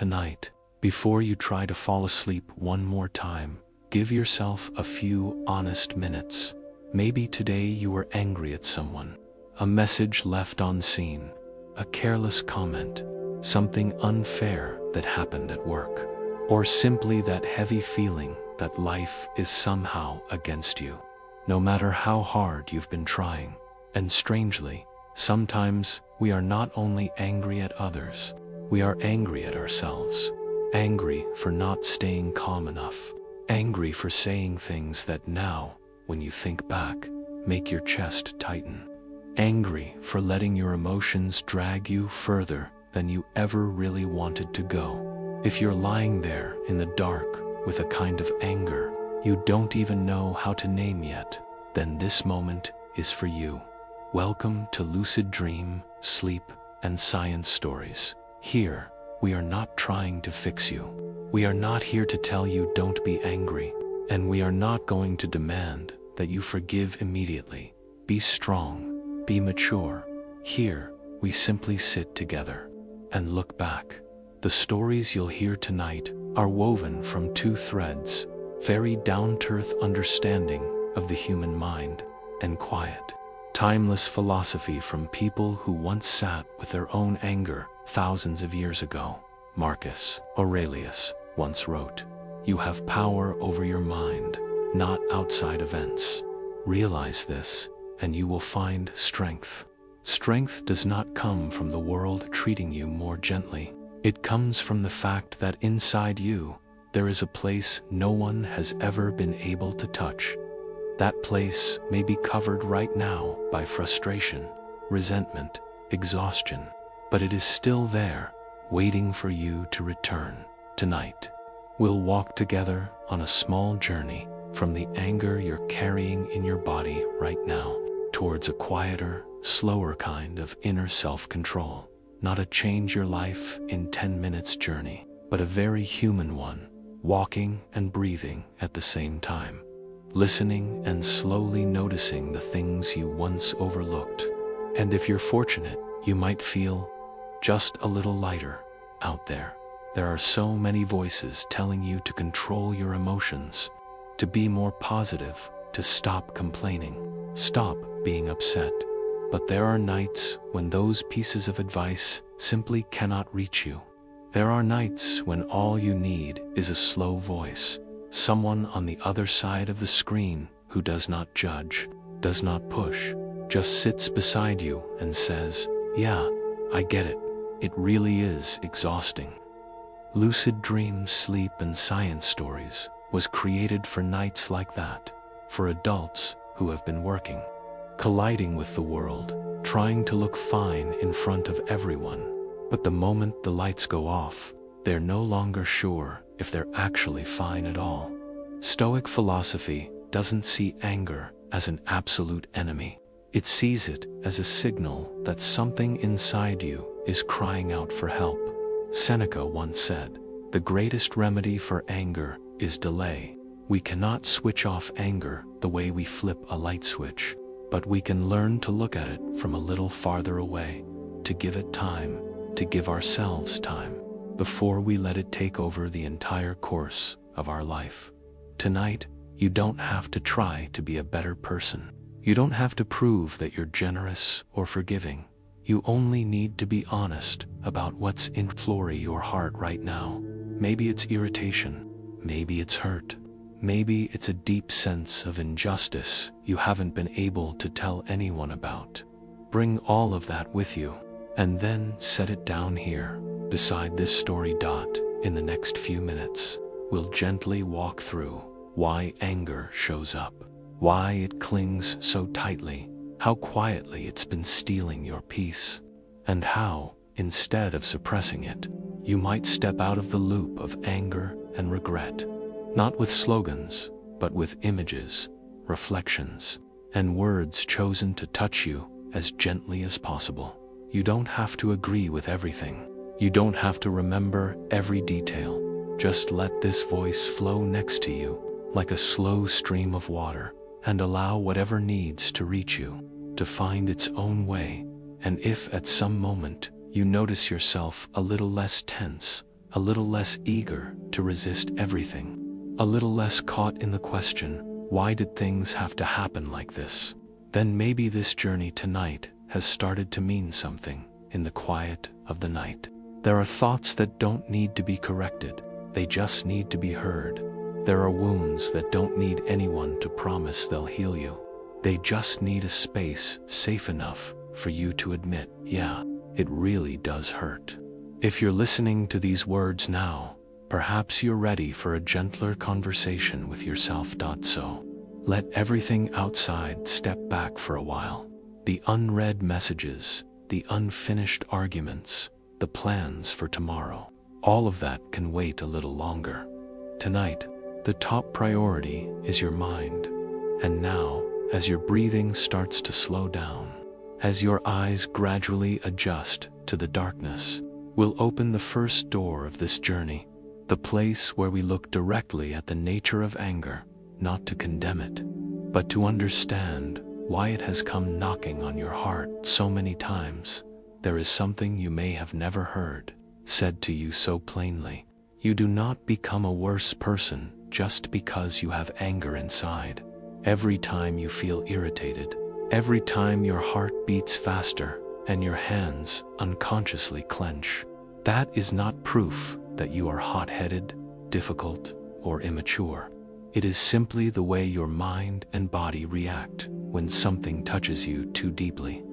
tonight, before you try to fall asleep one more time, give yourself a few honest minutes. Maybe today you were angry at someone, a message left unseen, a careless comment, something unfair that happened at work, or simply that heavy feeling that life is somehow against you. No matter how hard you've been trying, and strangely, sometimes we are not only angry at others, we are angry at ourselves. Angry for not staying calm enough. Angry for saying things that now, when you think back, make your chest tighten. Angry for letting your emotions drag you further than you ever really wanted to go. If you're lying there in the dark with a kind of anger you don't even know how to name yet, then this moment is for you. Welcome to Lucid Dream, Sleep, and Science Stories. Here, we are not trying to fix you. We are not here to tell you don't be angry, and we are not going to demand that you forgive immediately. Be strong, be mature. Here, we simply sit together and look back. The stories you'll hear tonight are woven from two threads, very down-to-earth understanding of the human mind, and quiet, timeless philosophy from people who once sat with their own anger thousands of years ago. Marcus Aurelius once wrote, "You have power over your mind, not outside events. Realize this, and you will find strength." Strength does not come from the world treating you more gently. It comes from the fact that inside you, there is a place no one has ever been able to touch. That place may be covered right now by frustration, resentment, exhaustion, but it is still there, waiting for you to return. Tonight, we'll walk together on a small journey from the anger you're carrying in your body right now towards a quieter, slower kind of inner self-control. Not a change your life in 10 minutes journey, but a very human one, walking and breathing at the same time, listening and slowly noticing the things you once overlooked. And if you're fortunate, you might feel just a little lighter out there. There are so many voices telling you to control your emotions, to be more positive, to stop complaining, stop being upset. But there are nights when those pieces of advice simply cannot reach you. There are nights when all you need is a slow voice, someone on the other side of the screen who does not judge, does not push, just sits beside you and says, "Yeah, I get it. It really is exhausting." Lucid Dream, Sleep, and Science Stories was created for nights like that, for adults who have been working, colliding with the world, trying to look fine in front of everyone. But the moment the lights go off, they're no longer sure if they're actually fine at all. Stoic philosophy doesn't see anger as an absolute enemy. It sees it as a signal that something inside you is crying out for help. Seneca once said, "The greatest remedy for anger is delay." We cannot switch off anger the way we flip a light switch, but we can learn to look at it from a little farther away, to give it time, to give ourselves time, before we let it take over the entire course of our life. Tonight, you don't have to try to be a better person. You don't have to prove that you're generous or forgiving. You only need to be honest about what's in your heart right now. Maybe it's irritation, maybe it's hurt, maybe it's a deep sense of injustice you haven't been able to tell anyone about. Bring all of that with you, and then set it down here, beside this story. In the next few minutes, we'll gently walk through why anger shows up, why it clings so tightly, how quietly it's been stealing your peace, and how, instead of suppressing it, you might step out of the loop of anger and regret, not with slogans, but with images, reflections, and words chosen to touch you as gently as possible. You don't have to agree with everything. You don't have to remember every detail. Just let this voice flow next to you, like a slow stream of water, and allow whatever needs to reach you to find its own way. And if at some moment you notice yourself a little less tense, a little less eager to resist everything, a little less caught in the question, why did things have to happen like this? Then maybe this journey tonight has started to mean something in the quiet of the night. There are thoughts that don't need to be corrected, they just need to be heard. There are wounds that don't need anyone to promise they'll heal you. They just need a space safe enough for you to admit, yeah, it really does hurt. If you're listening to these words now, perhaps you're ready for a gentler conversation with yourself. So, let everything outside step back for a while. The unread messages, the unfinished arguments, the plans for tomorrow. All of that can wait a little longer. Tonight, the top priority is your mind. And now, as your breathing starts to slow down, as your eyes gradually adjust to the darkness, we'll open the first door of this journey, the place where we look directly at the nature of anger, not to condemn it, but to understand why it has come knocking on your heart so many times. There is something you may have never heard said to you so plainly. You do not become a worse person just because you have anger inside. Every time you feel irritated, every time your heart beats faster and your hands unconsciously clench, that is not proof that you are hot-headed, difficult, or immature. It is simply the way your mind and body react when something touches you too deeply.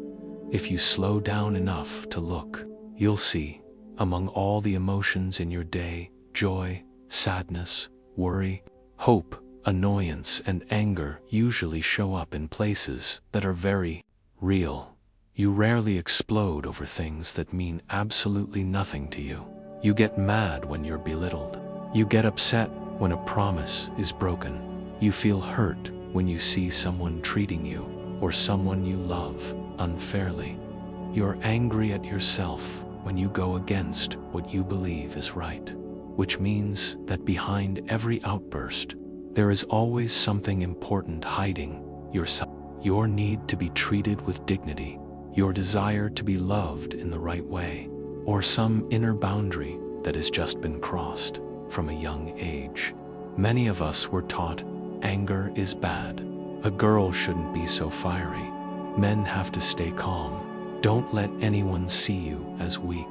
If you slow down enough to look, you'll see, among all the emotions in your day, joy, sadness, worry, hope, annoyance, and anger usually show up in places that are very real. You rarely explode over things that mean absolutely nothing to you. You get mad when you're belittled. You get upset when a promise is broken. You feel hurt when you see someone treating you or someone you love unfairly. You're angry at yourself when you go against what you believe is right, which means that behind every outburst, there is always something important hiding: yourself, your need to be treated with dignity, your desire to be loved in the right way, or some inner boundary that has just been crossed from a young age. Many of us were taught anger is bad. A girl shouldn't be so fiery. Men have to stay calm. Don't let anyone see you as weak.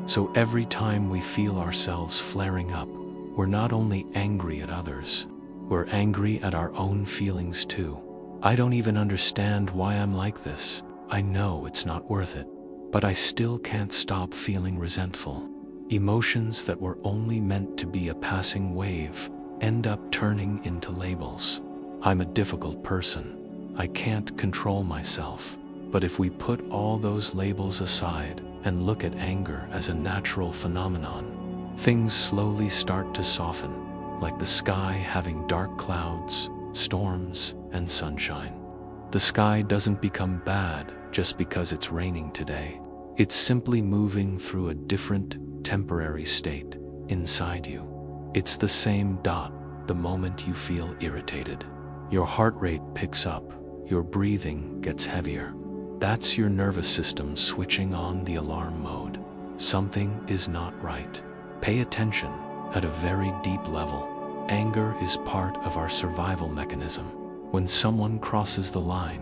So every time we feel ourselves flaring up, we're not only angry at others, we're angry at our own feelings too. I don't even understand why I'm like this. I know it's not worth it, but I still can't stop feeling resentful. Emotions that were only meant to be a passing wave end up turning into labels. I'm a difficult person. I can't control myself. But if we put all those labels aside and look at anger as a natural phenomenon, things slowly start to soften, like the sky having dark clouds, storms, and sunshine. The sky doesn't become bad just because it's raining today. It's simply moving through a different, temporary state inside you. It's the same dot the moment you feel irritated. Your heart rate picks up, your breathing gets heavier. That's your nervous system switching on the alarm mode. Something is not right. Pay attention. At a very deep level, anger is part of our survival mechanism. When someone crosses the line,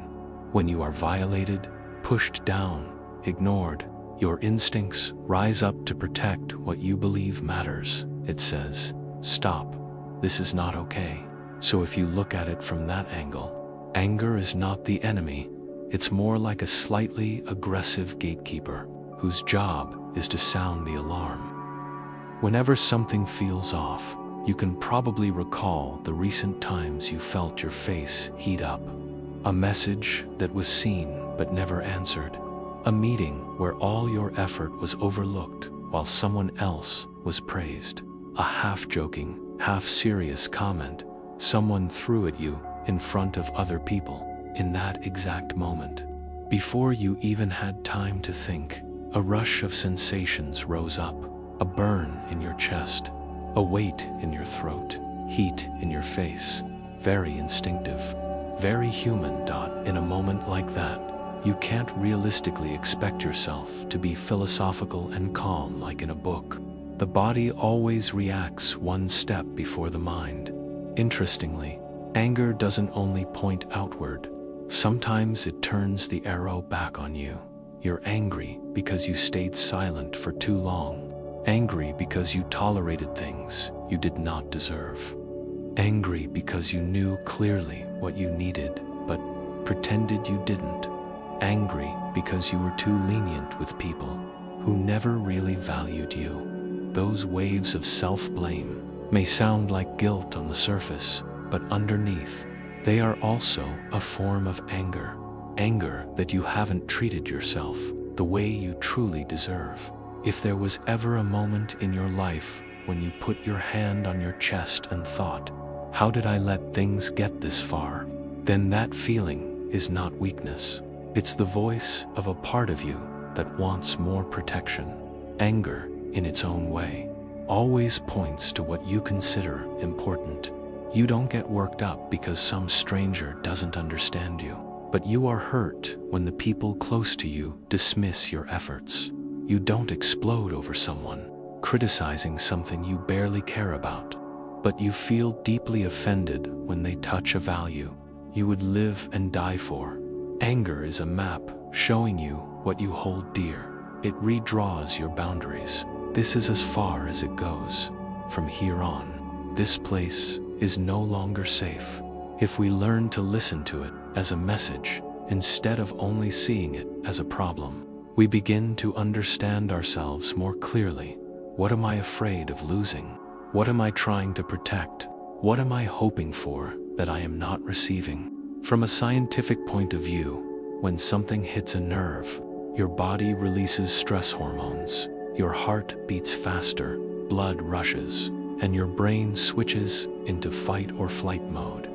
when you are violated, pushed down, ignored, your instincts rise up to protect what you believe matters. It says, stop. This is not okay. So if you look at it from that angle, anger is not the enemy. It's more like a slightly aggressive gatekeeper whose job is to sound the alarm. Whenever something feels off, you can probably recall the recent times you felt your face heat up. A message that was seen but never answered. A meeting where all your effort was overlooked while someone else was praised. A half-joking, half-serious comment someone threw at you in front of other people in that exact moment. Before you even had time to think, a rush of sensations rose up. A burn in your chest, a weight in your throat, heat in your face. Very instinctive, very human. In a moment like that, you can't realistically expect yourself to be philosophical and calm like in a book. The body always reacts one step before the mind. Interestingly, anger doesn't only point outward. Sometimes it turns the arrow back on you. You're angry because you stayed silent for too long. Angry because you tolerated things you did not deserve. Angry because you knew clearly what you needed, but pretended you didn't. Angry because you were too lenient with people who never really valued you. Those waves of self-blame may sound like guilt on the surface, but underneath, they are also a form of anger. Anger that you haven't treated yourself the way you truly deserve. If there was ever a moment in your life when you put your hand on your chest and thought, "How did I let things get this far?" then that feeling is not weakness. It's the voice of a part of you that wants more protection. Anger, in its own way, always points to what you consider important. You don't get worked up because some stranger doesn't understand you, but you are hurt when the people close to you dismiss your efforts. You don't explode over someone criticizing something you barely care about, but you feel deeply offended when they touch a value you would live and die for. Anger is a map showing you what you hold dear. It redraws your boundaries. This is as far as it goes. From here on, this place is no longer safe. If we learn to listen to it as a message, instead of only seeing it as a problem, we begin to understand ourselves more clearly. What am I afraid of losing? What am I trying to protect? What am I hoping for that I am not receiving? From a scientific point of view, when something hits a nerve, your body releases stress hormones, your heart beats faster, blood rushes, and your brain switches into fight or flight mode.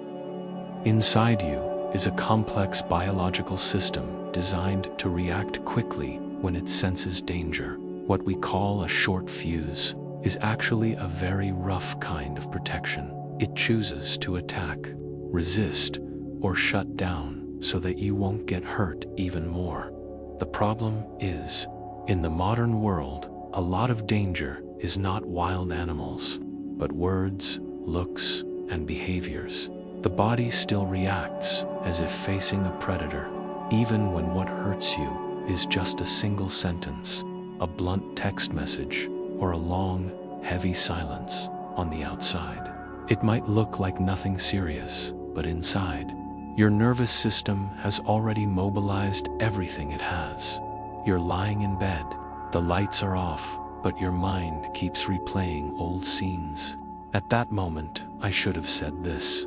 Inside you is a complex biological system designed to react quickly when it senses danger. What we call a short fuse is actually a very rough kind of protection. It chooses to attack, resist, or shut down so that you won't get hurt even more. The problem is, in the modern world, a lot of danger is not wild animals, but words, looks, and behaviors. The body still reacts as if facing a predator, even when what hurts you is just a single sentence, a blunt text message, or a long, heavy silence on the outside. It might look like nothing serious, but inside, your nervous system has already mobilized everything it has. You're lying in bed, the lights are off, but your mind keeps replaying old scenes. At that moment, I should have said this.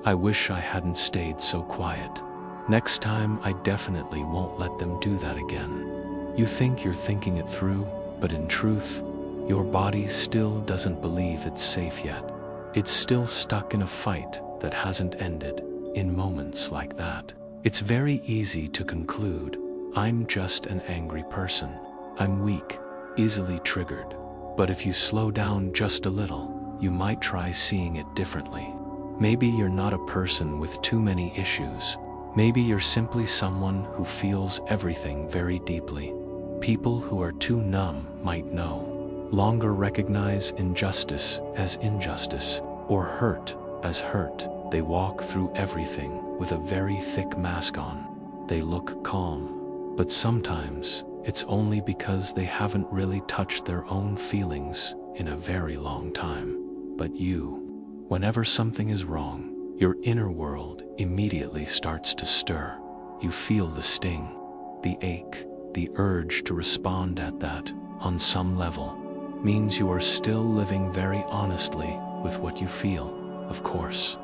I wish I hadn't stayed so quiet. Next time, I definitely won't let them do that again. You think you're thinking it through, but in truth, your body still doesn't believe it's safe yet. It's still stuck in a fight that hasn't ended. In moments like that, it's very easy to conclude, I'm just an angry person. I'm weak, easily triggered. But if you slow down just a little, you might try seeing it differently. Maybe you're not a person with too many issues. Maybe you're simply someone who feels everything very deeply. People who are too numb might no longer recognize injustice as injustice, or hurt as hurt. They walk through everything with a very thick mask on. They look calm, but sometimes it's only because they haven't really touched their own feelings in a very long time. But you, whenever something is wrong, your inner world immediately starts to stir. You feel the sting, the ache, the urge to respond at that, on some level, means you are still living very honestly with what you feel, of course.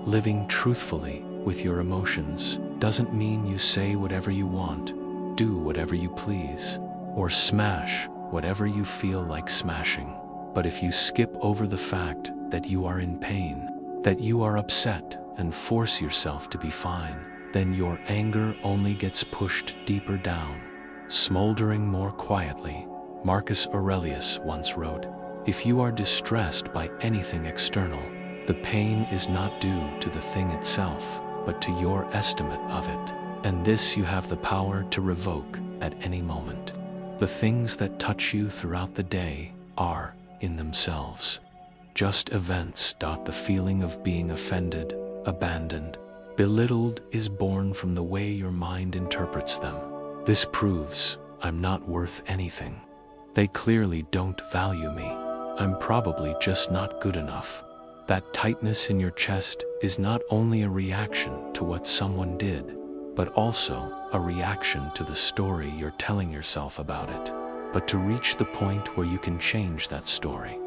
Living truthfully with your emotions doesn't mean you say whatever you want, do whatever you please, or smash whatever you feel like smashing. But if you skip over the fact that you are in pain, that you are upset, and force yourself to be fine, then your anger only gets pushed deeper down, smoldering more quietly. Marcus Aurelius once wrote, "If you are distressed by anything external, the pain is not due to the thing itself, but to your estimate of it, and this you have the power to revoke at any moment." The things that touch you throughout the day are, in themselves. Just events. The feeling of being offended, abandoned, belittled is born from the way your mind interprets them. This proves I'm not worth anything. They clearly don't value me. I'm probably just not good enough. That tightness in your chest is not only a reaction to what someone did, but also a reaction to the story you're telling yourself about it. But to reach the point where you can change that story,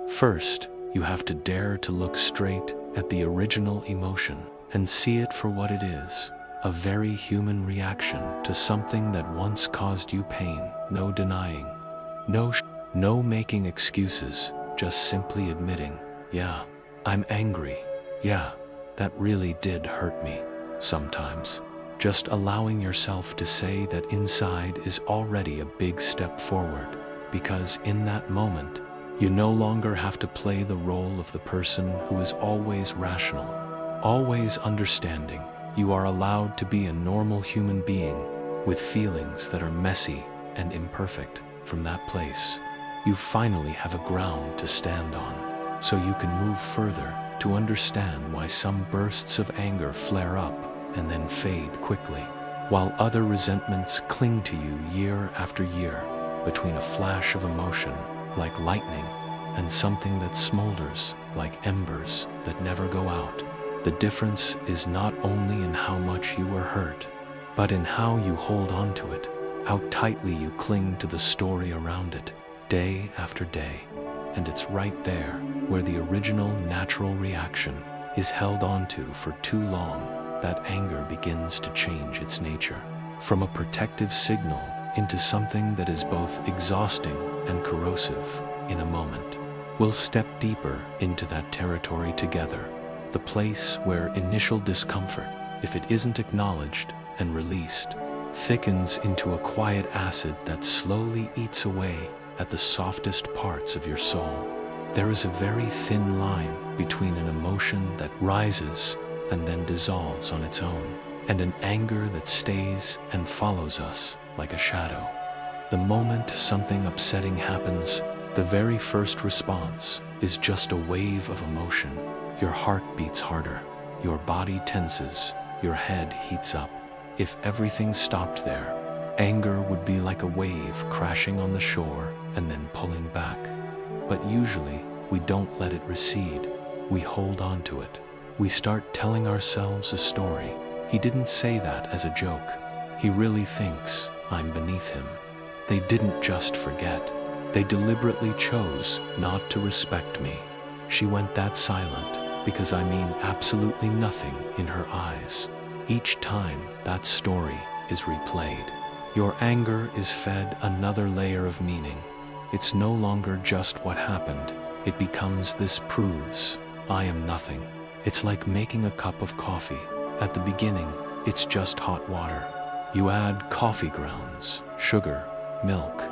first, you have to dare to look straight at the original emotion and see it for what it is, a very human reaction to something that once caused you pain. No denying, no making excuses, just simply admitting, yeah, I'm angry. Yeah, that really did hurt me. Sometimes, just allowing yourself to say that inside is already a big step forward, because in that moment, you no longer have to play the role of the person who is always rational, always understanding. You are allowed to be a normal human being with feelings that are messy and imperfect. From that place, you finally have a ground to stand on, so you can move further to understand why some bursts of anger flare up and then fade quickly, while other resentments cling to you year after year. Between a flash of emotion like lightning and something that smolders like embers that never go out, the difference is not only in how much you were hurt, but in how you hold on to it, how tightly you cling to the story around it, day after day. And it's right there where the original natural reaction is held onto for too long that anger begins to change its nature, from a protective signal into something that is both exhausting and corrosive in a moment. We'll step deeper into that territory together, the place where initial discomfort, if it isn't acknowledged and released, thickens into a quiet acid that slowly eats away at the softest parts of your soul. There is a very thin line between an emotion that rises and then dissolves on its own, and an anger that stays and follows us like a shadow. The moment something upsetting happens, the very first response is just a wave of emotion. Your heart beats harder, your body tenses, your head heats up. If everything stopped there, anger would be like a wave crashing on the shore and then pulling back. But usually, we don't let it recede. We hold on to it. We start telling ourselves a story. He didn't say that as a joke. He really thinks I'm beneath him. They didn't just forget. They deliberately chose not to respect me. She went that silent because I mean absolutely nothing in her eyes. Each time that story is replayed, your anger is fed another layer of meaning. It's no longer just what happened. It becomes this proves I am nothing. It's like making a cup of coffee. At the beginning, it's just hot water. You add coffee grounds, sugar, milk.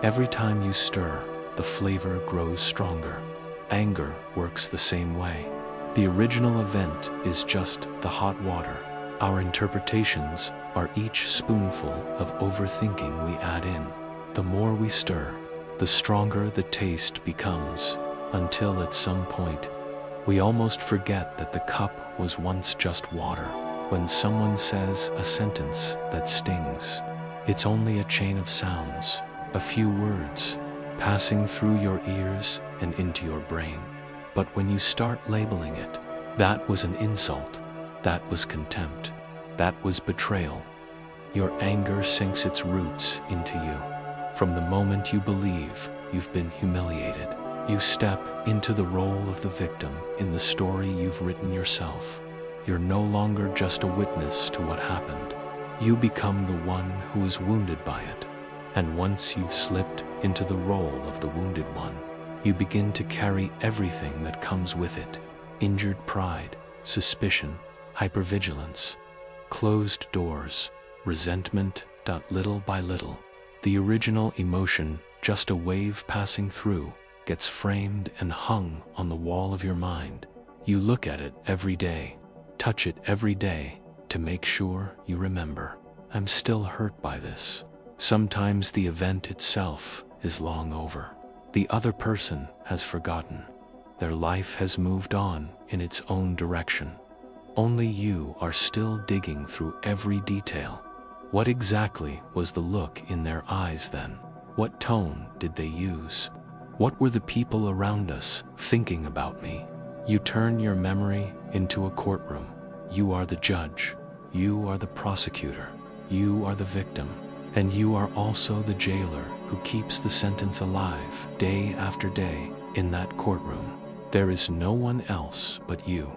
Every time you stir, the flavor grows stronger. Anger works the same way. The original event is just the hot water. Our interpretations are each spoonful of overthinking we add in. The more we stir, the stronger the taste becomes, until at some point, we almost forget that the cup was once just water. When someone says a sentence that stings, it's only a chain of sounds, a few words, passing through your ears and into your brain. But when you start labeling it, that was an insult, that was contempt, that was betrayal, your anger sinks its roots into you. From the moment you believe you've been humiliated, you step into the role of the victim in the story you've written yourself. You're no longer just a witness to what happened. You become the one who is wounded by it. And once you've slipped into the role of the wounded one, you begin to carry everything that comes with it. Injured pride, suspicion, hypervigilance, closed doors, resentment. Little by little, the original emotion, just a wave passing through, gets framed and hung on the wall of your mind. You look at it every day, touch it every day, to make sure you remember. I'm still hurt by this. Sometimes the event itself is long over. The other person has forgotten. Their life has moved on in its own direction. Only you are still digging through every detail. What exactly was the look in their eyes then? What tone did they use? What were the people around us thinking about me? You turn your memory into a courtroom. You are the judge. You are the prosecutor. You are the victim. And you are also the jailer who keeps the sentence alive day after day in that courtroom. There is no one else but you.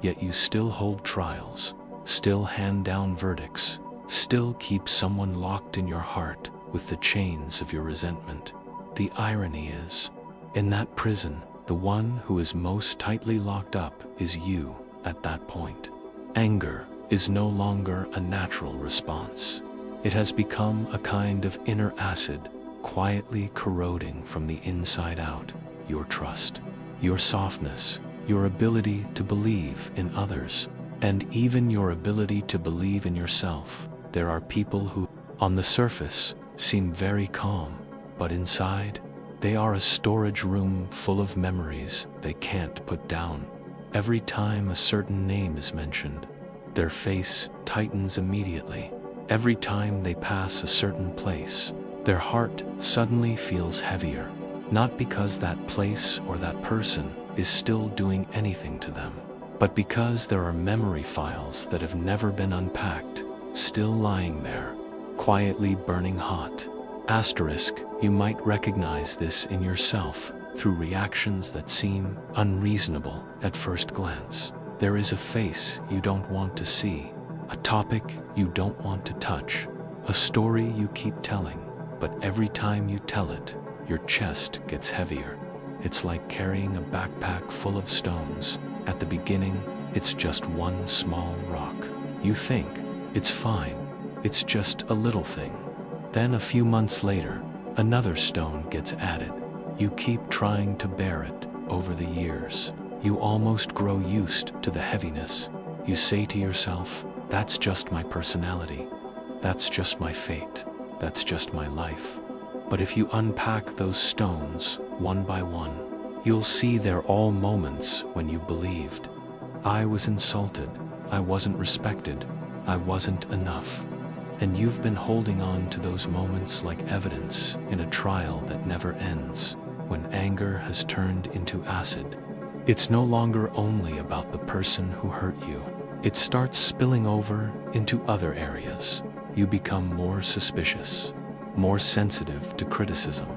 Yet you still hold trials, still hand down verdicts, still keep someone locked in your heart with the chains of your resentment. The irony is, in that prison, the one who is most tightly locked up is you at that point. Anger is no longer a natural response. It has become a kind of inner acid, quietly corroding from the inside out your trust, your softness, your ability to believe in others, and even your ability to believe in yourself. There are people who, on the surface, seem very calm, but inside, they are a storage room full of memories they can't put down. Every time a certain name is mentioned, their face tightens immediately. Every time they pass a certain place, their heart suddenly feels heavier, not because that place or that person is still doing anything to them, but because there are memory files that have never been unpacked, still lying there, quietly burning hot. Asterisk, you might recognize this in yourself through reactions that seem unreasonable at first glance. There is a face you don't want to see, a topic you don't want to touch, a story you keep telling, but every time you tell it, your chest gets heavier. It's like carrying a backpack full of stones. At the beginning, it's just one small rock. You think, it's fine, it's just a little thing. Then a few months later, another stone gets added. You keep trying to bear it over the years. You almost grow used to the heaviness. You say to yourself, that's just my personality. That's just my fate. That's just my life. But if you unpack those stones, one by one, you'll see they're all moments when you believed. I was insulted. I wasn't respected. I wasn't enough. And you've been holding on to those moments like evidence in a trial that never ends. When anger has turned into acid, it's no longer only about the person who hurt you. It starts spilling over into other areas. You become more suspicious, more sensitive to criticism,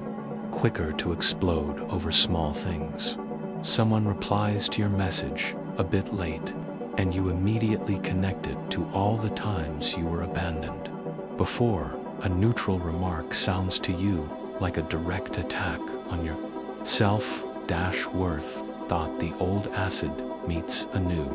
quicker to explode over small things. Someone replies to your message a bit late, and you immediately connect it to all the times you were abandoned. Before, a neutral remark sounds to you like a direct attack on your self-worth. Thought the old acid meets a new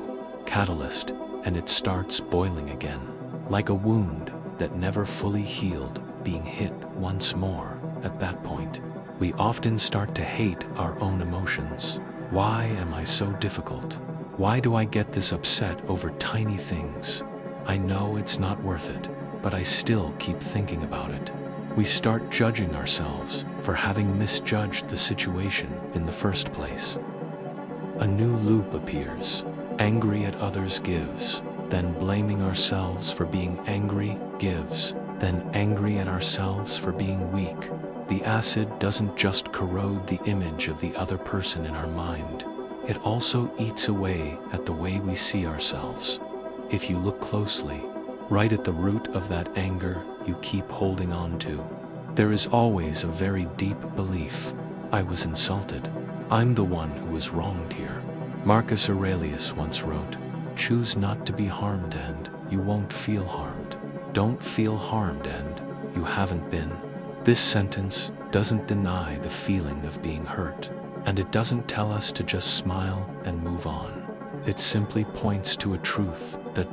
catalyst, and it starts boiling again, like a wound that never fully healed, being hit once more. At that point, we often start to hate our own emotions. Why am I so difficult? Why do I get this upset over tiny things? I know it's not worth it, but I still keep thinking about it. We start judging ourselves for having misjudged the situation in the first place. A new loop appears. Angry at others gives, then blaming ourselves for being angry gives, then angry at ourselves for being weak. The acid doesn't just corrode the image of the other person in our mind. It also eats away at the way we see ourselves. If you look closely, right at the root of that anger you keep holding on to, there is always a very deep belief. I was insulted. I'm the one who was wronged here. Marcus Aurelius once wrote, "Choose not to be harmed and you won't feel harmed. Don't feel harmed and you haven't been." This sentence doesn't deny the feeling of being hurt, and it doesn't tell us to just smile and move on. It simply points to a truth that,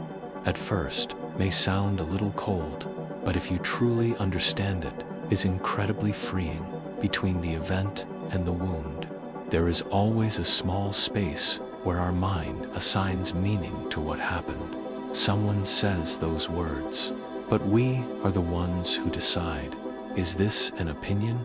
at first, may sound a little cold, but if you truly understand it, is incredibly freeing. Between the event and the wound, there is always a small space where our mind assigns meaning to what happened. Someone says those words, but we are the ones who decide, is this an opinion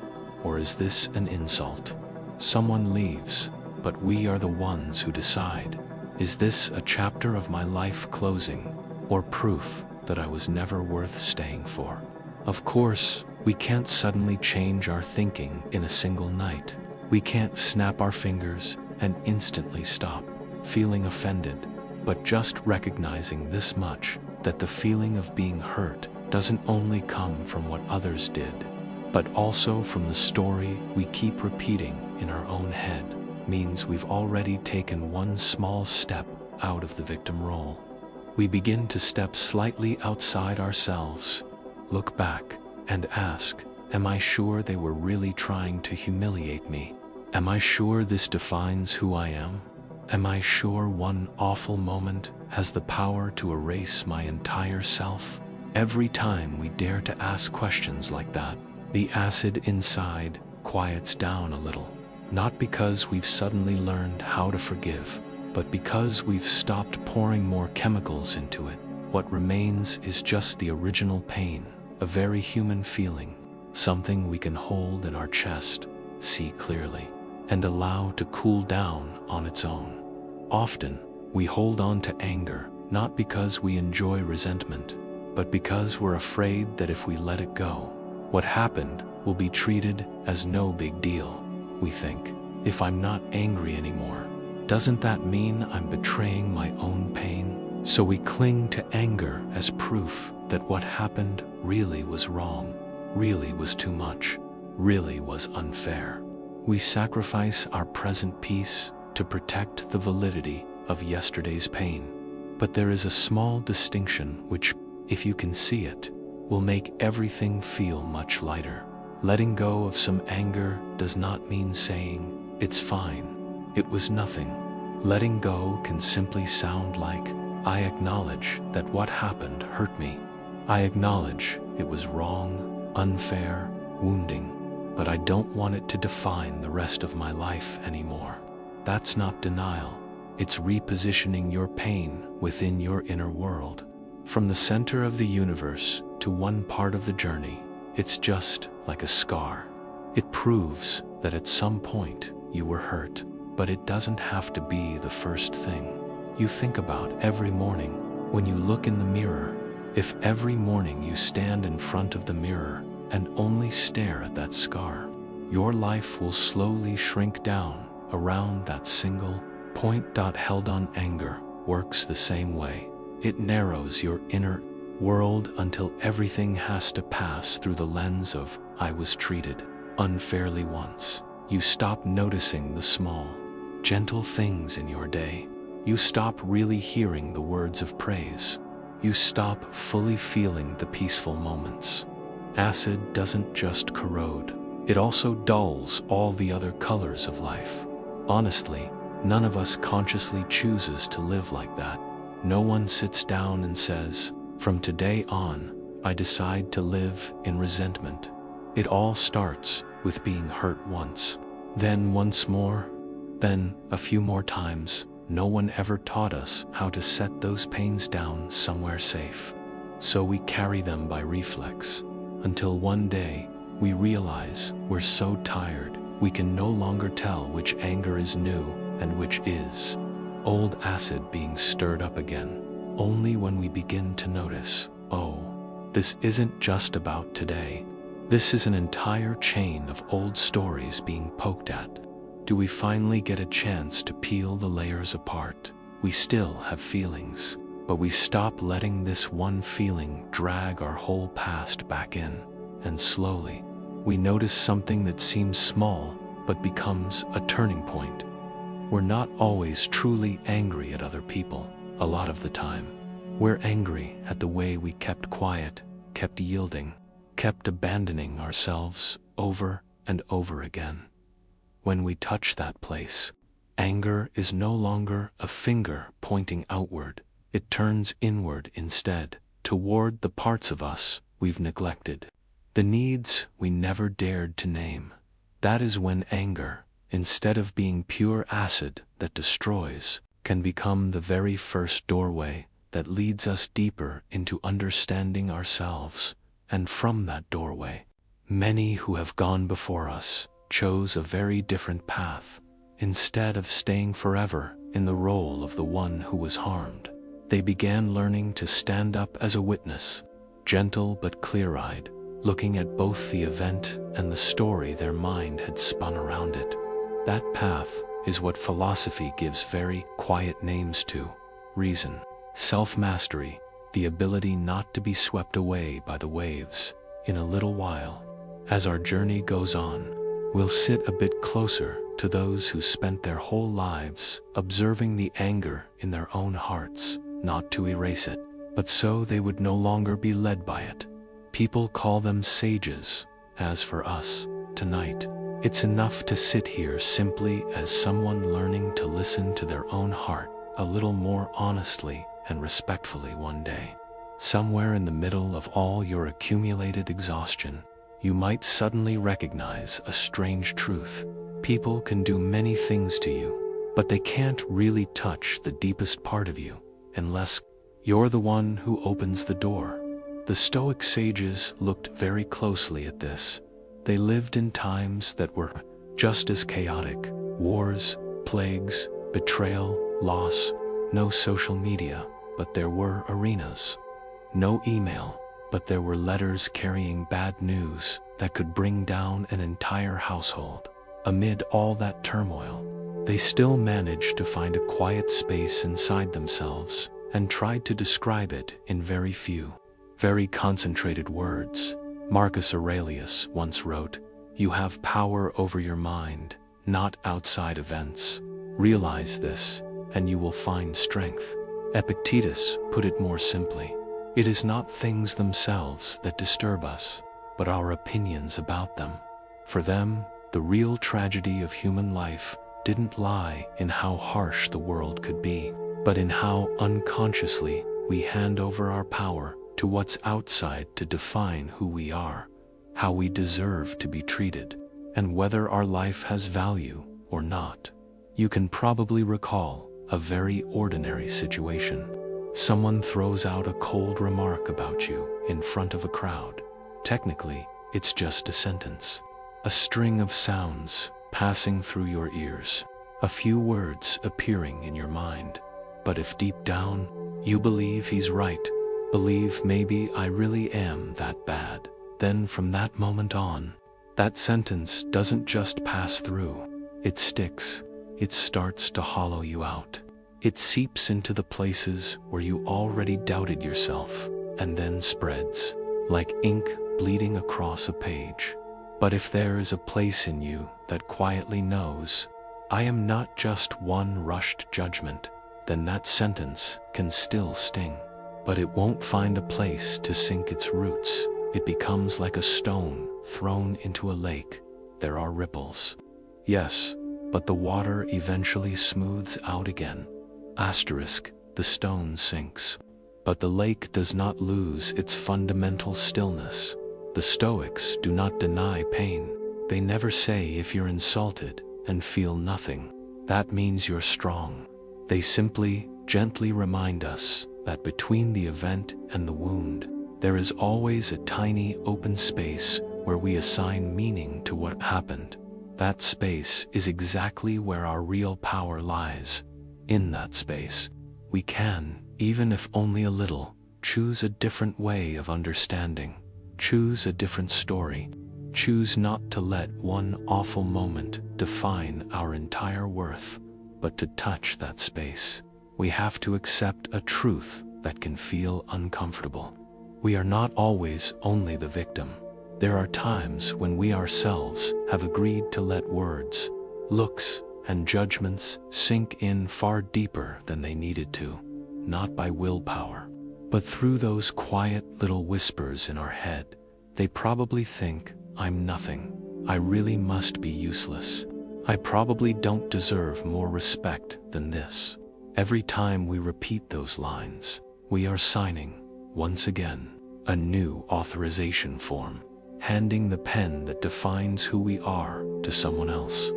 or is this an insult? Someone leaves, but we are the ones who decide. Is this a chapter of my life closing, or proof that I was never worth staying for? Of course, we can't suddenly change our thinking in a single night. We can't snap our fingers and instantly stop feeling offended, but just recognizing this much, that the feeling of being hurt doesn't only come from what others did, but also from the story we keep repeating in our own head, means we've already taken one small step out of the victim role. We begin to step slightly outside ourselves, look back, and ask, am I sure they were really trying to humiliate me? Am I sure this defines who I am? Am I sure one awful moment has the power to erase my entire self? Every time we dare to ask questions like that, the acid inside quiets down a little. Not because we've suddenly learned how to forgive, but because we've stopped pouring more chemicals into it. What remains is just the original pain, a very human feeling, something we can hold in our chest, see clearly, and allow to cool down on its own. Often, we hold on to anger, not because we enjoy resentment, but because we're afraid that if we let it go, what happened will be treated as no big deal. We think, if I'm not angry anymore, doesn't that mean I'm betraying my own pain? So we cling to anger as proof that what happened really was wrong, really was too much, really was unfair. We sacrifice our present peace to protect the validity of yesterday's pain. But there is a small distinction which, if you can see it, will make everything feel much lighter. Letting go of some anger does not mean saying, it's fine, it was nothing. Letting go can simply sound like, I acknowledge that what happened hurt me. I acknowledge it was wrong, unfair, wounding, but I don't want it to define the rest of my life anymore. That's not denial. It's repositioning your pain within your inner world. From the center of the universe to one part of the journey, it's just like a scar. It proves that at some point you were hurt, but it doesn't have to be the first thing you think about every morning when you look in the mirror. If every morning you stand in front of the mirror and only stare at that scar, your life will slowly shrink down around that single point. Held on anger works the same way. It narrows your inner world until everything has to pass through the lens of, I was treated unfairly once. You stop noticing the small, gentle things in your day. You stop really hearing the words of praise. You stop fully feeling the peaceful moments. Acid doesn't just corrode, it also dulls all the other colors of life. Honestly, none of us consciously chooses to live like that. No one sits down and says, from today on, I decide to live in resentment. It all starts with being hurt once, then once more, then a few more times. No one ever taught us how to set those pains down somewhere safe. So we carry them by reflex, until one day, we realize we're so tired, we can no longer tell which anger is new and which is old acid being stirred up again. Only when we begin to notice, oh, this isn't just about today. This is an entire chain of old stories being poked at. Do we finally get a chance to peel the layers apart? We still have feelings, but we stop letting this one feeling drag our whole past back in, and slowly, we notice something that seems small, but becomes a turning point. We're not always truly angry at other people. A lot of the time, we're angry at the way we kept quiet, kept yielding, kept abandoning ourselves over and over again. When we touch that place, anger is no longer a finger pointing outward. It turns inward instead, toward the parts of us we've neglected, the needs we never dared to name. That is when anger, instead of being pure acid that destroys, can become the very first doorway that leads us deeper into understanding ourselves, and from that doorway, Many who have gone before us chose a very different path. Instead of staying forever in the role of the one who was harmed, they began learning to stand up as a witness, gentle but clear-eyed, looking at both the event and the story their mind had spun around it. That path is what philosophy gives very quiet names to: reason, self-mastery, the ability not to be swept away by the waves. In a little while, as our journey goes on, we'll sit a bit closer to those who spent their whole lives observing the anger in their own hearts, not to erase it, but so they would no longer be led by it. People call them sages. As for us, tonight, it's enough to sit here simply as someone learning to listen to their own heart a little more honestly and respectfully one day. Somewhere in the middle of all your accumulated exhaustion, you might suddenly recognize a strange truth. People can do many things to you, but they can't really touch the deepest part of you unless you're the one who opens the door. The Stoic sages looked very closely at this. They lived in times that were just as chaotic: wars, plagues, betrayal, loss. No social media, but there were arenas. No email, but there were letters carrying bad news that could bring down an entire household. Amid all that turmoil, they still managed to find a quiet space inside themselves and tried to describe it in very few, very concentrated words. Marcus Aurelius once wrote, "You have power over your mind, not outside events. Realize this, and you will find strength." Epictetus put it more simply: it is not things themselves that disturb us, but our opinions about them. For them, the real tragedy of human life didn't lie in how harsh the world could be, but in how unconsciously we hand over our power to what's outside to define who we are, how we deserve to be treated, and whether our life has value or not. You can probably recall a very ordinary situation. Someone throws out a cold remark about you in front of a crowd. Technically, it's just a sentence, a string of sounds passing through your ears, a few words appearing in your mind. But if deep down, you believe he's right, believe maybe I really am that bad, then from that moment on, that sentence doesn't just pass through, it sticks. It starts to hollow you out. It seeps into the places where you already doubted yourself, and then spreads, like ink bleeding across a page. But if there is a place in you that quietly knows, I am not just one rushed judgment, then that sentence can still sting. But it won't find a place to sink its roots. It becomes like a stone thrown into a lake. There are ripples. Yes, but the water eventually smooths out again. The stone sinks. But the lake does not lose its fundamental stillness. The Stoics do not deny pain. They never say if you're insulted and feel nothing, that means you're strong. They simply, gently remind us that between the event and the wound, there is always a tiny open space where we assign meaning to what happened. That space is exactly where our real power lies. In that space, we can, even if only a little, choose a different way of understanding, choose a different story, choose not to let one awful moment define our entire worth, but to touch that space. We have to accept a truth that can feel uncomfortable. We are not always only the victim. There are times when we ourselves have agreed to let words, looks, and judgments sink in far deeper than they needed to, not by willpower, but through those quiet little whispers in our head. They probably think, I'm nothing. I really must be useless. I probably don't deserve more respect than this. Every time we repeat those lines, we are signing, once again, a new authorization form, handing the pen that defines who we are to someone else.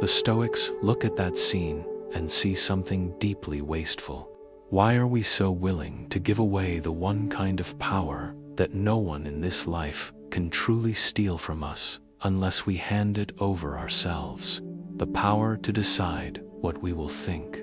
The Stoics look at that scene and see something deeply wasteful. Why are we so willing to give away the one kind of power that no one in this life can truly steal from us unless we hand it over ourselves. The power to decide what we will think,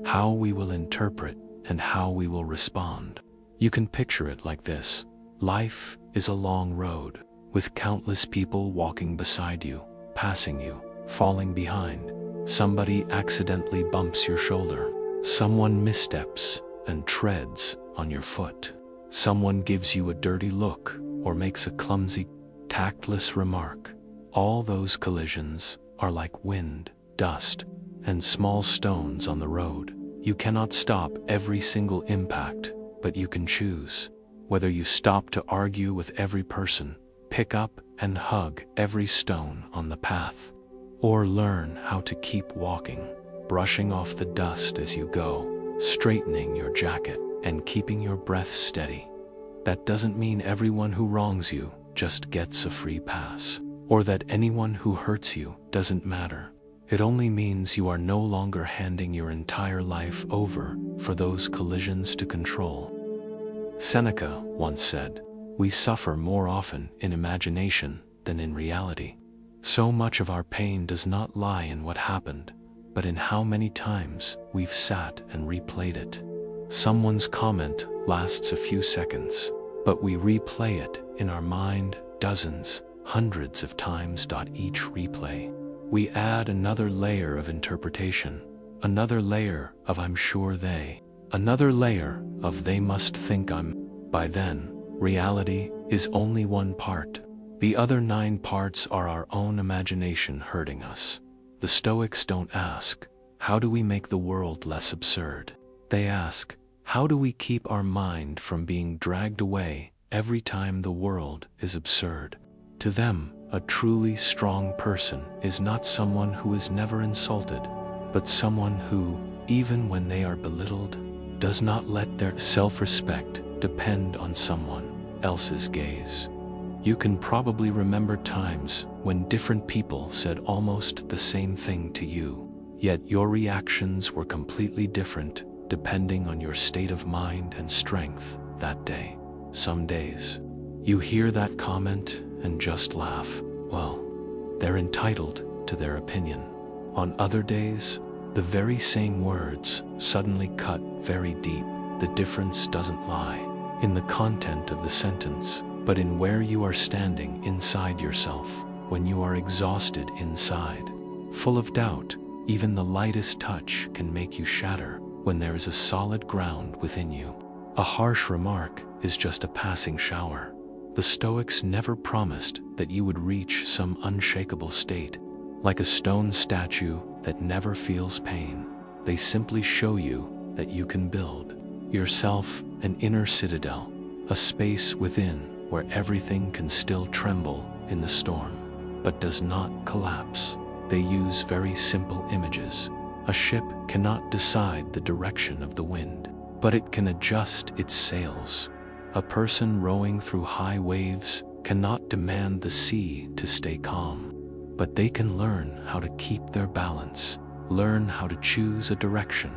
how we will interpret, and how we will respond. You can picture it like this. Life is a long road, with countless people walking beside you, passing you, falling behind. Somebody accidentally bumps your shoulder. Someone missteps and treads on your foot. Someone gives you a dirty look or makes a clumsy, tactless remark. All those collisions are like wind, dust, and small stones on the road. You cannot stop every single impact, but you can choose whether you stop to argue with every person, pick up and hug every stone on the path, or learn how to keep walking, brushing off the dust as you go, straightening your jacket, and keeping your breath steady. That doesn't mean everyone who wrongs you just gets a free pass, or that anyone who hurts you doesn't matter. It only means you are no longer handing your entire life over for those collisions to control. Seneca once said, "We suffer more often in imagination than in reality." So much of our pain does not lie in what happened, but in how many times we've sat and replayed it. Someone's comment lasts a few seconds, but we replay it in our mind dozens, hundreds of times. Each replay, we add another layer of interpretation, another layer of "I'm sure they," another layer of "they must think I'm." By then, reality is only one part. The other 9 parts are our own imagination hurting us. The Stoics don't ask, "How do we make the world less absurd?" They ask, "How do we keep our mind from being dragged away every time the world is absurd?" To them, a truly strong person is not someone who is never insulted, but someone who, even when they are belittled, does not let their self-respect depend on someone else's gaze. You can probably remember times when different people said almost the same thing to you, yet your reactions were completely different depending on your state of mind and strength that day. Some days, you hear that comment and just laugh. Well, they're entitled to their opinion. On other days, the very same words suddenly cut very deep. The difference doesn't lie in the content of the sentence, but in where you are standing inside yourself. When you are exhausted inside, full of doubt, even the lightest touch can make you shatter when there is a solid ground within you. A harsh remark is just a passing shower. The Stoics never promised that you would reach some unshakable state, like a stone statue that never feels pain. They simply show you that you can build yourself an inner citadel, a space within where everything can still tremble in the storm, but does not collapse. They use very simple images. A ship cannot decide the direction of the wind, but it can adjust its sails. A person rowing through high waves cannot demand the sea to stay calm, but they can learn how to keep their balance, learn how to choose a direction,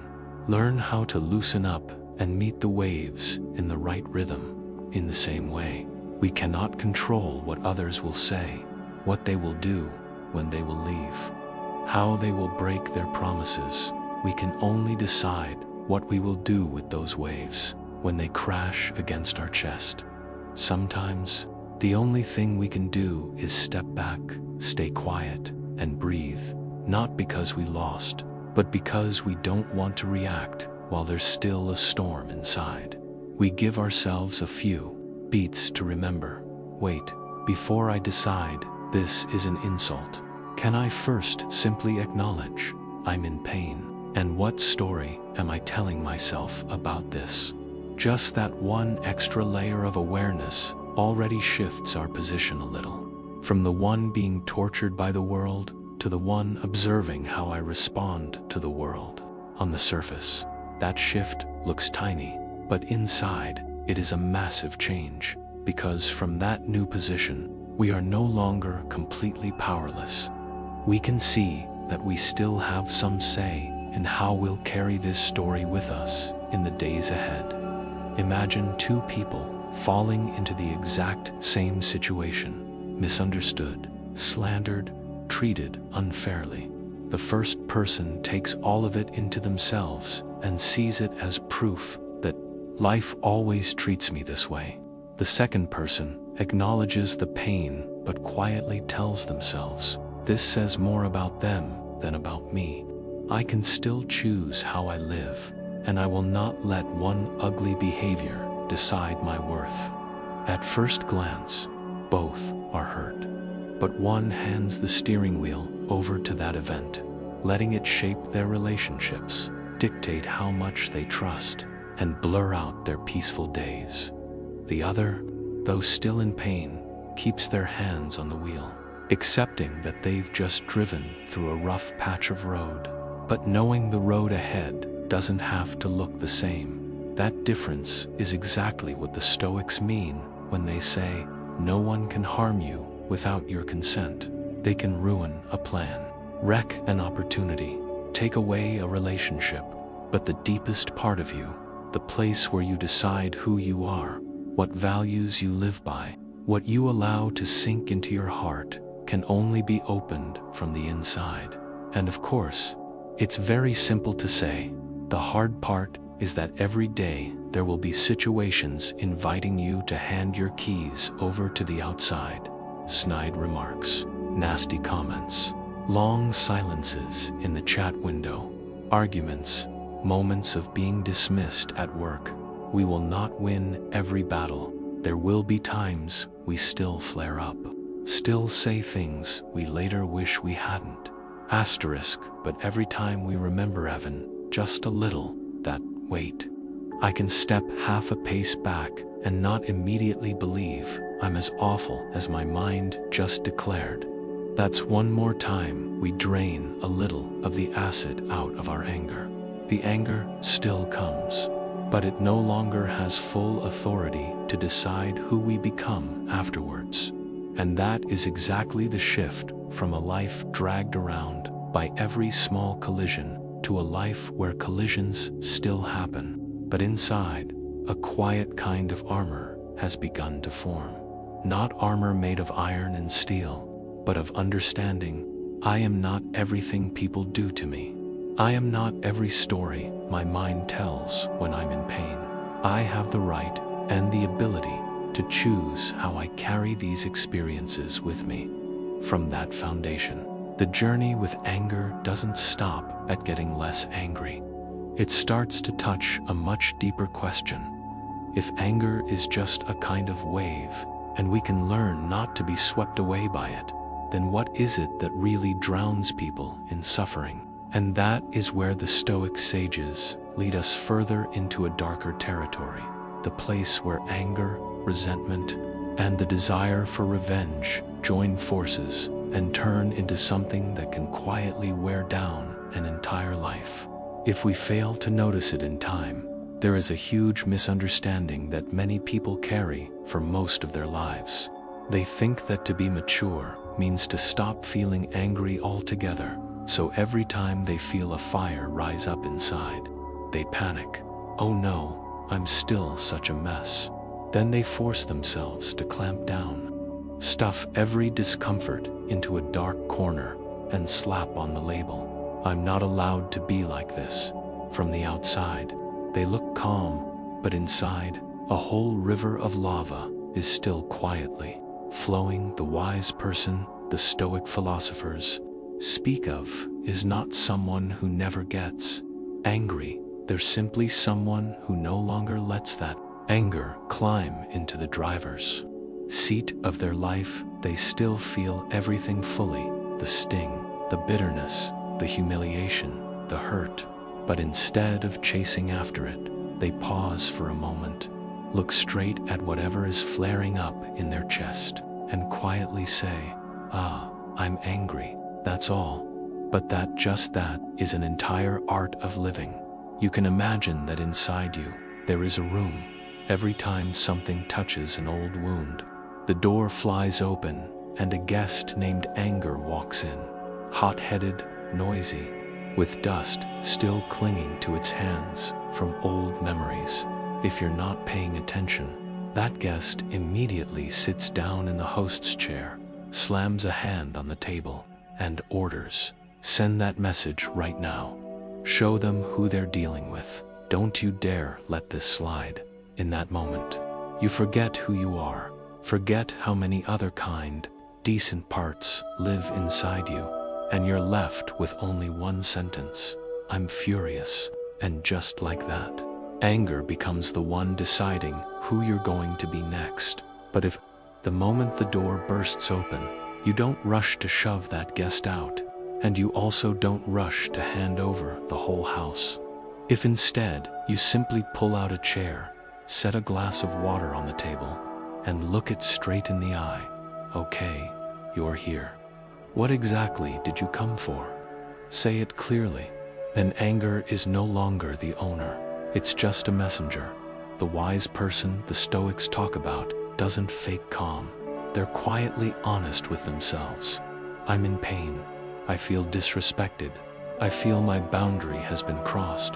learn how to loosen up and meet the waves in the right rhythm. In the same way, we cannot control what others will say, what they will do when they will leave, how they will break their promises. We can only decide what we will do with those waves when they crash against our chest. Sometimes, the only thing we can do is step back, stay quiet, and breathe, not because we lost, but because we don't want to react while there's still a storm inside. We give ourselves a few beats to remember. Wait, before I decide this is an insult, can I first simply acknowledge I'm in pain? And what story am I telling myself about this? Just that one extra layer of awareness already shifts our position a little. From the one being tortured by the world to the one observing how I respond to the world. On the surface, that shift looks tiny, but inside, it is a massive change, because from that new position, we are no longer completely powerless. We can see that we still have some say in how we'll carry this story with us in the days ahead. Imagine 2 people falling into the exact same situation, misunderstood, slandered, treated unfairly. The first person takes all of it into themselves and sees it as proof that life always treats me this way. The second person acknowledges the pain but quietly tells themselves, this says more about them than about me. I can still choose how I live, and I will not let one ugly behavior decide my worth. At first glance, both are hurt, but one hands the steering wheel over to that event, letting it shape their relationships, dictate how much they trust, and blur out their peaceful days. The other, though still in pain, keeps their hands on the wheel, accepting that they've just driven through a rough patch of road, but knowing the road ahead doesn't have to look the same. That difference is exactly what the Stoics mean when they say, no one can harm you without your consent. They can ruin a plan, wreck an opportunity, take away a relationship, but the deepest part of you, the place where you decide who you are, what values you live by, what you allow to sink into your heart, can only be opened from the inside. And of course, it's very simple to say. The hard part is that every day there will be situations inviting you to hand your keys over to the outside. Snide remarks, nasty comments, long silences in the chat window, arguments, moments of being dismissed at work. We will not win every battle. There will be times we still flare up, still say things we later wish we hadn't. Asterisk, but every time we remember Evan, just a little, that, wait, I can step half a pace back and not immediately believe I'm as awful as my mind just declared. That's one more time we drain a little of the acid out of our anger. The anger still comes, but it no longer has full authority to decide who we become afterwards. And that is exactly the shift from a life dragged around by every small collision to a life where collisions still happen, but inside, a quiet kind of armor has begun to form. Not armor made of iron and steel, but of understanding. I am not everything people do to me. I am not every story my mind tells when I'm in pain. I have the right and the ability to choose how I carry these experiences with me. From that foundation, the journey with anger doesn't stop at getting less angry. It starts to touch a much deeper question. If anger is just a kind of wave, and we can learn not to be swept away by it, then what is it that really drowns people in suffering? And that is where the Stoic sages lead us further into a darker territory, the place where anger, resentment, and the desire for revenge join forces and turn into something that can quietly wear down an entire life. If we fail to notice it in time, there is a huge misunderstanding that many people carry for most of their lives. They think that to be mature means to stop feeling angry altogether, so every time they feel a fire rise up inside, they panic. Oh no, I'm still such a mess. Then they force themselves to clamp down, stuff every discomfort into a dark corner, and slap on the label, I'm not allowed to be like this. From the outside, they look calm, but inside, a whole river of lava is still quietly flowing. The wise person, the Stoic philosophers, speak of is not someone who never gets angry. They're simply someone who no longer lets that anger climb into the driver's seat of their life. They still feel everything fully, the sting, the bitterness, the humiliation, the hurt. But instead of chasing after it, they pause for a moment, look straight at whatever is flaring up in their chest, and quietly say, I'm angry, that's all. But that is an entire art of living. You can imagine that inside you, there is a room. Every time something touches an old wound, the door flies open, and a guest named Anger walks in, hot-headed, noisy, with dust still clinging to its hands from old memories. If you're not paying attention, That guest immediately sits down in the host's chair, slams a hand on the table, and orders, "Send that message right now." Show them who they're dealing with. Don't you dare let this slide. In that moment, you forget who you are, forget how many other kind, decent parts live inside you, and you're left with only one sentence: "I'm furious." And just like that, anger becomes the one deciding who you're going to be next. But if the moment the door bursts open, you don't rush to shove that guest out, and you also don't rush to hand over the whole house. If instead you simply pull out a chair, set a glass of water on the table, and look it straight in the eye, "Okay, you're here. What exactly did you come for?" Say it clearly. Then anger is no longer the owner. It's just a messenger. The wise person the Stoics talk about doesn't fake calm. They're quietly honest with themselves. "I'm in pain. I feel disrespected. I feel my boundary has been crossed."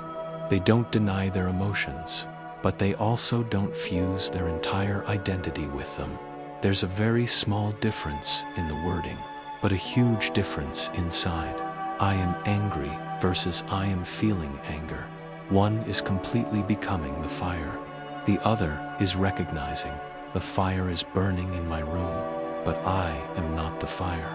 They don't deny their emotions, but they also don't fuse their entire identity with them. There's a very small difference in the wording, but a huge difference inside. "I am angry" versus "I am feeling anger." One is completely becoming the fire. The other is recognizing, "The fire is burning in my room, but I am not the fire."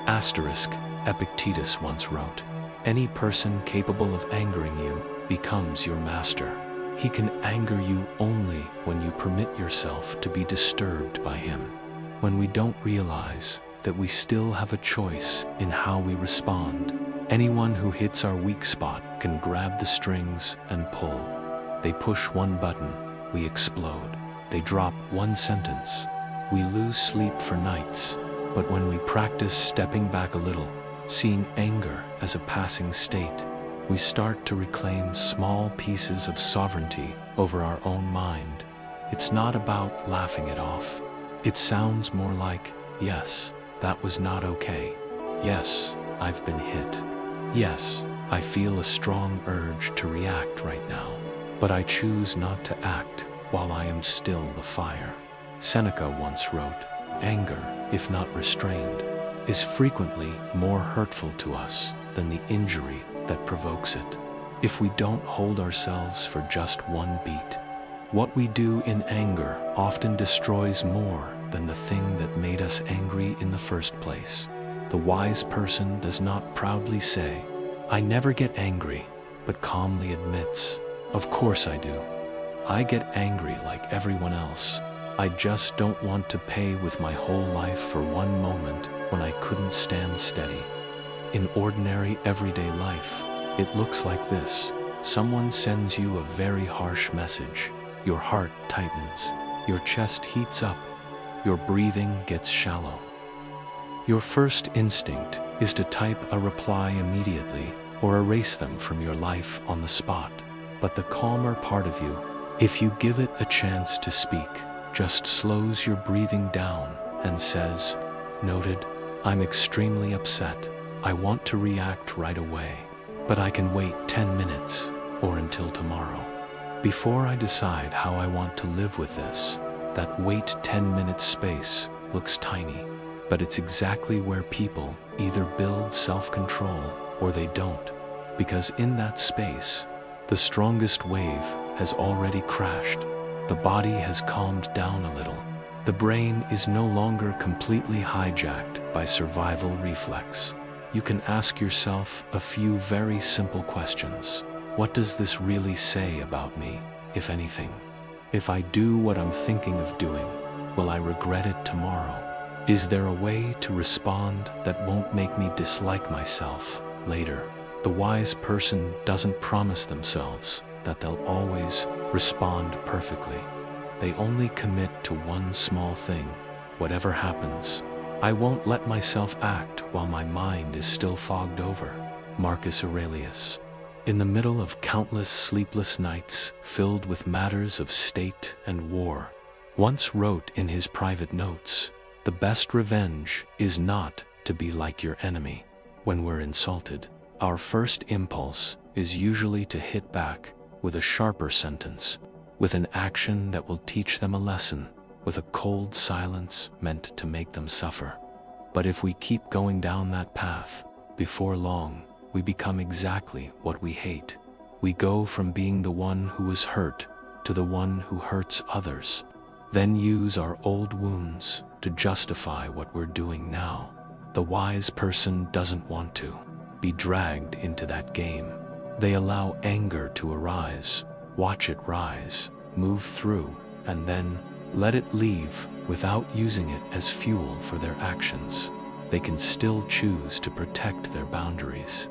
Asterisk, Epictetus once wrote, "Any person capable of angering you becomes your master." He can anger you only when you permit yourself to be disturbed by him. When we don't realize that we still have a choice in how we respond. Anyone who hits our weak spot can grab the strings and pull. They push one button, we explode. They drop one sentence, we lose sleep for nights. But when we practice stepping back a little, seeing anger as a passing state, we start to reclaim small pieces of sovereignty over our own mind. It's not about laughing it off. It sounds more like, "Yes, that was not okay. Yes, I've been hit. Yes, I feel a strong urge to react right now, but I choose not to act while I am still the fire." Seneca once wrote, "Anger, if not restrained, is frequently more hurtful to us than the injury that provokes it." If we don't hold ourselves for just one beat, what we do in anger often destroys more than the thing that made us angry in the first place. The wise person does not proudly say, "I never get angry," but calmly admits, "Of course I do. I get angry like everyone else. I just don't want to pay with my whole life for one moment when I couldn't stand steady." In ordinary everyday life, it looks like this. Someone sends you a very harsh message. Your heart tightens. Your chest heats up. Your breathing gets shallow. Your first instinct is to type a reply immediately or erase them from your life on the spot. But the calmer part of you, if you give it a chance to speak, just slows your breathing down and says, "Noted, I'm extremely upset. I want to react right away, but I can wait 10 minutes or until tomorrow. Before I decide how I want to live with this." That wait 10-minute space looks tiny, but it's exactly where people either build self-control or they don't, because in that space, the strongest wave has already crashed. The body has calmed down a little. The brain is no longer completely hijacked by survival reflex. You can ask yourself a few very simple questions. What does this really say about me, if anything? If I do what I'm thinking of doing, will I regret it tomorrow? Is there a way to respond that won't make me dislike myself later? The wise person doesn't promise themselves that they'll always respond perfectly. They only commit to one small thing. Whatever happens, I won't let myself act while my mind is still fogged over. Marcus Aurelius. In the middle of countless sleepless nights filled with matters of state and war, once wrote in his private notes, "The best revenge is not to be like your enemy." When we're insulted, our first impulse is usually to hit back with a sharper sentence, with an action that will teach them a lesson. with a cold silence meant to make them suffer. But if we keep going down that path, before long, we become exactly what we hate. We go from being the one who was hurt to the one who hurts others, then use our old wounds to justify what we're doing now. The wise person doesn't want to be dragged into that game. They allow anger to arise, watch it rise, move through, and then let it leave without using it as fuel for their actions. They can still choose to protect their boundaries.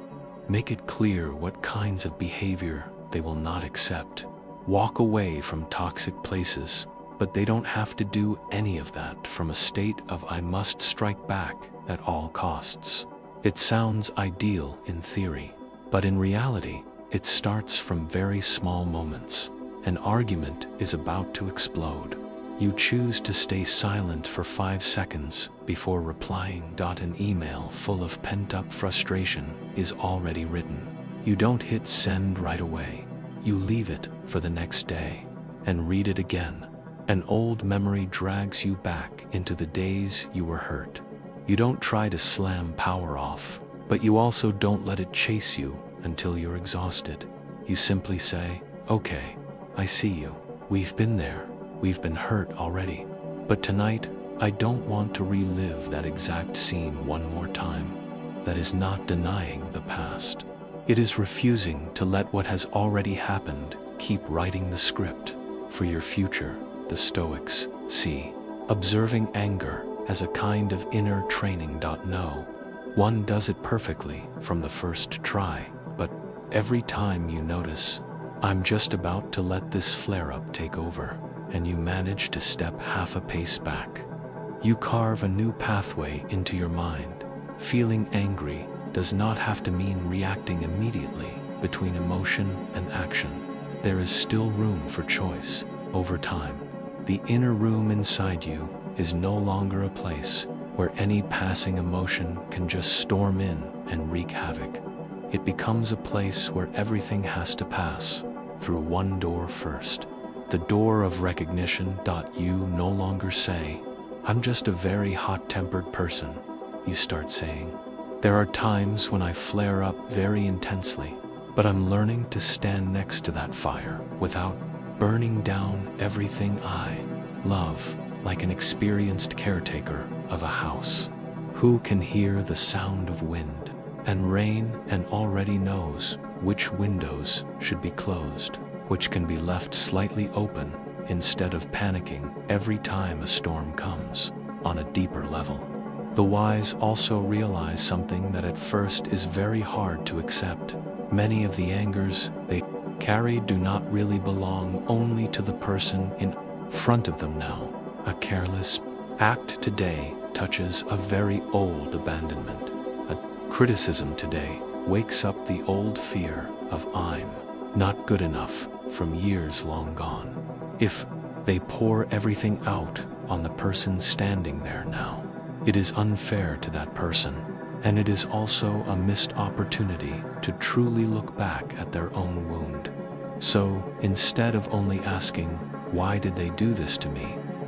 Make it clear what kinds of behavior they will not accept. Walk away from toxic places, but they don't have to do any of that from a state of "I must strike back at all costs." It sounds ideal in theory, but in reality, it starts from very small moments. An argument is about to explode. You choose to stay silent for 5 seconds before replying. An email full of pent-up frustration is already written. You don't hit send right away. You leave it for the next day and read it again. An old memory drags you back into the days you were hurt. You don't try to slam power off, but you also don't let it chase you until you're exhausted. You simply say, "Okay, I see you. We've been there. We've been hurt already. But tonight, I don't want to relive that exact scene one more time." That is not denying the past. It is refusing to let what has already happened keep writing the script for your future. The Stoics see observing anger as a kind of inner training. No one does it perfectly from the first try, but every time you notice, "I'm just about to let this flare-up take over," and you manage to step half a pace back, you carve a new pathway into your mind. Feeling angry does not have to mean reacting immediately between emotion and action. There is still room for choice. Over time, the inner room inside you is no longer a place where any passing emotion can just storm in and wreak havoc. It becomes a place where everything has to pass through one door first. The door of recognition. You no longer say, "I'm just a very hot-tempered person." You start saying, "There are times when I flare up very intensely, but I'm learning to stand next to that fire without burning down everything I love, like an experienced caretaker of a house who can hear the sound of wind and rain and already knows which windows should be closed, which can be left slightly open instead of panicking every time a storm comes." On a deeper level, the wise also realize something that at first is very hard to accept. Many of the angers they carry do not really belong only to the person in front of them now. A careless act today touches a very old abandonment. A criticism today wakes up the old fear of "I'm not good enough" from years long gone. If they pour everything out on the person standing there now, it is unfair to that person, and it is also a missed opportunity to truly look back at their own wound. So, instead of only asking, "Why did they do this to me?"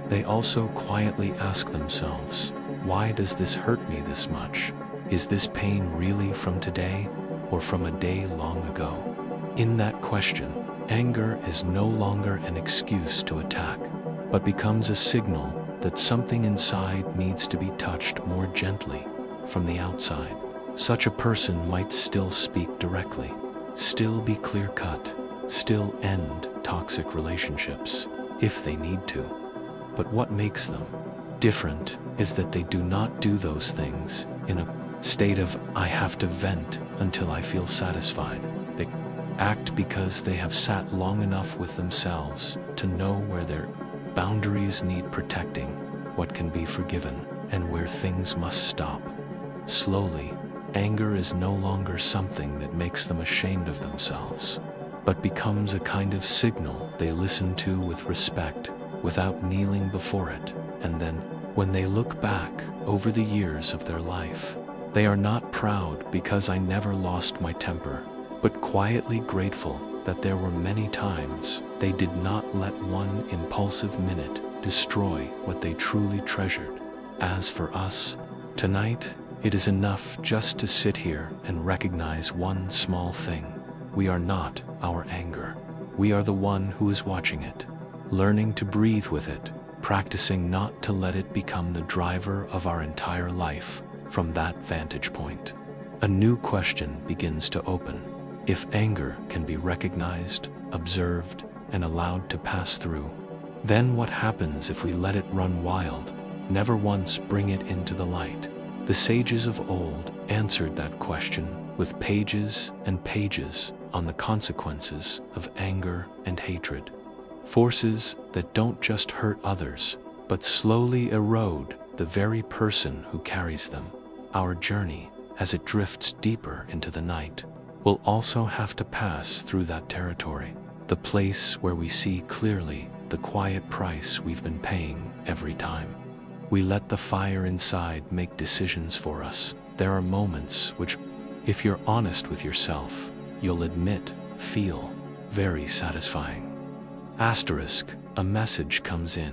they also quietly ask themselves, "Why does this hurt me this much? Is this pain really from today or from a day long ago?" In that question, anger is no longer an excuse to attack, but becomes a signal that something inside needs to be touched more gently from the outside. Such a person might still speak directly, still be clear-cut, still end toxic relationships if they need to. But what makes them different is that they do not do those things in a state of "I have to vent until I feel satisfied." They act because they have sat long enough with themselves to know where their boundaries need protecting, what can be forgiven, and where things must stop. Slowly, anger is no longer something that makes them ashamed of themselves, but becomes a kind of signal they listen to with respect without kneeling before it. And then, when they look back over the years of their life, they are not proud because "I never lost my temper," but quietly grateful that there were many times they did not let one impulsive minute destroy what they truly treasured. As for us, tonight, it is enough just to sit here and recognize one small thing. We are not our anger. We are the one who is watching it, learning to breathe with it, practicing not to let it become the driver of our entire life. From that vantage point, a new question begins to open. If anger can be recognized, observed, and allowed to pass through, then what happens if we let it run wild, never once bring it into the light? The sages of old answered that question with pages and pages on the consequences of anger and hatred. Forces that don't just hurt others, but slowly erode the very person who carries them. Our journey, as it drifts deeper into the night, will also have to pass through that territory, the place where we see clearly the quiet price we've been paying every time we let the fire inside make decisions for us. There are moments which, if you're honest with yourself, you'll admit, feel very satisfying. Asterisk, a message comes in.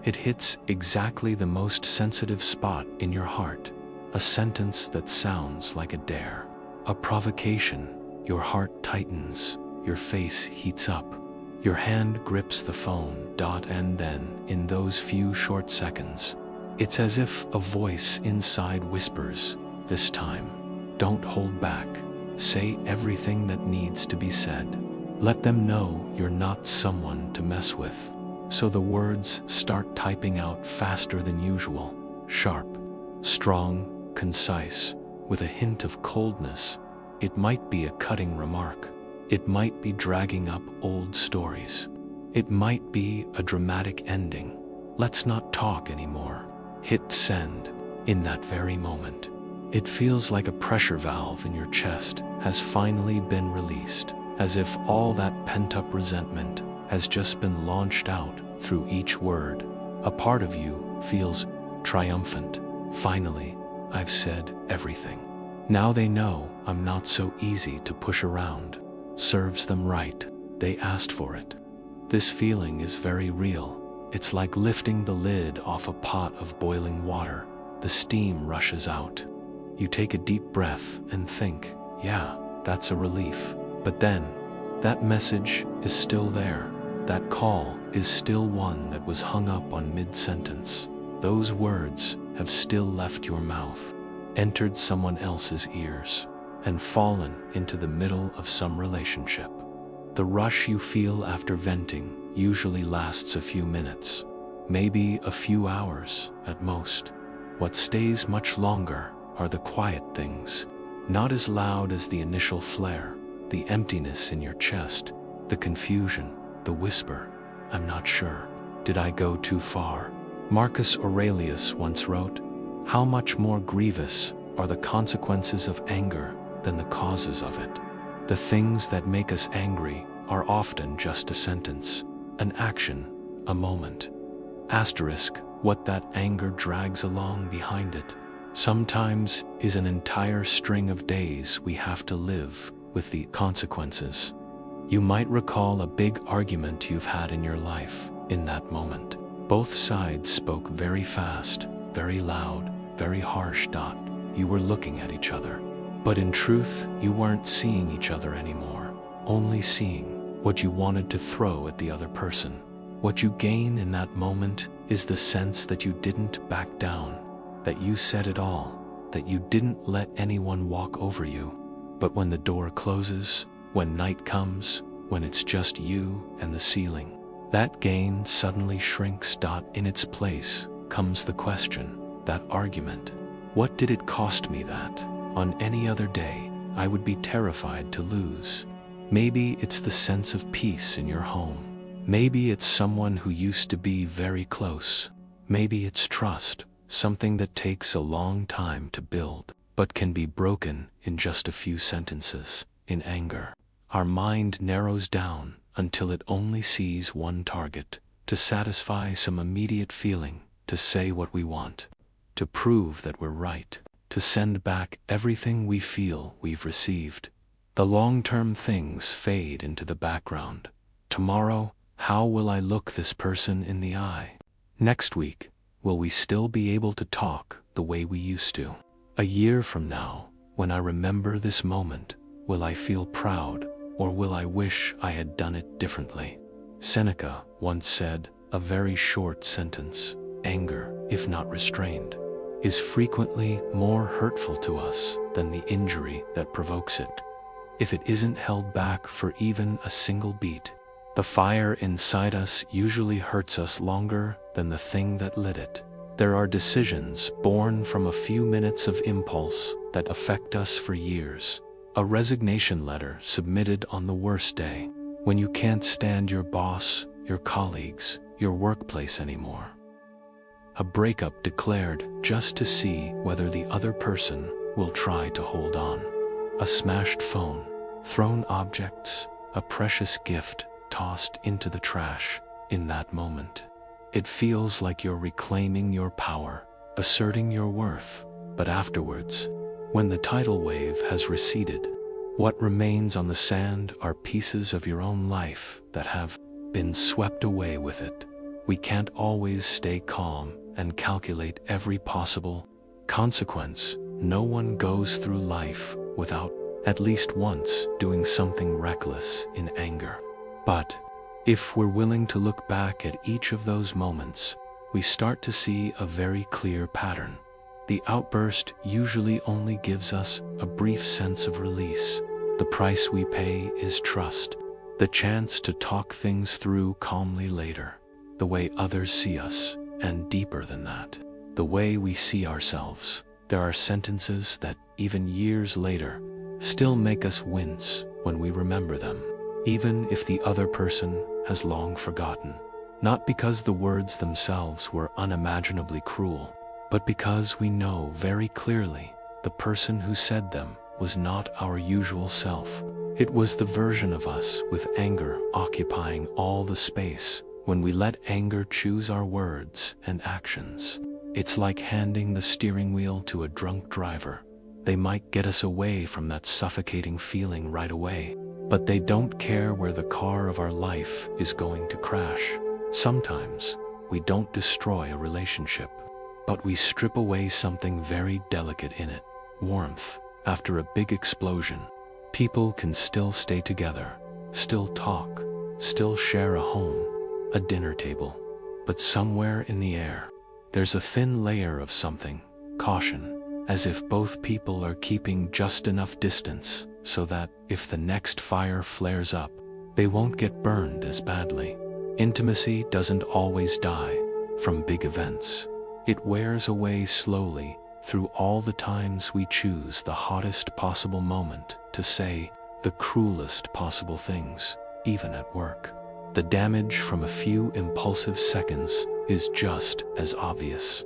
It hits exactly the most sensitive spot in your heart. A sentence that sounds like a dare. A provocation. Your heart tightens. Your face heats up. Your hand grips the phone. And then, in those few short seconds, it's as if a voice inside whispers, "This time, don't hold back. Say everything that needs to be said. Let them know you're not someone to mess with." So the words start typing out faster than usual. Sharp, strong, concise, with a hint of coldness. It might be a cutting remark. It might be dragging up old stories. It might be a dramatic ending. Let's not talk anymore. Hit send. In that very moment, it feels like a pressure valve in your chest has finally been released, as if all that pent-up resentment has just been launched out through each word. A part of you feels triumphant. Finally, I've said everything. Now they know I'm not so easy to push around. Serves them right. They asked for it. This feeling is very real. It's like lifting the lid off a pot of boiling water. The steam rushes out. You take a deep breath and think, yeah, that's a relief. But then, that message is still there. That call is still one that was hung up on mid-sentence. Those words have still left your mouth, entered someone else's ears, and fallen into the middle of some relationship. The rush you feel after venting usually lasts a few minutes, maybe a few hours at most. What stays much longer are the quiet things, not as loud as the initial flare, the emptiness in your chest, the confusion, the whisper, "I'm not sure. Did I go too far?" Marcus Aurelius once wrote, "How much more grievous are the consequences of anger than the causes of it." The things that make us angry are often just a sentence, an action, a moment. Asterisk, what that anger drags along behind it sometimes is an entire string of days we have to live with the consequences. You might recall a big argument you've had in your life. In that moment, both sides spoke very fast, very loud, very harsh. You were looking at each other. But in truth, you weren't seeing each other anymore, only seeing what you wanted to throw at the other person. What you gain in that moment is the sense that you didn't back down, that you said it all, that you didn't let anyone walk over you. But when the door closes, when night comes, when it's just you and the ceiling, that gain suddenly shrinks. In its place comes the question, that argument. What did it cost me that? On any other day, I would be terrified to lose. Maybe it's the sense of peace in your home. Maybe it's someone who used to be very close. Maybe it's trust, something that takes a long time to build, but can be broken in just a few sentences. In anger, our mind narrows down until it only sees one target, to satisfy some immediate feeling, to say what we want, to prove that we're right, to send back everything we feel we've received. The long-term things fade into the background. Tomorrow, how will I look this person in the eye? Next week, will we still be able to talk the way we used to? A year from now, when I remember this moment, will I feel proud, or will I wish I had done it differently? Seneca once said, a very short sentence, anger, if not restrained, is frequently more hurtful to us than the injury that provokes it. If it isn't held back for even a single beat, the fire inside us usually hurts us longer than the thing that lit it. There are decisions born from a few minutes of impulse that affect us for years. A resignation letter submitted on the worst day, when you can't stand your boss, your colleagues, your workplace anymore. A breakup declared just to see whether the other person will try to hold on. A smashed phone, thrown objects, a precious gift tossed into the trash in that moment. It feels like you're reclaiming your power, asserting your worth, but afterwards, when the tidal wave has receded, what remains on the sand are pieces of your own life that have been swept away with it. We can't always stay calm and calculate every possible consequence. No one goes through life without at least once doing something reckless in anger. But if we're willing to look back at each of those moments, we start to see a very clear pattern. The outburst usually only gives us a brief sense of release. The price we pay is trust, the chance to talk things through calmly later, the way others see us, and deeper than that, the way we see ourselves. There are sentences that, even years later, still make us wince when we remember them, even if the other person has long forgotten. Not because the words themselves were unimaginably cruel, but because we know very clearly the person who said them was not our usual self. It was the version of us with anger occupying all the space. When we let anger choose our words and actions, it's like handing the steering wheel to a drunk driver. They might get us away from that suffocating feeling right away, but they don't care where the car of our life is going to crash. Sometimes, we don't destroy a relationship, but we strip away something very delicate in it. Warmth. After a big explosion, people can still stay together, still talk, still share a home, a dinner table. But somewhere in the air, there's a thin layer of something, caution, as if both people are keeping just enough distance so that if the next fire flares up, they won't get burned as badly. Intimacy doesn't always die from big events. It wears away slowly through all the times we choose the hottest possible moment to say the cruelest possible things, even at work. The damage from a few impulsive seconds is just as obvious.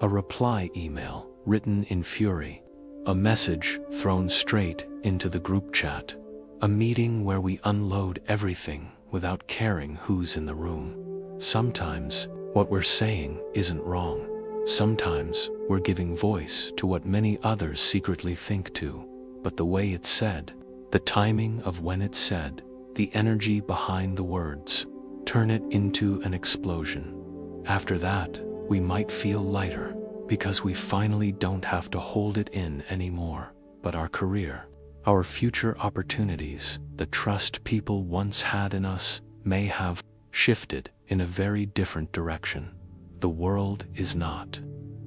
A reply email written in fury, a message thrown straight into the group chat, a meeting where we unload everything without caring who's in the room. Sometimes what we're saying isn't wrong. Sometimes we're giving voice to what many others secretly think too, but the way it's said, the timing of when it's said, the energy behind the words, turn it into an explosion. After that, we might feel lighter, because we finally don't have to hold it in anymore. But our career, our future opportunities, the trust people once had in us, may have shifted in a very different direction. The world is not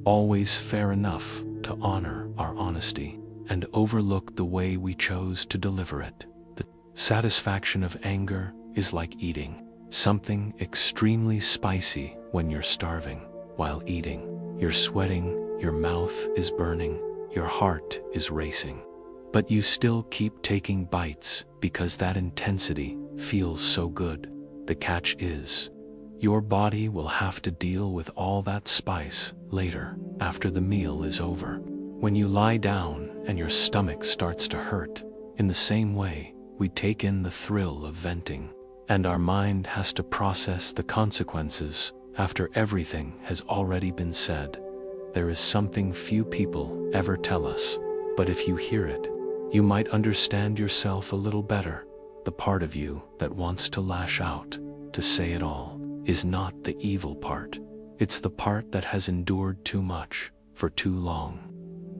always fair enough to honor our honesty and overlook the way we chose to deliver it. The satisfaction of anger is like eating something extremely spicy when you're starving. While eating, you're sweating, your mouth is burning, your heart is racing. But you still keep taking bites because that intensity feels so good. The catch is, your body will have to deal with all that spice later, after the meal is over. When you lie down and your stomach starts to hurt, in the same way, we take in the thrill of venting, and our mind has to process the consequences after everything has already been said. There is something few people ever tell us, but if you hear it, you might understand yourself a little better. The part of you that wants to lash out, to say it all, is not the evil part. It's the part that has endured too much, for too long.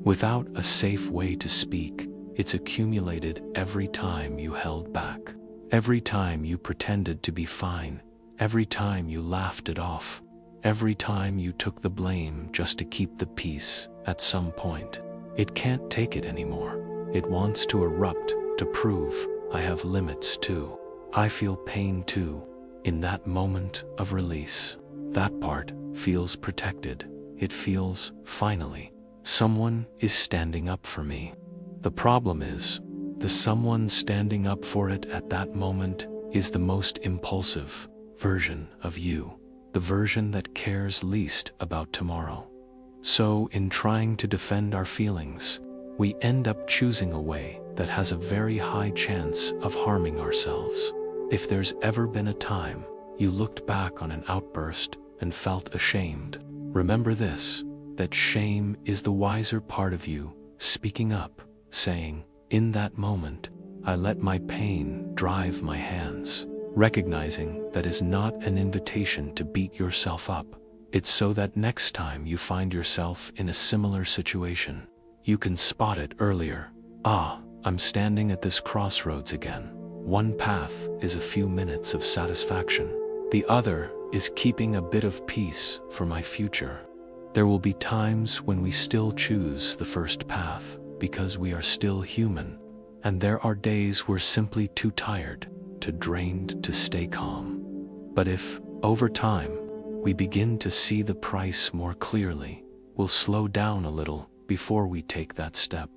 Without a safe way to speak, it's accumulated every time you held back. Every time you pretended to be fine. Every time you laughed it off. Every time you took the blame just to keep the peace. At some point, it can't take it anymore. It wants to erupt, to prove, I have limits too. I feel pain too. In that moment of release, that part feels protected. It feels, finally, someone is standing up for me. The problem is, the someone standing up for it at that moment is the most impulsive version of you, the version that cares least about tomorrow. So, in trying to defend our feelings, we end up choosing a way that has a very high chance of harming ourselves. If there's ever been a time you looked back on an outburst and felt ashamed, remember this, that shame is the wiser part of you speaking up, saying, in that moment, I let my pain drive my hands. Recognizing that is not an invitation to beat yourself up. It's so that next time you find yourself in a similar situation, you can spot it earlier. I'm standing at this crossroads again. One path is a few minutes of satisfaction. The other is keeping a bit of peace for my future. There will be times when we still choose the first path because we are still human, and there are days we're simply too tired, too drained to stay calm. But if, over time, we begin to see the price more clearly, we'll slow down a little before we take that step.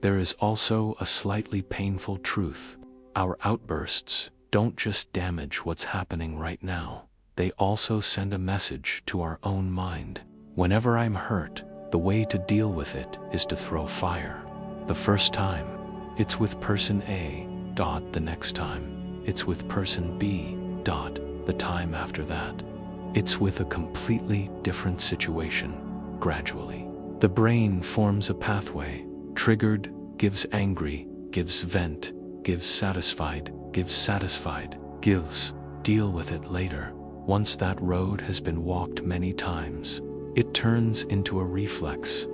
There is also a slightly painful truth. Our outbursts don't just damage what's happening right now, they also send a message to our own mind. Whenever I'm hurt, the way to deal with it is to throw fire. The first time, it's with person A, the next time, it's with person B, the time after that. It's with a completely different situation, gradually. The brain forms a pathway. Triggered, gives angry, gives vent, gives satisfied, gives, deal with it later. Once that road has been walked many times, it turns into a reflex.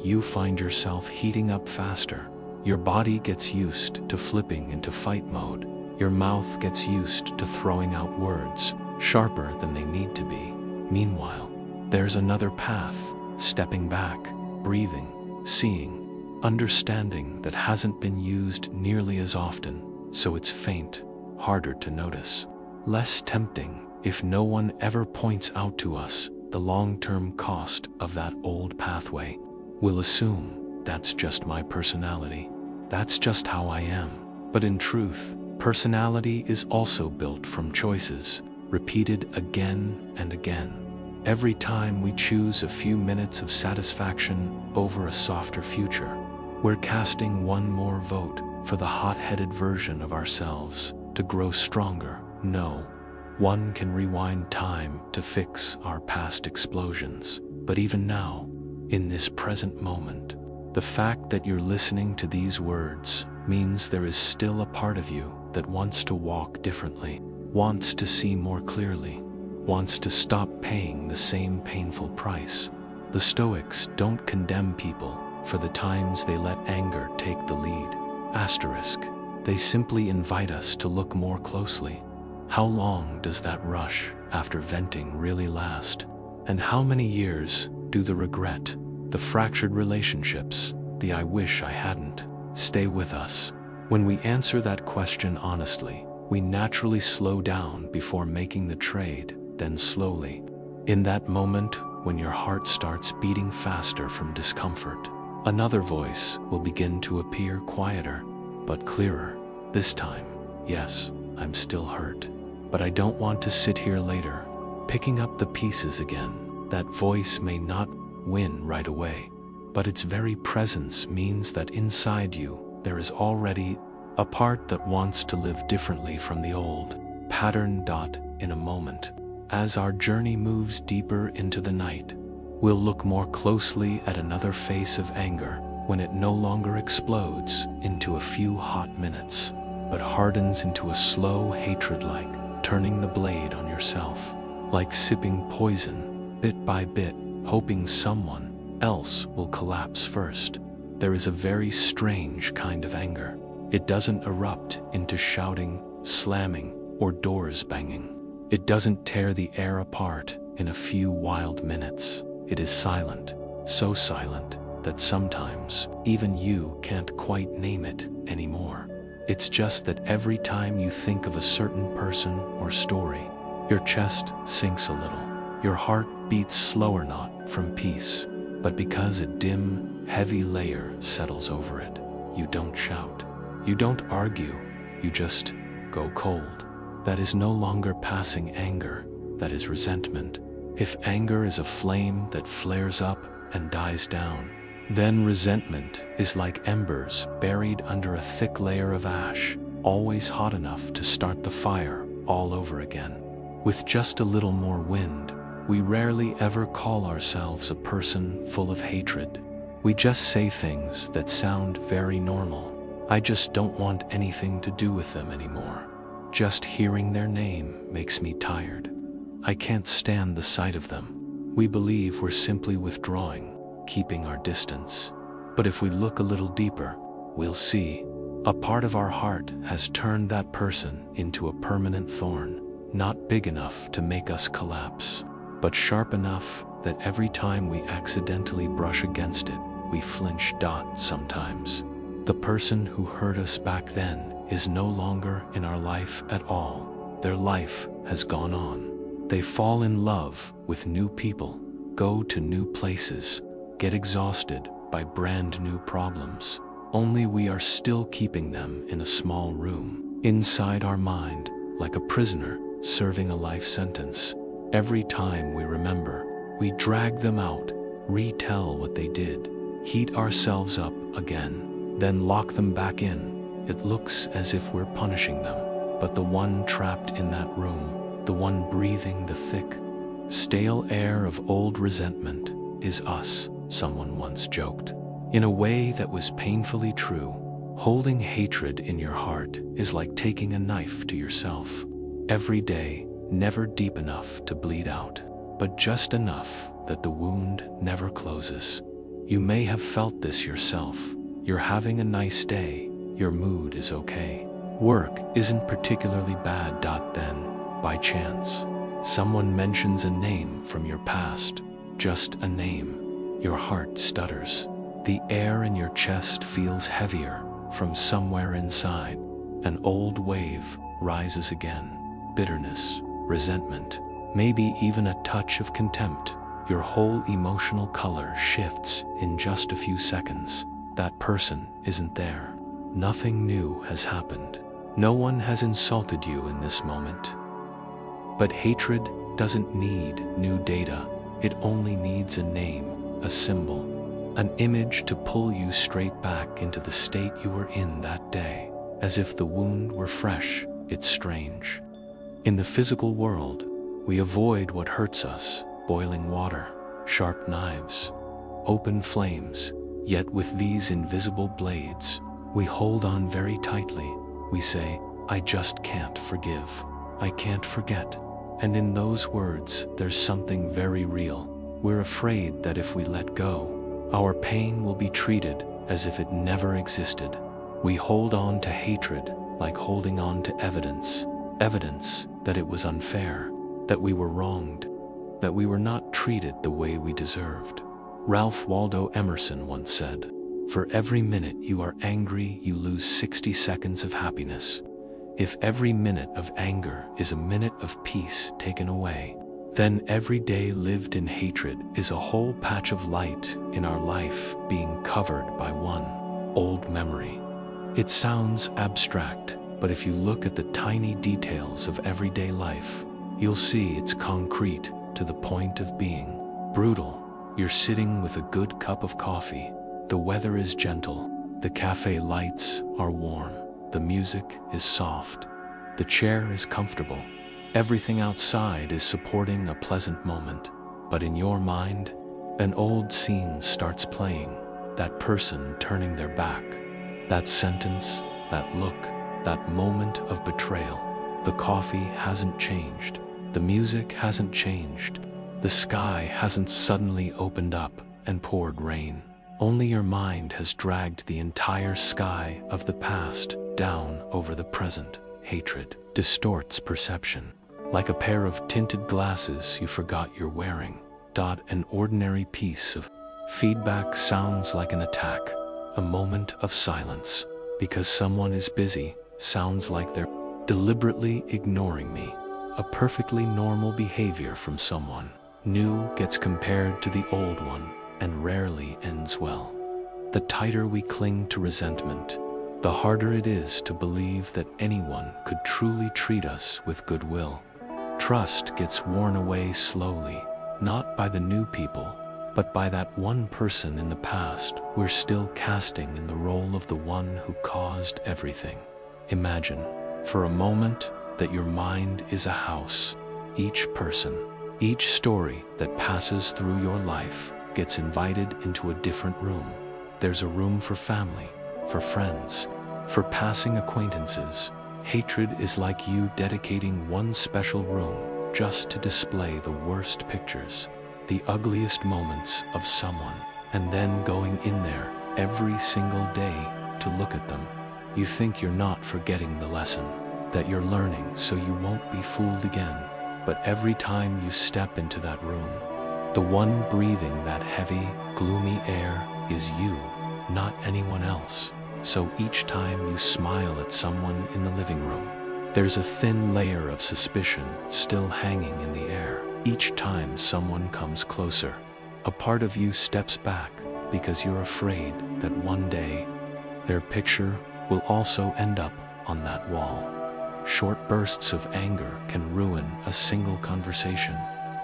You find yourself heating up faster. Your body gets used to flipping into fight mode. Your mouth gets used to throwing out words, sharper than they need to be. Meanwhile, there's another path, stepping back, breathing, seeing, understanding that hasn't been used nearly as often, so it's faint, harder to notice, less tempting if no one ever points out to us the long-term cost of that old pathway. We'll assume that's just my personality. That's just how I am. But in truth, personality is also built from choices, repeated again and again. Every time we choose a few minutes of satisfaction over a softer future, we're casting one more vote for the hot-headed version of ourselves to grow stronger. No, one can rewind time to fix our past explosions. But even now, in this present moment, the fact that you're listening to these words means there is still a part of you that wants to walk differently, wants to see more clearly, wants to stop paying the same painful price. The Stoics don't condemn people for the times they let anger take the lead. They simply invite us to look more closely. How long does that rush after venting really last? And how many years do the regret, the fractured relationships, the I wish I hadn't, stay with us? When we answer that question honestly, we naturally slow down before making the trade, then slowly. In that moment, when your heart starts beating faster from discomfort, another voice will begin to appear quieter, but clearer. This time, yes, I'm still hurt, but I don't want to sit here later, picking up the pieces again. That voice may not win right away, but its very presence means that inside you, there is already a part that wants to live differently from the old pattern. In a moment, as our journey moves deeper into the night, we'll look more closely at another face of anger when it no longer explodes into a few hot minutes, but hardens into a slow hatred, like turning the blade on yourself, like sipping poison bit by bit, hoping someone else will collapse first. There is a very strange kind of anger. It doesn't erupt into shouting, slamming, or doors banging. It doesn't tear the air apart in a few wild minutes. It is silent, so silent that sometimes even you can't quite name it anymore. It's just that every time you think of a certain person or story, your chest sinks a little. Your heart beats slower, not from peace, but because a dim, heavy layer settles over it. You don't shout. You don't argue. You just go cold. That is no longer passing anger. That is resentment. If anger is a flame that flares up and dies down, then resentment is like embers buried under a thick layer of ash, always hot enough to start the fire all over again. With just a little more wind, we rarely ever call ourselves a person full of hatred. We just say things that sound very normal. I just don't want anything to do with them anymore. Just hearing their name makes me tired. I can't stand the sight of them. We believe we're simply withdrawing, keeping our distance. But if we look a little deeper, we'll see a part of our heart has turned that person into a permanent thorn, not big enough to make us collapse, but sharp enough that every time we accidentally brush against it, we flinch. Sometimes the person who hurt us back then is no longer in our life at all. Their life has gone on. They fall in love with new people, go to new places, get exhausted by brand new problems. Only we are still keeping them in a small room, inside our mind, like a prisoner serving a life sentence. Every time we remember, we drag them out, retell what they did, heat ourselves up again, then lock them back in. It looks as if we're punishing them, but the one trapped in that room, the one breathing the thick, stale air of old resentment, is us, someone once joked. In a way that was painfully true, holding hatred in your heart is like taking a knife to yourself. Every day, never deep enough to bleed out, but just enough that the wound never closes. You may have felt this yourself. You're having a nice day. Your mood is okay. Work isn't particularly bad. Then, by chance, someone mentions a name from your past, just a name. Your heart stutters. The air in your chest feels heavier from somewhere inside. An old wave rises again. Bitterness, resentment, maybe even a touch of contempt. Your whole emotional color shifts in just a few seconds. That person isn't there. Nothing new has happened. No one has insulted you in this moment. But hatred doesn't need new data. It only needs a name, a symbol, an image to pull you straight back into the state you were in that day. As if the wound were fresh. It's strange. In the physical world, we avoid what hurts us: boiling water, sharp knives, open flames. Yet with these invisible blades, we hold on very tightly. We say, I just can't forgive. I can't forget. And in those words, there's something very real. We're afraid that if we let go, our pain will be treated as if it never existed. We hold on to hatred like holding on to evidence that it was unfair, that we were wronged, that we were not treated the way we deserved. Ralph Waldo Emerson once said, "For every minute you are angry, you lose 60 seconds of happiness. If every minute of anger is a minute of peace taken away, then every day lived in hatred is a whole patch of light in our life being covered by one old memory." It sounds abstract, but if you look at the tiny details of everyday life, you'll see it's concrete to the point of being brutal. You're sitting with a good cup of coffee. The weather is gentle. The cafe lights are warm. The music is soft. The chair is comfortable. Everything outside is supporting a pleasant moment. But in your mind, an old scene starts playing. That person turning their back. That sentence, that look, that moment of betrayal. The coffee hasn't changed. The music hasn't changed. The sky hasn't suddenly opened up and poured rain. Only your mind has dragged the entire sky of the past down over the present. Hatred distorts perception. Like a pair of tinted glasses you forgot you're wearing. An ordinary piece of feedback sounds like an attack. A moment of silence, because someone is busy, sounds like they're deliberately ignoring me. A perfectly normal behavior from someone new gets compared to the old one and rarely ends well. The tighter we cling to resentment, the harder it is to believe that anyone could truly treat us with goodwill. Trust gets worn away slowly, not by the new people, but by that one person in the past we're still casting in the role of the one who caused everything. Imagine, for a moment, that your mind is a house. Each person, each story that passes through your life gets invited into a different room. There's a room for family, for friends, for passing acquaintances. Hatred is like you dedicating one special room just to display the worst pictures, the ugliest moments of someone, and then going in there every single day to look at them. You think you're not forgetting the lesson, that you're learning so you won't be fooled again, but every time you step into that room, the one breathing that heavy, gloomy air is you, not anyone else. So each time you smile at someone in the living room, there's a thin layer of suspicion still hanging in the air. Each time someone comes closer, a part of you steps back because you're afraid that one day their picture will also end up on that wall. Short bursts of anger can ruin a single conversation,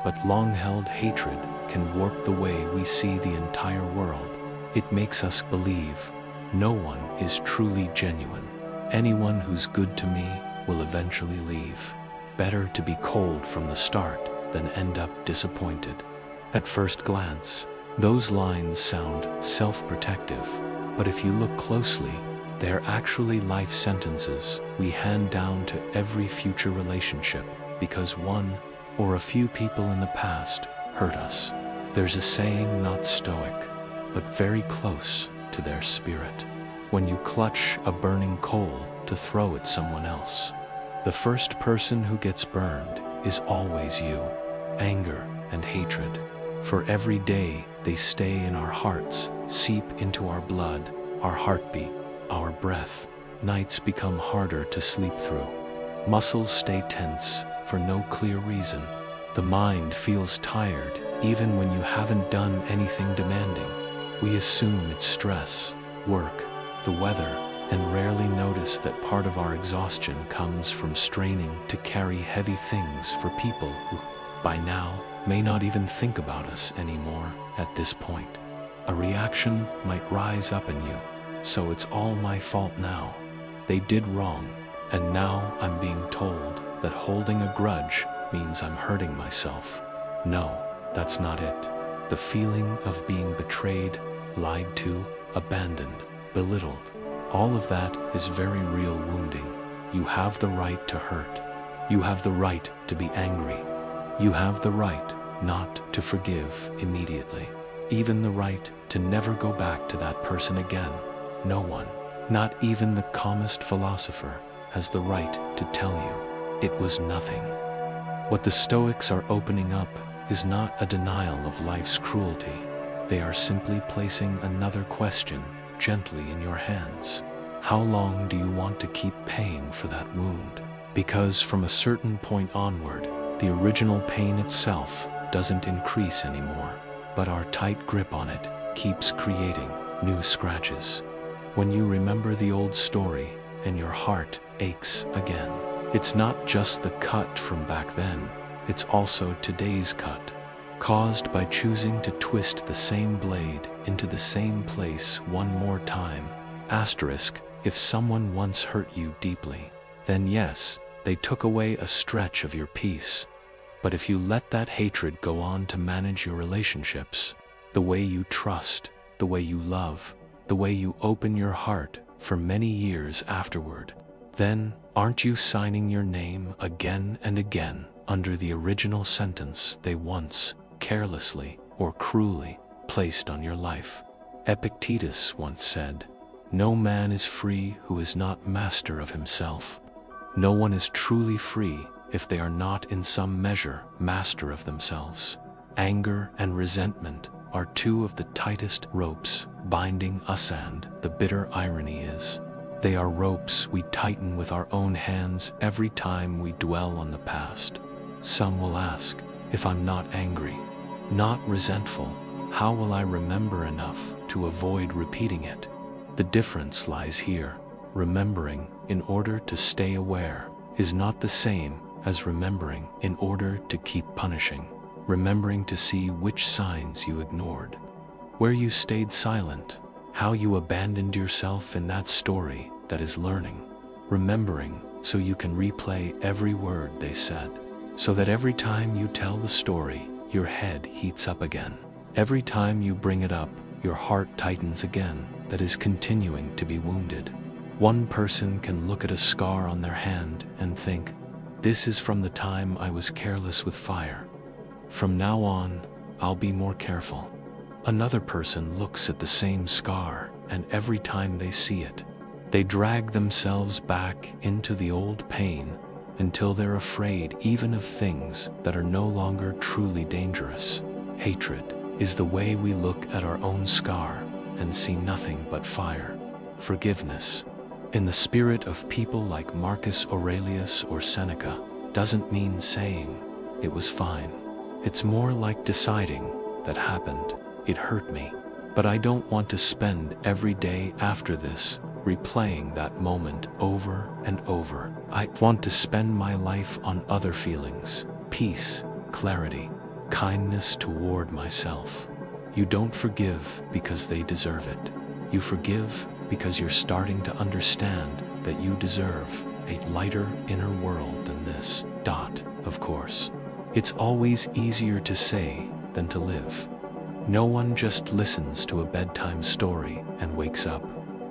but long-held hatred can warp the way we see the entire world. It makes us believe no one is truly genuine. Anyone who's good to me will eventually leave. Better to be cold from the start than end up disappointed. At first glance, those lines sound self-protective, but if you look closely, they're actually life sentences we hand down to every future relationship because one or a few people in the past hurt us. There's a saying not stoic, but very close to their spirit. When you clutch a burning coal to throw at someone else, the first person who gets burned is always you. Anger and hatred, for every day they stay in our hearts, seep into our blood, our heartbeat, our breath. Nights become harder to sleep through. Muscles stay tense for no clear reason. The mind feels tired even when you haven't done anything demanding. We assume it's stress, work, the weather, and rarely notice that part of our exhaustion comes from straining to carry heavy things for people who, by now, may not even think about us anymore at this point. A reaction might rise up in you, so it's all my fault now. They did wrong, and now I'm being told that holding a grudge means I'm hurting myself. No, that's not it. The feeling of being betrayed, lied to, abandoned, belittled, all of that is very real wounding. You have the right to hurt. You have the right to be angry. You have the right not to forgive immediately. Even the right to never go back to that person again. No one, not even the calmest philosopher, has the right to tell you it was nothing. What the Stoics are opening up is not a denial of life's cruelty. They are simply placing another question gently in your hands. How long do you want to keep paying for that wound? Because from a certain point onward, the original pain itself doesn't increase anymore, but our tight grip on it keeps creating new scratches. When you remember the old story and your heart aches again, it's not just the cut from back then, it's also today's cut, caused by choosing to twist the same blade into the same place one more time. Asterisk, if someone once hurt you deeply, then yes, they took away a stretch of your peace. But if you let that hatred go on to manage your relationships, the way you trust, the way you love, the way you open your heart for many years afterward, then aren't you signing your name again and again under the original sentence they once carelessly or cruelly placed on your life. Epictetus once said, "No man is free who is not master of himself." No one is truly free if they are not in some measure master of themselves. Anger and resentment are two of the tightest ropes binding us, and the bitter irony is, they are ropes we tighten with our own hands every time we dwell on the past. Some will ask, if I'm not angry, not resentful, how will I remember enough to avoid repeating it? The difference lies here. Remembering in order to stay aware is not the same as remembering in order to keep punishing. Remembering to see which signs you ignored, where you stayed silent, how you abandoned yourself in that story that is learning. Remembering so you can replay every word they said, so that every time you tell the story, your head heats up again. Every time you bring it up, your heart tightens again, that is continuing to be wounded. One person can look at a scar on their hand and think, "This is from the time I was careless with fire. From now on, I'll be more careful." Another person looks at the same scar, and every time they see it, they drag themselves back into the old pain until they're afraid even of things that are no longer truly dangerous. Hatred is the way we look at our own scar and see nothing but fire. Forgiveness, in the spirit of people like Marcus Aurelius or Seneca, doesn't mean saying, "It was fine." It's more like deciding, "That happened, it hurt me, but I don't want to spend every day after this replaying that moment over and over. I want to spend my life on other feelings, peace, clarity, kindness toward myself." You don't forgive because they deserve it. You forgive because you're starting to understand that you deserve a lighter inner world than this. Of course, it's always easier to say than to live. No one just listens to a bedtime story and wakes up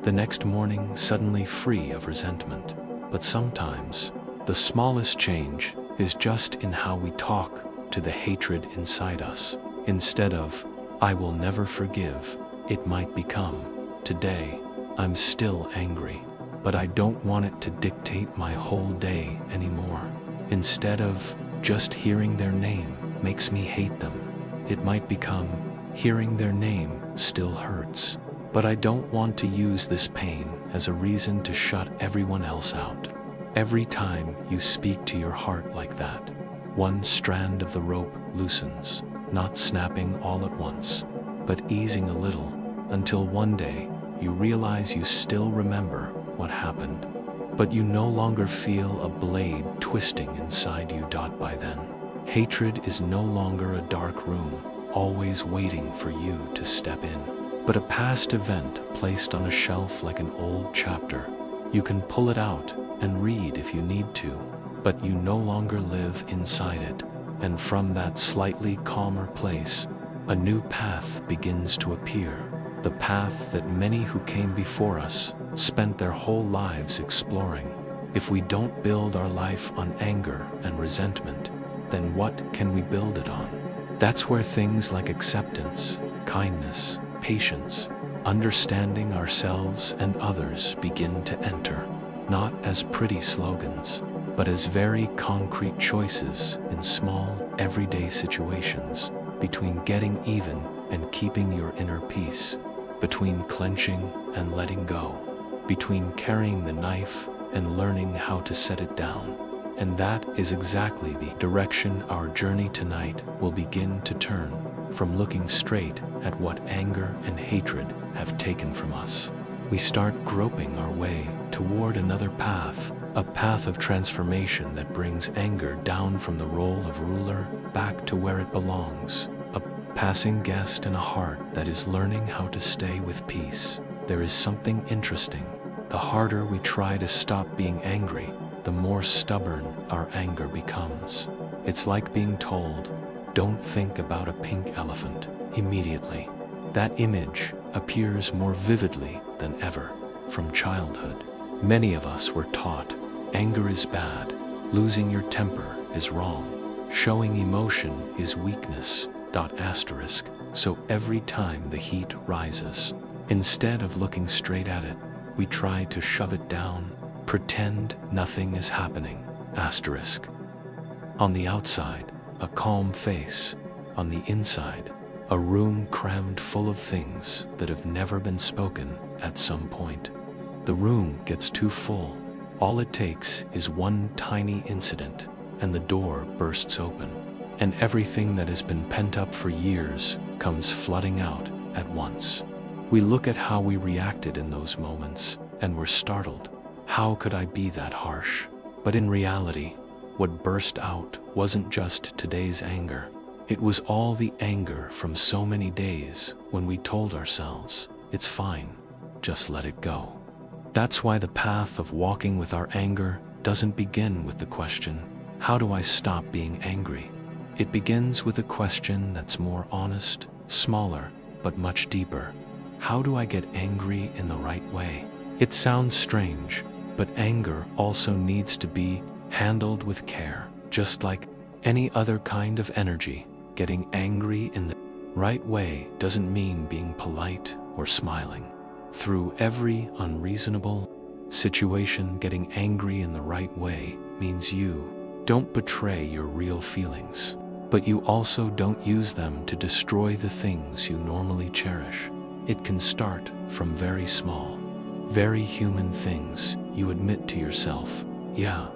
the next morning suddenly free of resentment. But sometimes, the smallest change is just in how we talk to the hatred inside us. Instead of, "I will never forgive," it might become, "Today, I'm still angry, but I don't want it to dictate my whole day anymore." Instead of, "Just hearing their name makes me hate them," it might become, "Hearing their name still hurts, but I don't want to use this pain as a reason to shut everyone else out." Every time you speak to your heart like that, one strand of the rope loosens, not snapping all at once, but easing a little, until one day you realize you still remember what happened, but you no longer feel a blade twisting inside you. By then, hatred is no longer a dark room, always waiting for you to step in, but a past event placed on a shelf like an old chapter. You can pull it out and read if you need to, but you no longer live inside it, and from that slightly calmer place, a new path begins to appear. The path that many who came before us spent their whole lives exploring. If we don't build our life on anger and resentment, then what can we build it on? That's where things like acceptance, kindness, patience, understanding ourselves and others begin to enter, not as pretty slogans, but as very concrete choices in small, everyday situations, between getting even and keeping your inner peace, between clenching and letting go, between carrying the knife and learning how to set it down. And that is exactly the direction our journey tonight will begin to turn, from looking straight at what anger and hatred have taken from us. We start groping our way toward another path, a path of transformation that brings anger down from the role of ruler back to where it belongs, a passing guest in a heart that is learning how to stay with peace. There is something interesting. The harder we try to stop being angry, the more stubborn our anger becomes. It's like being told, "Don't think about a pink elephant immediately." That image appears more vividly than ever from childhood. Many of us were taught, anger is bad, losing your temper is wrong, showing emotion is weakness. So every time the heat rises, instead of looking straight at it, we try to shove it down, pretend nothing is happening. On the outside, a calm face. On the inside, a room crammed full of things that have never been spoken at some point. The room gets too full. All it takes is one tiny incident, and the door bursts open, and everything that has been pent up for years comes flooding out at once. We look at how we reacted in those moments, and we're startled. How could I be that harsh? But in reality, what burst out wasn't just today's anger. It was all the anger from so many days when we told ourselves, it's fine, just let it go. That's why the path of walking with our anger doesn't begin with the question, how do I stop being angry? It begins with a question that's more honest, smaller, but much deeper. How do I get angry in the right way? It sounds strange, but anger also needs to be handled with care. Just like any other kind of energy, getting angry in the right way doesn't mean being polite or smiling. Through every unreasonable situation, getting angry in the right way means you don't betray your real feelings, but you also don't use them to destroy the things you normally cherish. It can start from very small, very human things. You admit to yourself, yeah,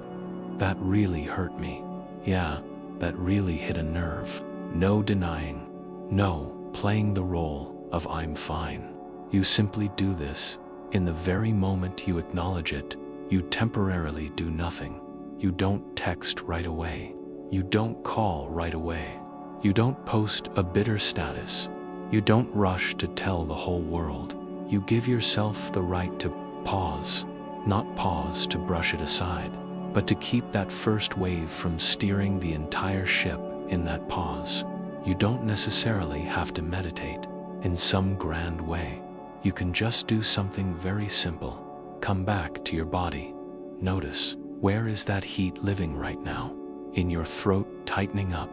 that really hurt me. Yeah, that really hit a nerve. No denying, no playing the role of I'm fine. You simply do this. In the very moment you acknowledge it, you temporarily do nothing. You don't text right away. You don't call right away. You don't post a bitter status. You don't rush to tell the whole world. You give yourself the right to pause, not pause to brush it aside, but to keep that first wave from steering the entire ship. In that pause, you don't necessarily have to meditate in some grand way. You can just do something very simple. Come back to your body. Notice, where is that heat living right now? In your throat tightening up,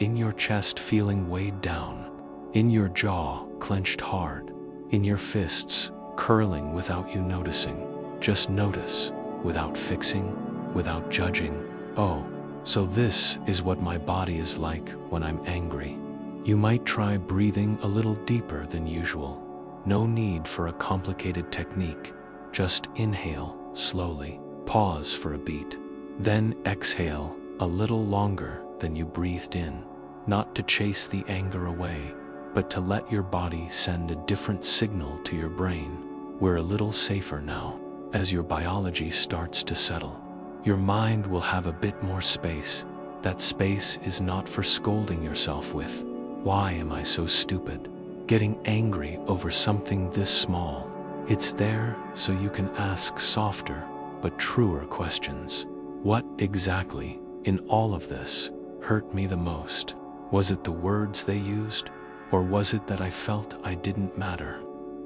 in your chest feeling weighed down, in your jaw clenched hard, in your fists curling without you noticing. Just notice, without fixing, without judging. Oh, so this is what my body is like when I'm angry. You might try breathing a little deeper than usual. No need for a complicated technique. Just inhale slowly, pause for a beat, then exhale a little longer than you breathed in. Not to chase the anger away, but to let your body send a different signal to your brain. We're a little safer now. As your biology starts to settle, your mind will have a bit more space. That space is not for scolding yourself with, why am I so stupid? Getting angry over something this small. It's there so you can ask softer but truer questions. What exactly in all of this hurt me the most? Was it the words they used? Or was it that I felt I didn't matter?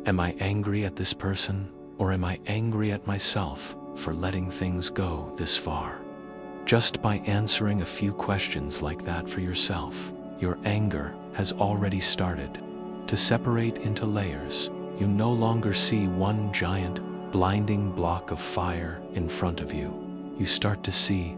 Am I angry at this person? Or am I angry at myself for letting things go this far? Just by answering a few questions like that for yourself, your anger has already started to separate into layers. You no longer see one giant, blinding block of fire in front of you. You start to see,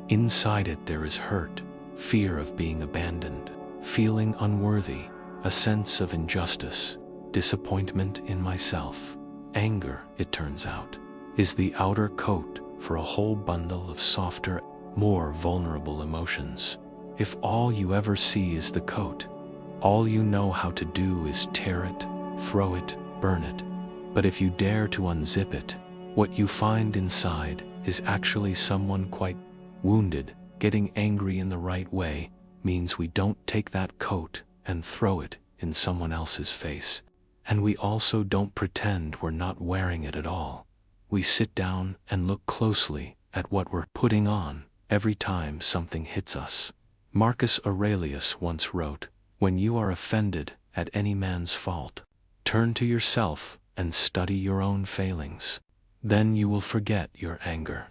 inside it there is hurt, fear of being abandoned, feeling unworthy, a sense of injustice, disappointment in myself. Anger, it turns out, is the outer coat for a whole bundle of softer, more vulnerable emotions. If all you ever see is the coat, all you know how to do is tear it, throw it, burn it. But if you dare to unzip it, what you find inside is actually someone quite wounded. Getting angry in the right way means we don't take that coat and throw it in someone else's face. And we also don't pretend we're not wearing it at all. We sit down and look closely at what we're putting on every time something hits us. Marcus Aurelius once wrote, "When you are offended at any man's fault, turn to yourself and study your own failings. Then you will forget your anger."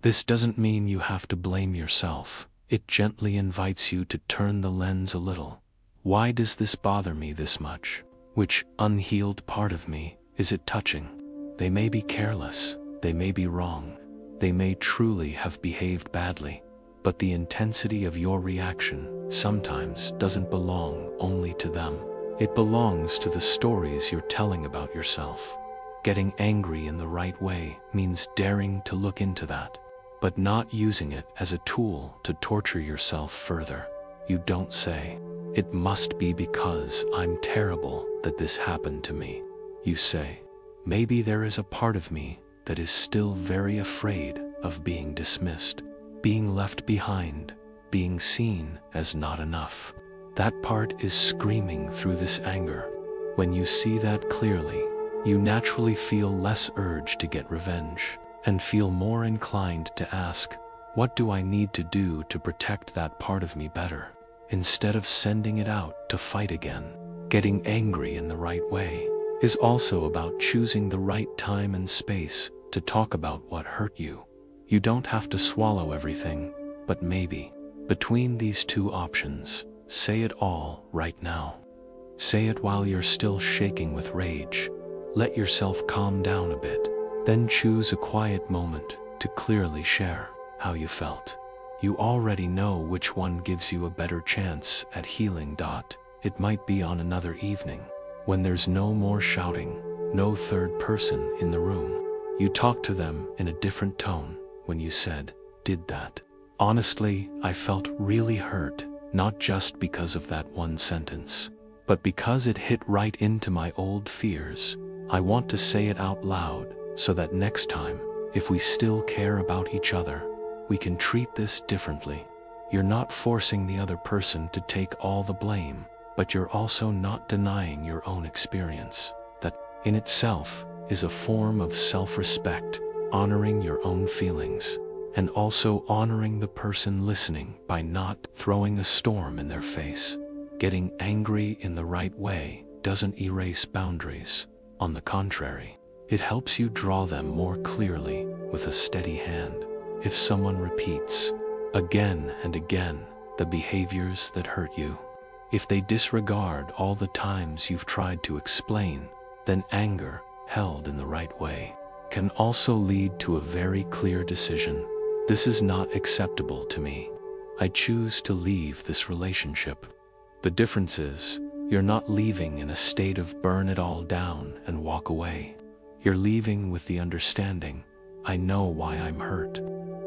This doesn't mean you have to blame yourself. It gently invites you to turn the lens a little. Why does this bother me this much? Which unhealed part of me is it touching? They may be careless, they may be wrong, they may truly have behaved badly, but the intensity of your reaction sometimes doesn't belong only to them. It belongs to the stories you're telling about yourself. Getting angry in the right way means daring to look into that, but not using it as a tool to torture yourself further. You don't say, "It must be because I'm terrible that this happened to me." You say, "Maybe there is a part of me that is still very afraid of being dismissed, being left behind, being seen as not enough. That part is screaming through this anger." When you see that clearly, you naturally feel less urge to get revenge, and feel more inclined to ask, "What do I need to do to protect that part of me better?" Instead of sending it out to fight again. Getting angry in the right way is also about choosing the right time and space to talk about what hurt you. You don't have to swallow everything, but maybe, between these two options, say it all right now. Say it while you're still shaking with rage. Let yourself calm down a bit, then choose a quiet moment to clearly share how you felt. You already know which one gives you a better chance at healing. It might be on another evening, when there's no more shouting, no third person in the room. You talk to them in a different tone when you said, "Did that. Honestly, I felt really hurt, not just because of that one sentence, but because it hit right into my old fears. I want to say it out loud so that next time, if we still care about each other, we can treat this differently." You're not forcing the other person to take all the blame, but you're also not denying your own experience. That, in itself, is a form of self-respect, honoring your own feelings, and also honoring the person listening by not throwing a storm in their face. Getting angry in the right way doesn't erase boundaries. On the contrary, it helps you draw them more clearly with a steady hand. If someone repeats, again and again, the behaviors that hurt you, if they disregard all the times you've tried to explain, then anger, held in the right way, can also lead to a very clear decision. This is not acceptable to me. I choose to leave this relationship. The difference is, you're not leaving in a state of burn it all down and walk away. You're leaving with the understanding, I know why I'm hurt.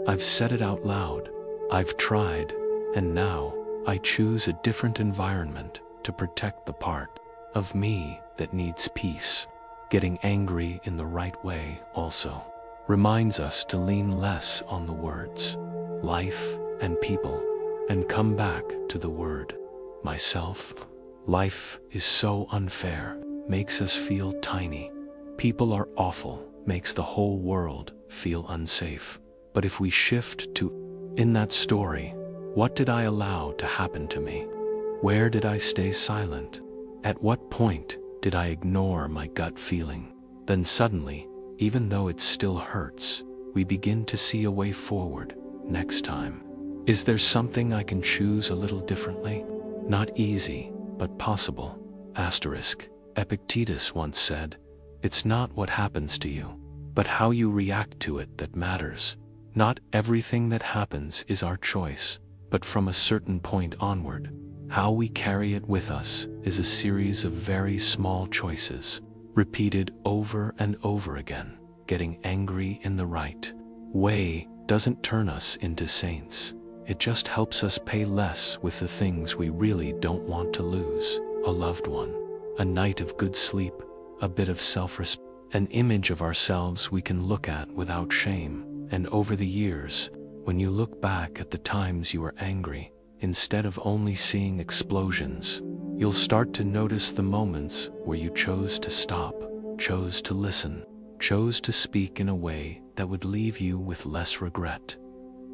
I've said it out loud. I've tried, and now I choose a different environment to protect the part of me that needs peace. Getting angry in the right way also reminds us to lean less on the words, life and people, and come back to the word, myself. Life is so unfair, makes us feel tiny. People are awful, makes the whole world feel unsafe. But if we shift to, in that story, what did I allow to happen to me? Where did I stay silent? At what point did I ignore my gut feeling? Then suddenly, even though it still hurts, we begin to see a way forward next time. Is there something I can choose a little differently? Not easy, but possible. Epictetus once said, "It's not what happens to you, but how you react to it that matters." Not everything that happens is our choice, but from a certain point onward, how we carry it with us is a series of very small choices, repeated over and over again. Getting angry in the right way doesn't turn us into saints. It just helps us pay less with the things we really don't want to lose: a loved one, a night of good sleep, a bit of self-respect, an image of ourselves we can look at without shame. And over the years, when you look back at the times you were angry, instead of only seeing explosions, you'll start to notice the moments where you chose to stop, chose to listen, chose to speak in a way that would leave you with less regret.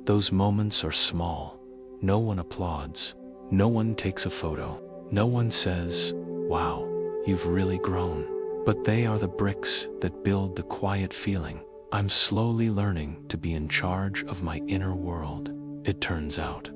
Those moments are small. No one applauds. No one takes a photo. No one says, "Wow, you've really grown." But they are the bricks that build the quiet feeling, "I'm slowly learning to be in charge of my inner world." It turns out,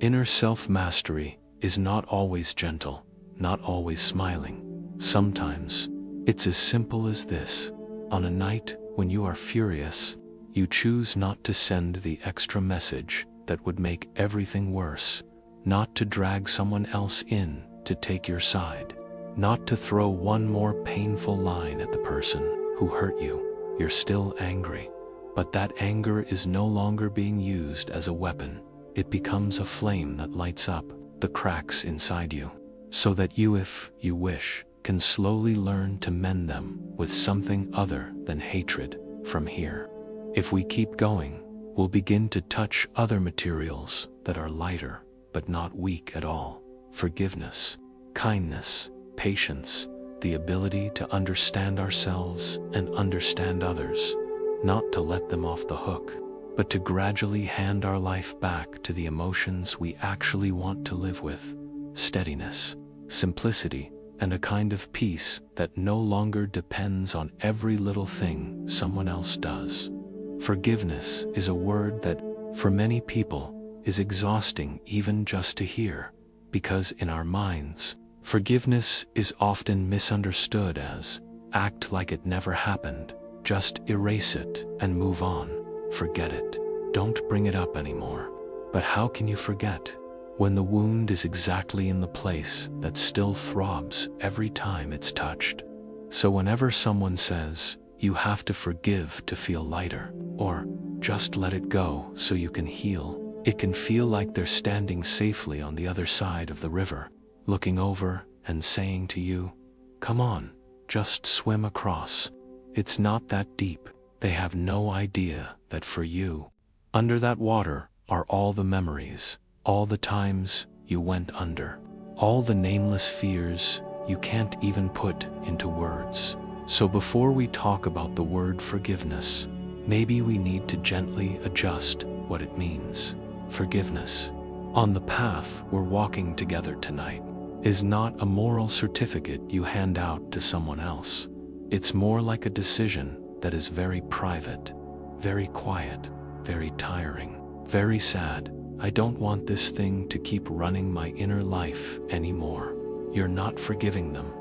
inner self-mastery is not always gentle, not always smiling. Sometimes, it's as simple as this. On a night when you are furious, you choose not to send the extra message that would make everything worse, not to drag someone else in to take your side, not to throw one more painful line at the person who hurt you. You're still angry, but that anger is no longer being used as a weapon. It becomes a flame that lights up the cracks inside you, so that you, if you wish, can slowly learn to mend them with something other than hatred. From here, if we keep going, we'll begin to touch other materials that are lighter but not weak at all. Forgiveness, kindness, patience, the ability to understand ourselves and understand others, not to let them off the hook, but to gradually hand our life back to the emotions we actually want to live with. Steadiness, simplicity, and a kind of peace that no longer depends on every little thing someone else does. Forgiveness is a word that, for many people, is exhausting even just to hear, because in our minds, forgiveness is often misunderstood as, act like it never happened, just erase it and move on, forget it, don't bring it up anymore. But how can you forget when the wound is exactly in the place that still throbs every time it's touched? So whenever someone says, you have to forgive to feel lighter, or just let it go so you can heal, it can feel like they're standing safely on the other side of the river, looking over and saying to you, come on, just swim across. It's not that deep. They have no idea that for you, under that water are all the memories, all the times you went under, all the nameless fears you can't even put into words. So before we talk about the word forgiveness, maybe we need to gently adjust what it means. Forgiveness, on the path we're walking together tonight, is not a moral certificate you hand out to someone else. It's more like a decision that is very private, very quiet, very tiring, very sad. I don't want this thing to keep running my inner life anymore. You're not forgiving them.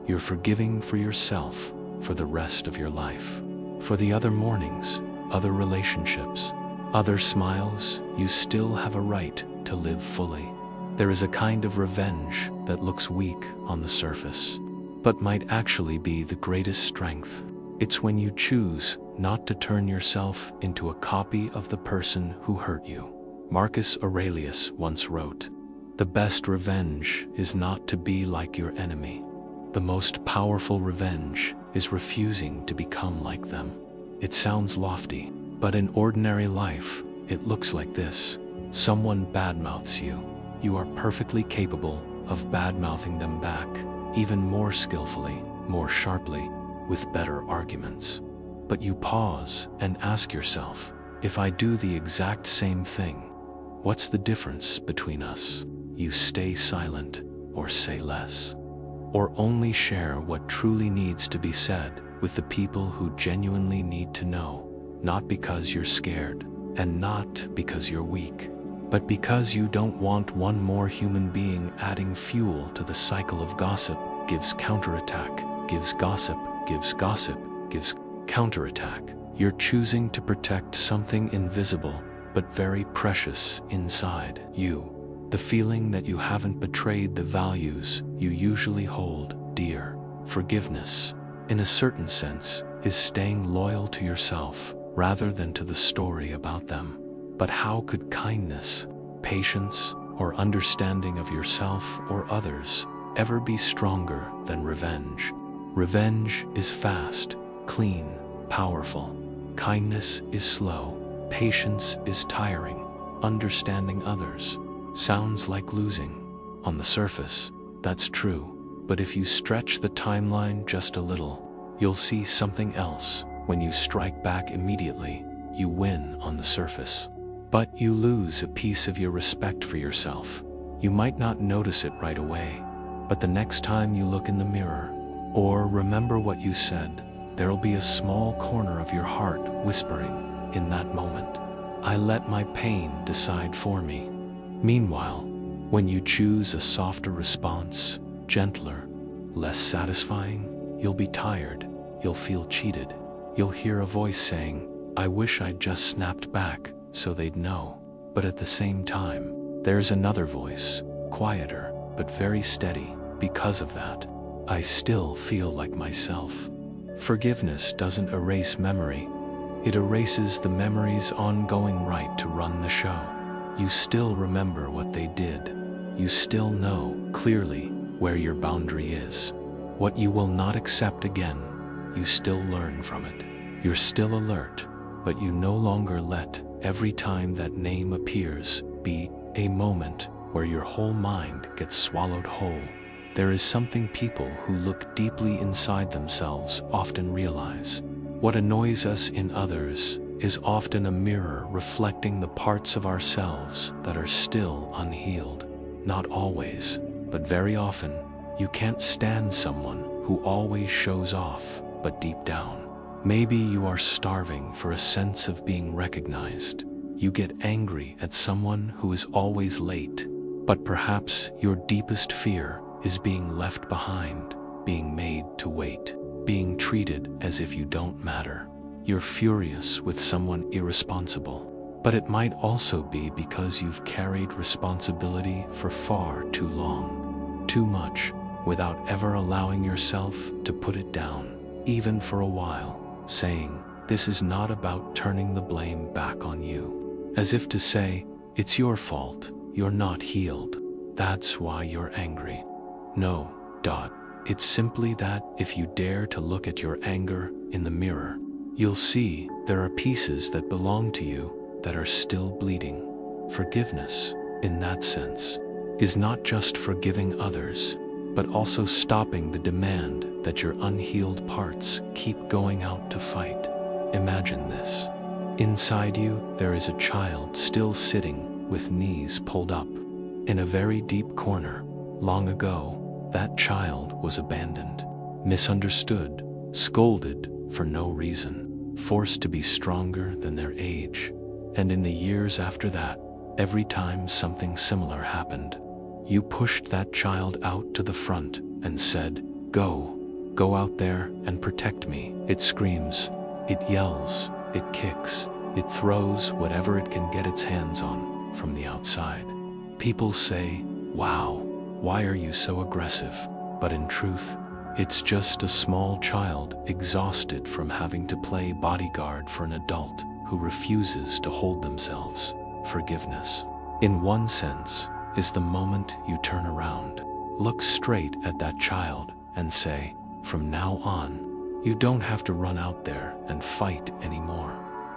You're forgiving for yourself for the rest of your life. For the other mornings, other relationships, other smiles, you still have a right to live fully. There is a kind of revenge that looks weak on the surface, but might actually be the greatest strength. It's when you choose not to turn yourself into a copy of the person who hurt you. Marcus Aurelius once wrote, "The best revenge is not to be like your enemy. The most powerful revenge is refusing to become like them." It sounds lofty, but in ordinary life, it looks like this. Someone badmouths you. You are perfectly capable of badmouthing them back, even more skillfully, more sharply, with better arguments. But you pause and ask yourself, if I do the exact same thing, what's the difference between us? You stay silent, or say less, or only share what truly needs to be said with the people who genuinely need to know, not because you're scared, and not because you're weak, but because you don't want one more human being adding fuel to the cycle of gossip. Gives counterattack, gives gossip, gives gossip, gives counterattack. You're choosing to protect something invisible, but very precious inside you. The feeling that you haven't betrayed the values you usually hold dear. Forgiveness, in a certain sense, is staying loyal to yourself rather than to the story about them. But how could kindness, patience, or understanding of yourself or others ever be stronger than revenge? Revenge is fast, clean, powerful. Kindness is slow. Patience is tiring. Understanding others sounds like losing. On the surface, that's true. But if you stretch the timeline just a little, you'll see something else. When you strike back immediately, you win on the surface. But you lose a piece of your respect for yourself. You might not notice it right away, but the next time you look in the mirror, or remember what you said, there'll be a small corner of your heart whispering, in that moment, I let my pain decide for me. Meanwhile, When you choose a softer response, gentler, less satisfying, you'll be tired, you'll feel cheated. You'll hear a voice saying, "I wish I'd just snapped back so they'd know." But at the same time, there's another voice, quieter, but very steady. Because of that, I still feel like myself. Forgiveness doesn't erase memory. It erases the memory's ongoing right to run the show. You still remember what they did. You still know clearly where your boundary is. What you will not accept again, you still learn from it. You're still alert, but you no longer let every time that name appears be a moment where your whole mind gets swallowed whole. There is something people who look deeply inside themselves often realize. What annoys us in others is often a mirror reflecting the parts of ourselves that are still unhealed. Not always, but very often, you can't stand someone who always shows off, but deep down, maybe you are starving for a sense of being recognized. You get angry at someone who is always late, but perhaps your deepest fear is being left behind, being made to wait, being treated as if you don't matter. You're furious with someone irresponsible, but it might also be because you've carried responsibility for far too long, too much, without ever allowing yourself to put it down, even for a while, saying, "This is not about turning the blame back on you," as if to say, "It's your fault, you're not healed, that's why you're angry." No, it's simply that if you dare to look at your anger in the mirror, you'll see there are pieces that belong to you that are still bleeding. Forgiveness, in that sense, is not just forgiving others, but also stopping the demand that your unhealed parts keep going out to fight. Imagine this. Inside you, there is a child still sitting with knees pulled up. In a very deep corner, long ago, that child was abandoned, misunderstood, scolded for no reason, forced to be stronger than their age. And in the years after that, every time something similar happened, you pushed that child out to the front and said, Go out there and protect me." It screams, it yells, it kicks, it throws whatever it can get its hands on from the outside. People say, "Wow, why are you so aggressive?" But in truth, it's just a small child exhausted from having to play bodyguard for an adult who refuses to hold themselves. Forgiveness, in one sense, is the moment you turn around, look straight at that child, and say, "From now on, you don't have to run out there and fight anymore.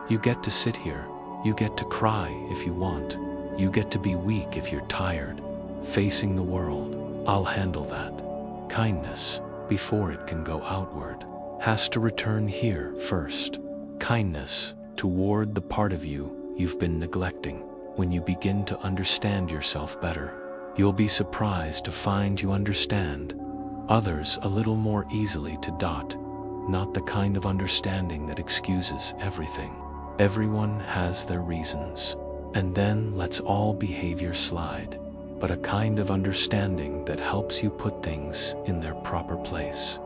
You get to sit here, you get to cry if you want, you get to be weak if you're tired. Facing the world, I'll handle that." Kindness, before it can go outward, has to return here first. Kindness toward the part of you you've been neglecting. When you begin to understand yourself better, you'll be surprised to find you understand others a little more easily to not the kind of understanding that excuses everything. Everyone has their reasons, and then lets all behavior slide, but a kind of understanding that helps you put things in their proper place.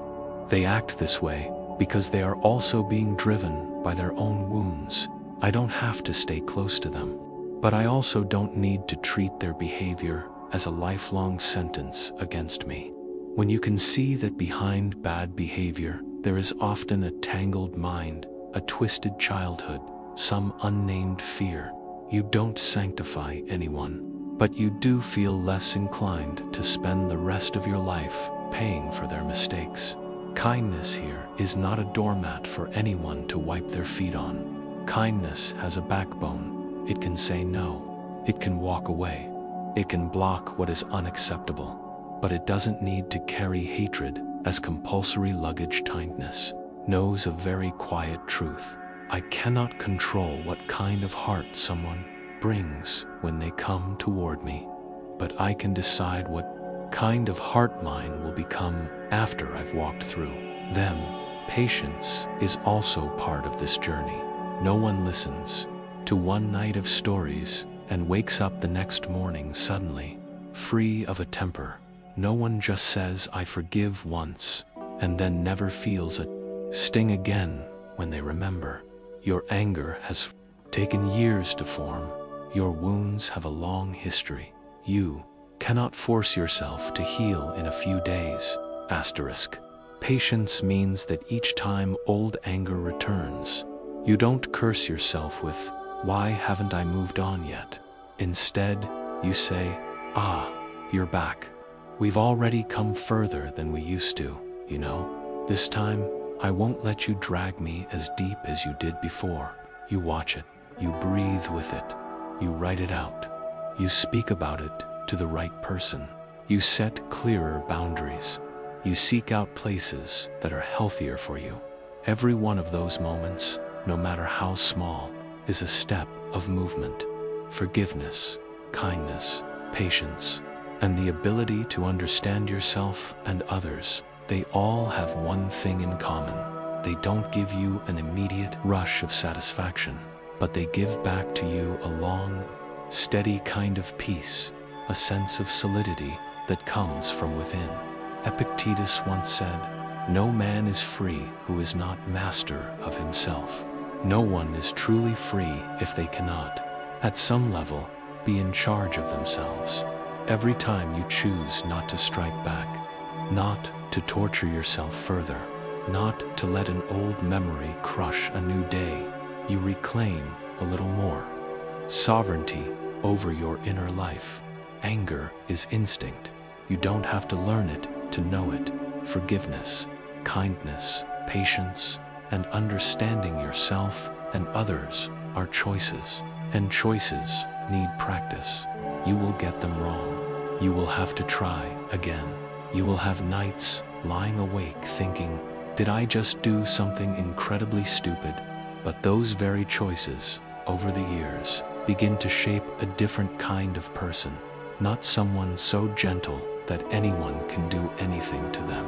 They act this way because they are also being driven by their own wounds. I don't have to stay close to them, but I also don't need to treat their behavior as a lifelong sentence against me. When you can see that behind bad behavior, there is often a tangled mind, a twisted childhood, some unnamed fear, you don't sanctify anyone, but you do feel less inclined to spend the rest of your life paying for their mistakes. Kindness here is not a doormat for anyone to wipe their feet on. Kindness has a backbone. It can say no. It can walk away. It can block what is unacceptable. But it doesn't need to carry hatred as compulsory luggage. Kindness knows a very quiet truth. I cannot control what kind of heart someone brings when they come toward me, but I can decide what kind of heart mine will become after I've walked through them. Patience is also part of this journey. No one listens to one night of stories and wakes up the next morning suddenly free of a temper. No one just says I forgive once, and then never feels a sting again when they remember. Your anger has taken years to form. Your wounds have a long history. You cannot force yourself to heal in a few days. Asterisk. Patience means that each time old anger returns, you don't curse yourself with, "Why haven't I moved on yet?" Instead, you say, "Ah, you're back. We've already come further than we used to, you know. This time, I won't let you drag me as deep as you did before." You watch it. You breathe with it. You write it out. You speak about it to the right person. You set clearer boundaries. You seek out places that are healthier for you. Every one of those moments, no matter how small, is a step of movement. Forgiveness, kindness, patience, and the ability to understand yourself and others, they all have one thing in common. They don't give you an immediate rush of satisfaction, but they give back to you a long, steady kind of peace, a sense of solidity that comes from within. Epictetus once said, "No man is free who is not master of himself." No one is truly free if they cannot, at some level, be in charge of themselves. Every time you choose not to strike back, not to torture yourself further, not to let an old memory crush a new day, you reclaim a little more sovereignty over your inner life. Anger is instinct. You don't have to learn it to know it. Forgiveness, kindness, patience, and understanding yourself and others are choices, and choices need practice. You will get them wrong. You will have to try again. You will have nights lying awake thinking, "Did I just do something incredibly stupid?" But those very choices, over the years, begin to shape a different kind of person, not someone so gentle that anyone can do anything to them,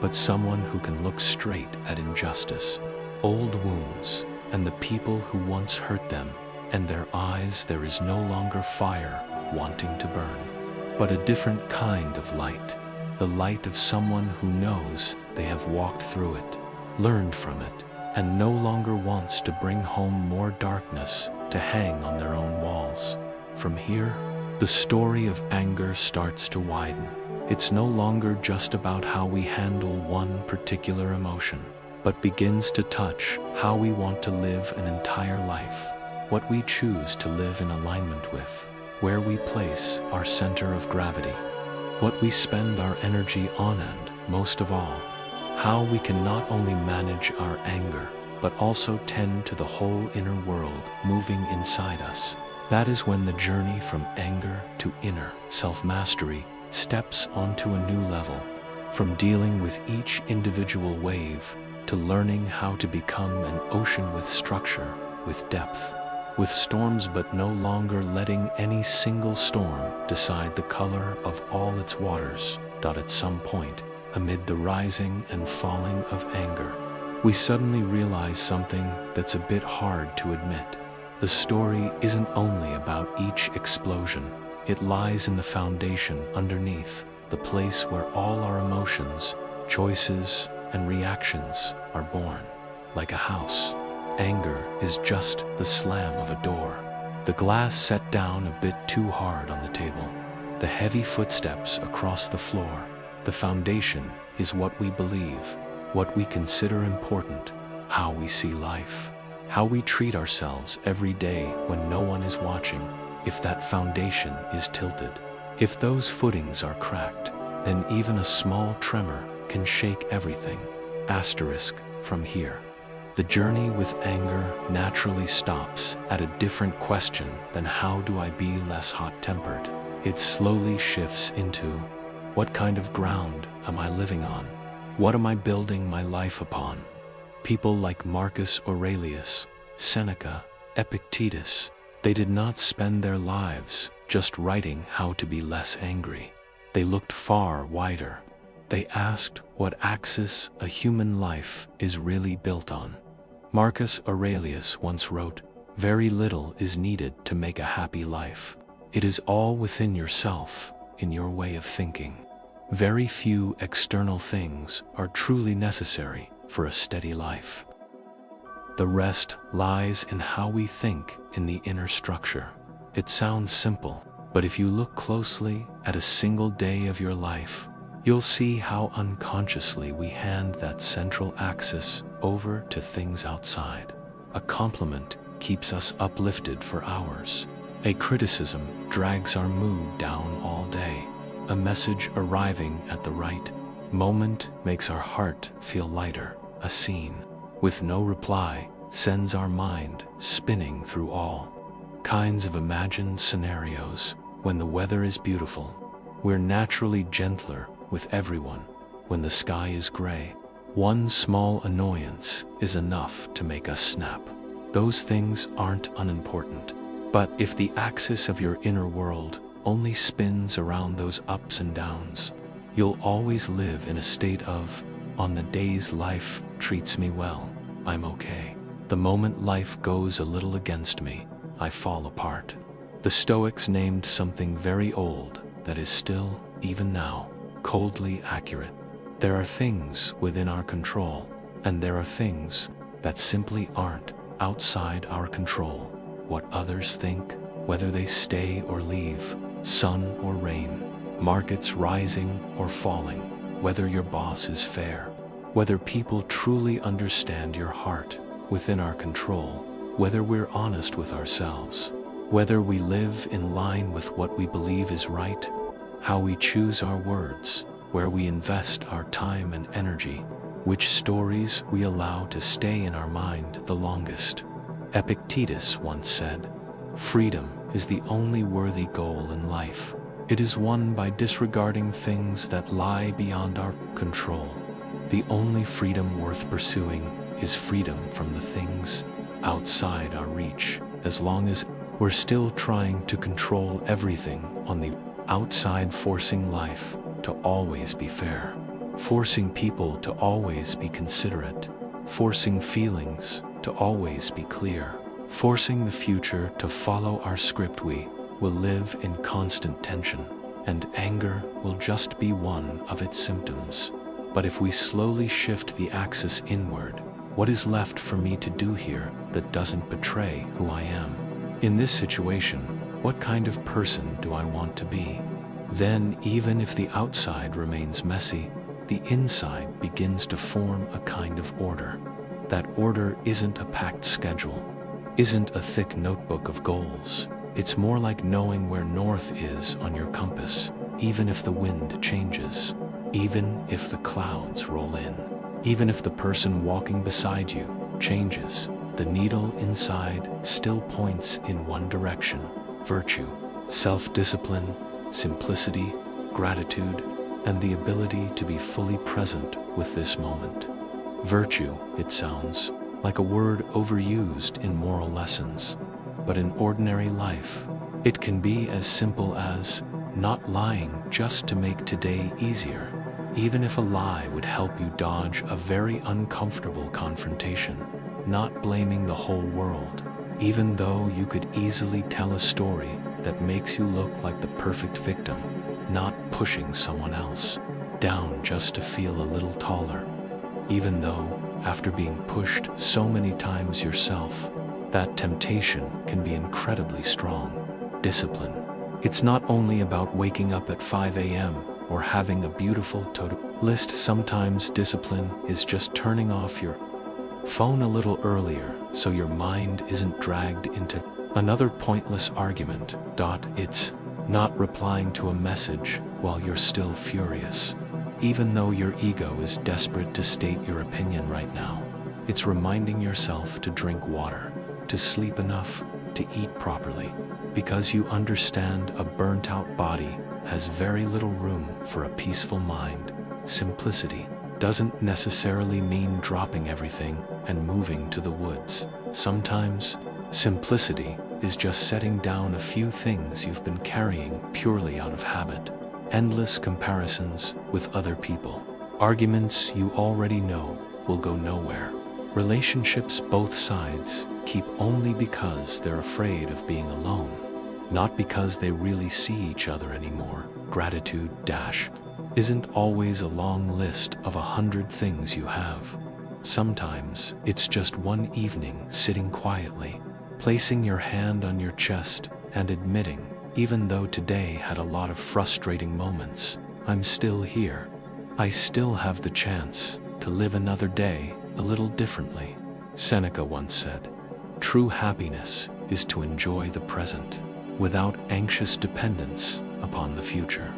but someone who can look straight at injustice, old wounds, and the people who once hurt them, and their eyes there is no longer fire wanting to burn, but a different kind of light, the light of someone who knows they have walked through it, learned from it, and no longer wants to bring home more darkness to hang on their own walls. From here, the story of anger starts to widen. It's no longer just about how we handle one particular emotion, but begins to touch how we want to live an entire life, what we choose to live in alignment with, where we place our center of gravity, what we spend our energy on, and, most of all, how we can not only manage our anger, but also tend to the whole inner world moving inside us. That is when the journey from anger to inner self-mastery steps onto a new level, from dealing with each individual wave to learning how to become an ocean with structure, with depth, with storms, but no longer letting any single storm decide the color of all its waters. At some point, amid the rising and falling of anger, we suddenly realize something that's a bit hard to admit. The story isn't only about each explosion. It lies in the foundation underneath, the place where all our emotions, choices, and reactions are born. Like a house, anger is just the slam of a door, the glass set down a bit too hard on the table, the heavy footsteps across the floor. The foundation is what we believe, what we consider important, how we see life, how we treat ourselves every day when no one is watching. If that foundation is tilted, if those footings are cracked, then even a small tremor can shake everything. Asterisk. From here, the journey with anger naturally stops at a different question than how do I be less hot-tempered. It slowly shifts into, what kind of ground am I living on? What am I building my life upon? People like Marcus Aurelius, Seneca, Epictetus, they did not spend their lives just writing how to be less angry. They looked far wider. They asked what axis a human life is really built on. Marcus Aurelius once wrote, "Very little is needed to make a happy life. It is all within yourself, in your way of thinking. Very few external things are truly necessary for a steady life. The rest lies in how we think in the inner structure. It sounds simple, but if you look closely at a single day of your life, you'll see how unconsciously we hand that central axis over to things outside. A compliment keeps us uplifted for hours. A criticism drags our mood down all day. A message arriving at the right moment makes our heart feel lighter. A scene with no reply sends our mind spinning through all kinds of imagined scenarios. When the weather is beautiful, we're naturally gentler with everyone. When the sky is gray, one small annoyance is enough to make us snap. Those things aren't unimportant, but if the axis of your inner world only spins around those ups and downs, you'll always live in a state of, on the days life treats me well, I'm okay. The moment life goes a little against me, I fall apart. The Stoics named something very old that is still, even now, coldly accurate. There are things within our control, and there are things that simply aren't outside our control. What others think, whether they stay or leave, sun or rain, markets rising or falling, whether your boss is fair, whether people truly understand your heart, within our control, whether we're honest with ourselves, whether we live in line with what we believe is right, how we choose our words, where we invest our time and energy, which stories we allow to stay in our mind the longest. Epictetus once said, "Freedom is the only worthy goal in life. It is won by disregarding things that lie beyond our control. The only freedom worth pursuing is freedom from the things outside our reach. As long as we're still trying to control everything on the outside, forcing life to always be fair, forcing people to always be considerate, forcing feelings to always be clear, forcing the future to follow our script, we will live in constant tension, and anger will just be one of its symptoms. But if we slowly shift the axis inward, what is left for me to do here that doesn't betray who I am? In this situation, what kind of person do I want to be? Then, even if the outside remains messy, the inside begins to form a kind of order. That order isn't a packed schedule, isn't a thick notebook of goals. It's more like knowing where north is on your compass, even if the wind changes, even if the clouds roll in, even if the person walking beside you changes, the needle inside still points in one direction: virtue, self-discipline, simplicity, gratitude, and the ability to be fully present with this moment. Virtue, it sounds like a word overused in moral lessons, but in ordinary life, it can be as simple as not lying just to make today easier, even if a lie would help you dodge a very uncomfortable confrontation, not blaming the whole world, even though you could easily tell a story that makes you look like the perfect victim, not pushing someone else down just to feel a little taller, even though, after being pushed so many times yourself, that temptation can be incredibly strong. Discipline. It's not only about waking up at 5 a.m. or having a beautiful to-do list. Sometimes discipline is just turning off your phone a little earlier so your mind isn't dragged into another pointless argument. It's not replying to a message while you're still furious, even though your ego is desperate to state your opinion right now. It's reminding yourself to drink water, to sleep enough, to eat properly, because you understand a burnt-out body has very little room for a peaceful mind. Simplicity doesn't necessarily mean dropping everything and moving to the woods. Sometimes, simplicity is just setting down a few things you've been carrying purely out of habit. Endless comparisons with other people. Arguments you already know will go nowhere. Relationships both sides keep only because they're afraid of being alone, not because they really see each other anymore. gratitude isn't always a long list of 100 things you have. Sometimes it's just one evening sitting quietly, placing your hand on your chest and admitting, even though today had a lot of frustrating moments, I'm still here. I still have the chance to live another day a little differently. Seneca once said, "True happiness is to enjoy the present, without anxious dependence upon the future."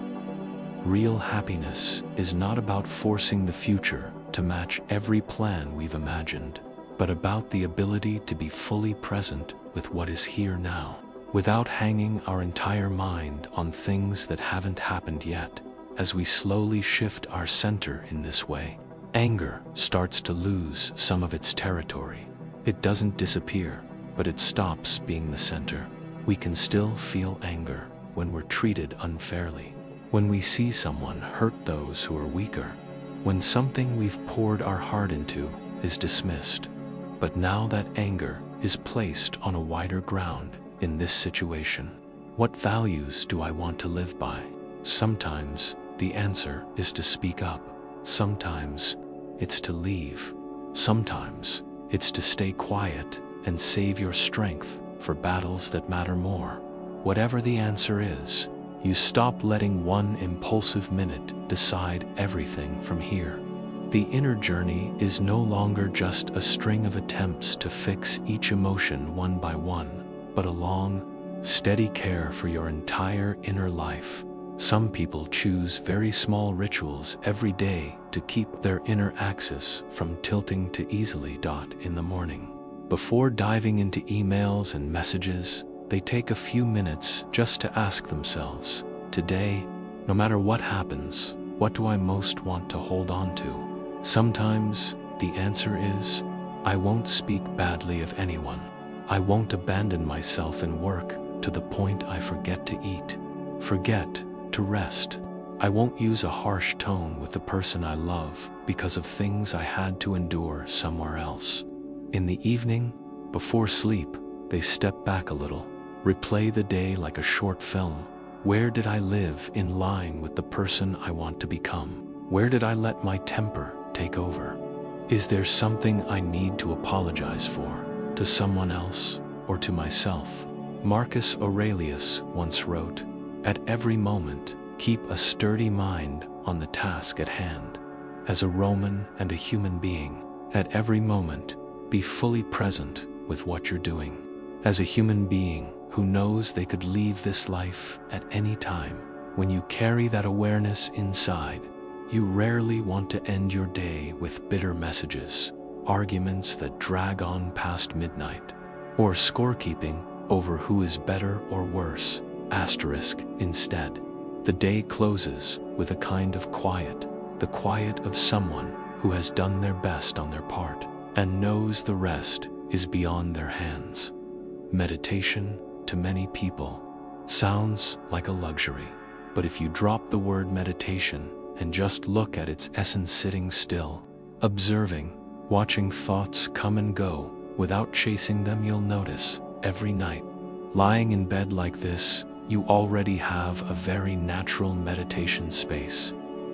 Real happiness is not about forcing the future to match every plan we've imagined, but about the ability to be fully present with what is here now, without hanging our entire mind on things that haven't happened yet. As we slowly shift our center in this way, anger starts to lose some of its territory. It doesn't disappear, but it stops being the center. We can still feel anger when we're treated unfairly, when we see someone hurt those who are weaker, when something we've poured our heart into is dismissed. But now that anger is placed on a wider ground in this situation, what values do I want to live by? Sometimes the answer is to speak up. Sometimes it's to leave. Sometimes it's to stay quiet and save your strength for battles that matter more. Whatever the answer is, you stop letting one impulsive minute decide everything from here. The inner journey is no longer just a string of attempts to fix each emotion one by one, but a long, steady care for your entire inner life. Some people choose very small rituals every day to keep their inner axis from tilting too easily. In the morning, before diving into emails and messages, they take a few minutes just to ask themselves, today, no matter what happens, what do I most want to hold on to? Sometimes the answer is, I won't speak badly of anyone. I won't abandon myself in work to the point I forget to eat, forget to rest. I won't use a harsh tone with the person I love because of things I had to endure somewhere else. In the evening, before sleep, they step back a little, replay the day like a short film. Where did I live in line with the person I want to become? Where did I let my temper take over? Is there something I need to apologize for, to someone else or to myself? Marcus Aurelius once wrote, "At every moment, keep a sturdy mind on the task at hand." As a Roman and a human being, at every moment, be fully present with what you're doing. As a human being who knows they could leave this life at any time, when you carry that awareness inside, you rarely want to end your day with bitter messages, arguments that drag on past midnight, or scorekeeping over who is better or worse. Instead, the day closes with a kind of quiet, the quiet of someone who has done their best on their part and knows the rest is beyond their hands. Meditation, to many people, sounds like a luxury, but if you drop the word meditation and just look at its essence, sitting still, observing, watching thoughts come and go without chasing them, you'll notice every night, lying in bed like this, you already have a very natural meditation space.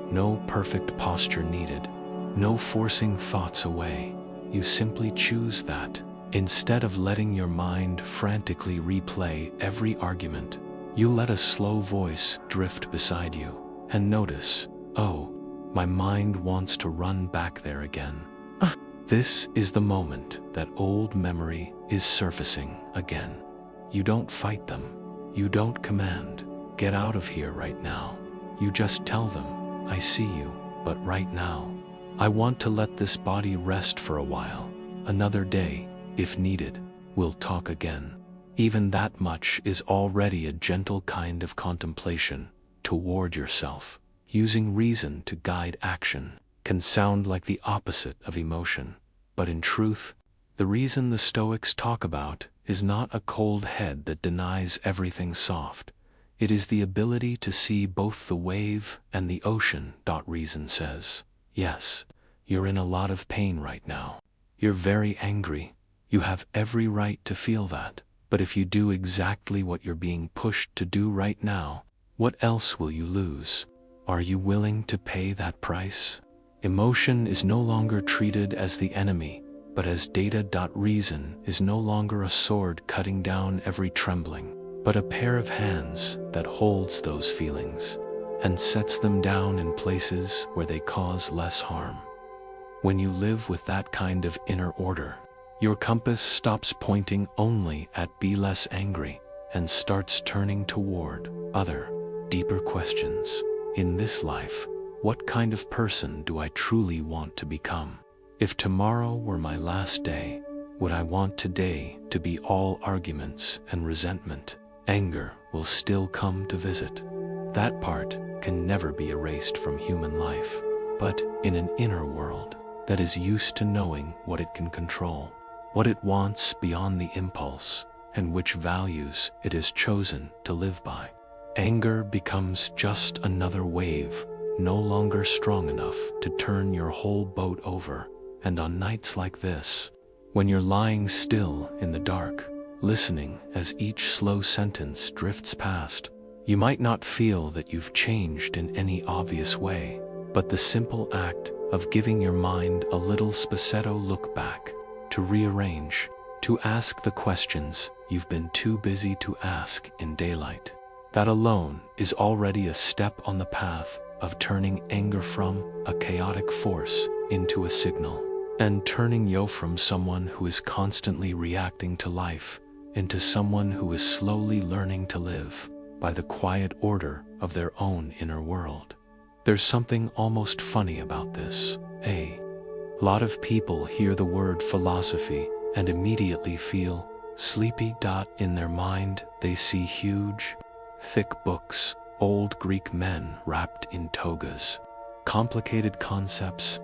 No perfect posture needed, no forcing thoughts away. You simply choose that. Instead of letting your mind frantically replay every argument, you let a slow voice drift beside you and notice, oh, my mind wants to run back there again. This is the moment that old memory is surfacing again. You don't fight them. You don't command, get out of here right now. You just tell them, I see you, but right now, I want to let this body rest for a while. Another day, if needed, we'll talk again. Even that much is already a gentle kind of contemplation toward yourself. Using reason to guide action can sound like the opposite of emotion, but in truth, the reason the Stoics talk about is not a cold head that denies everything soft. It is the ability to see both the wave and the ocean. Reason says, yes, you're in a lot of pain right now. You're very angry. You have every right to feel that. But if you do exactly what you're being pushed to do right now, What else will you lose? Are you willing to pay that price? Emotion is no longer treated as the enemy, but as data. Reason is no longer a sword cutting down every trembling, but a pair of hands that holds those feelings and sets them down in places where they cause less harm. When you live with that kind of inner order, your compass stops pointing only at be less angry and starts turning toward other, deeper questions. In this life, what kind of person do I truly want to become? If tomorrow were my last day, would I want today to be all arguments and resentment? Anger will still come to visit. That part can never be erased from human life, but in an inner world that is used to knowing what it can control, what it wants beyond the impulse, and which values it has chosen to live by, anger becomes just another wave, no longer strong enough to turn your whole boat over. And on nights like this, when you're lying still in the dark, listening as each slow sentence drifts past, you might not feel that you've changed in any obvious way, but the simple act of giving your mind a little spacetto look back, to rearrange, to ask the questions you've been too busy to ask in daylight, that alone is already a step on the path of turning anger from a chaotic force into a signal, and turning you from someone who is constantly reacting to life into someone who is slowly learning to live by the quiet order of their own inner world. There's something almost funny about this. A lot of people hear the word philosophy and immediately feel sleepy. In their mind, they see huge, thick books, old Greek men wrapped in togas, complicated concepts,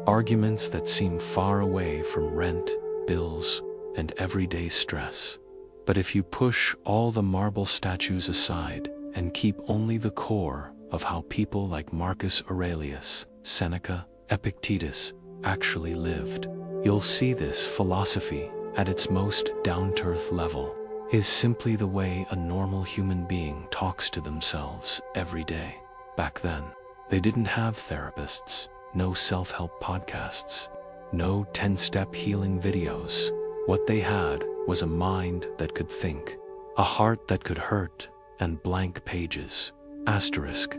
arguments that seem far away from rent, bills, and everyday stress. But if you push all the marble statues aside and keep only the core of how people like Marcus Aurelius, Seneca, Epictetus actually lived, you'll see this philosophy at its most down-to-earth level is simply the way a normal human being talks to themselves every day. Back then, they didn't have therapists, no self-help podcasts, no 10-step healing videos. What they had was a mind that could think, a heart that could hurt, and blank pages. Asterisk.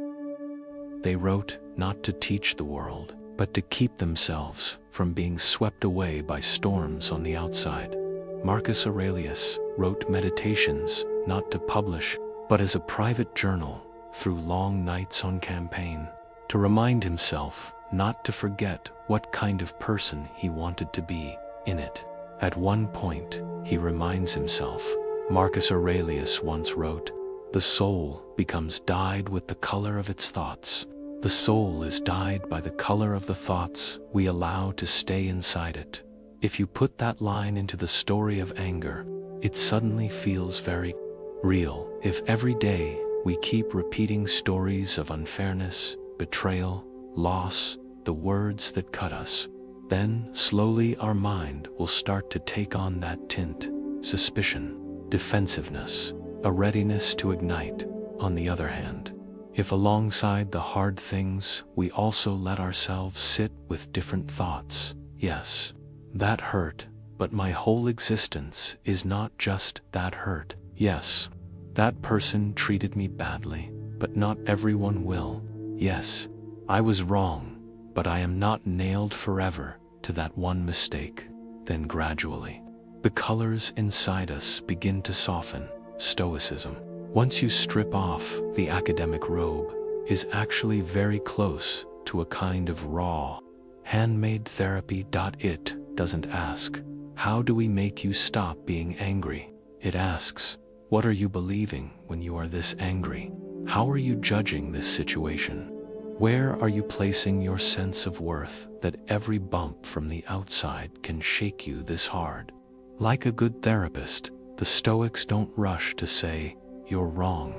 They wrote not to teach the world, but to keep themselves from being swept away by storms on the outside. Marcus Aurelius wrote meditations not to publish, but as a private journal through long nights on campaign, to remind himself not to forget what kind of person he wanted to be in it. At one point, he reminds himself, Marcus Aurelius once wrote, "The soul becomes dyed with the color of its thoughts. The soul is dyed by the color of the thoughts we allow to stay inside it." If you put that line into the story of anger, it suddenly feels very real. If every day we keep repeating stories of unfairness, betrayal, loss, the words that cut us, then slowly our mind will start to take on that tint, suspicion, defensiveness, a readiness to ignite. On the other hand, if alongside the hard things we also let ourselves sit with different thoughts, yes, that hurt, but my whole existence is not just that hurt. Yes, that person treated me badly, but not everyone will. Yes, I was wrong, but I am not nailed forever to that one mistake. Then gradually, the colors inside us begin to soften. Stoicism, once you strip off the academic robe, is actually very close to a kind of raw, handmade therapy. It doesn't ask, how do we make you stop being angry? It asks, what are you believing when you are this angry? How are you judging this situation? Where are you placing your sense of worth that every bump from the outside can shake you this hard? Like a good therapist, the Stoics don't rush to say, you're wrong.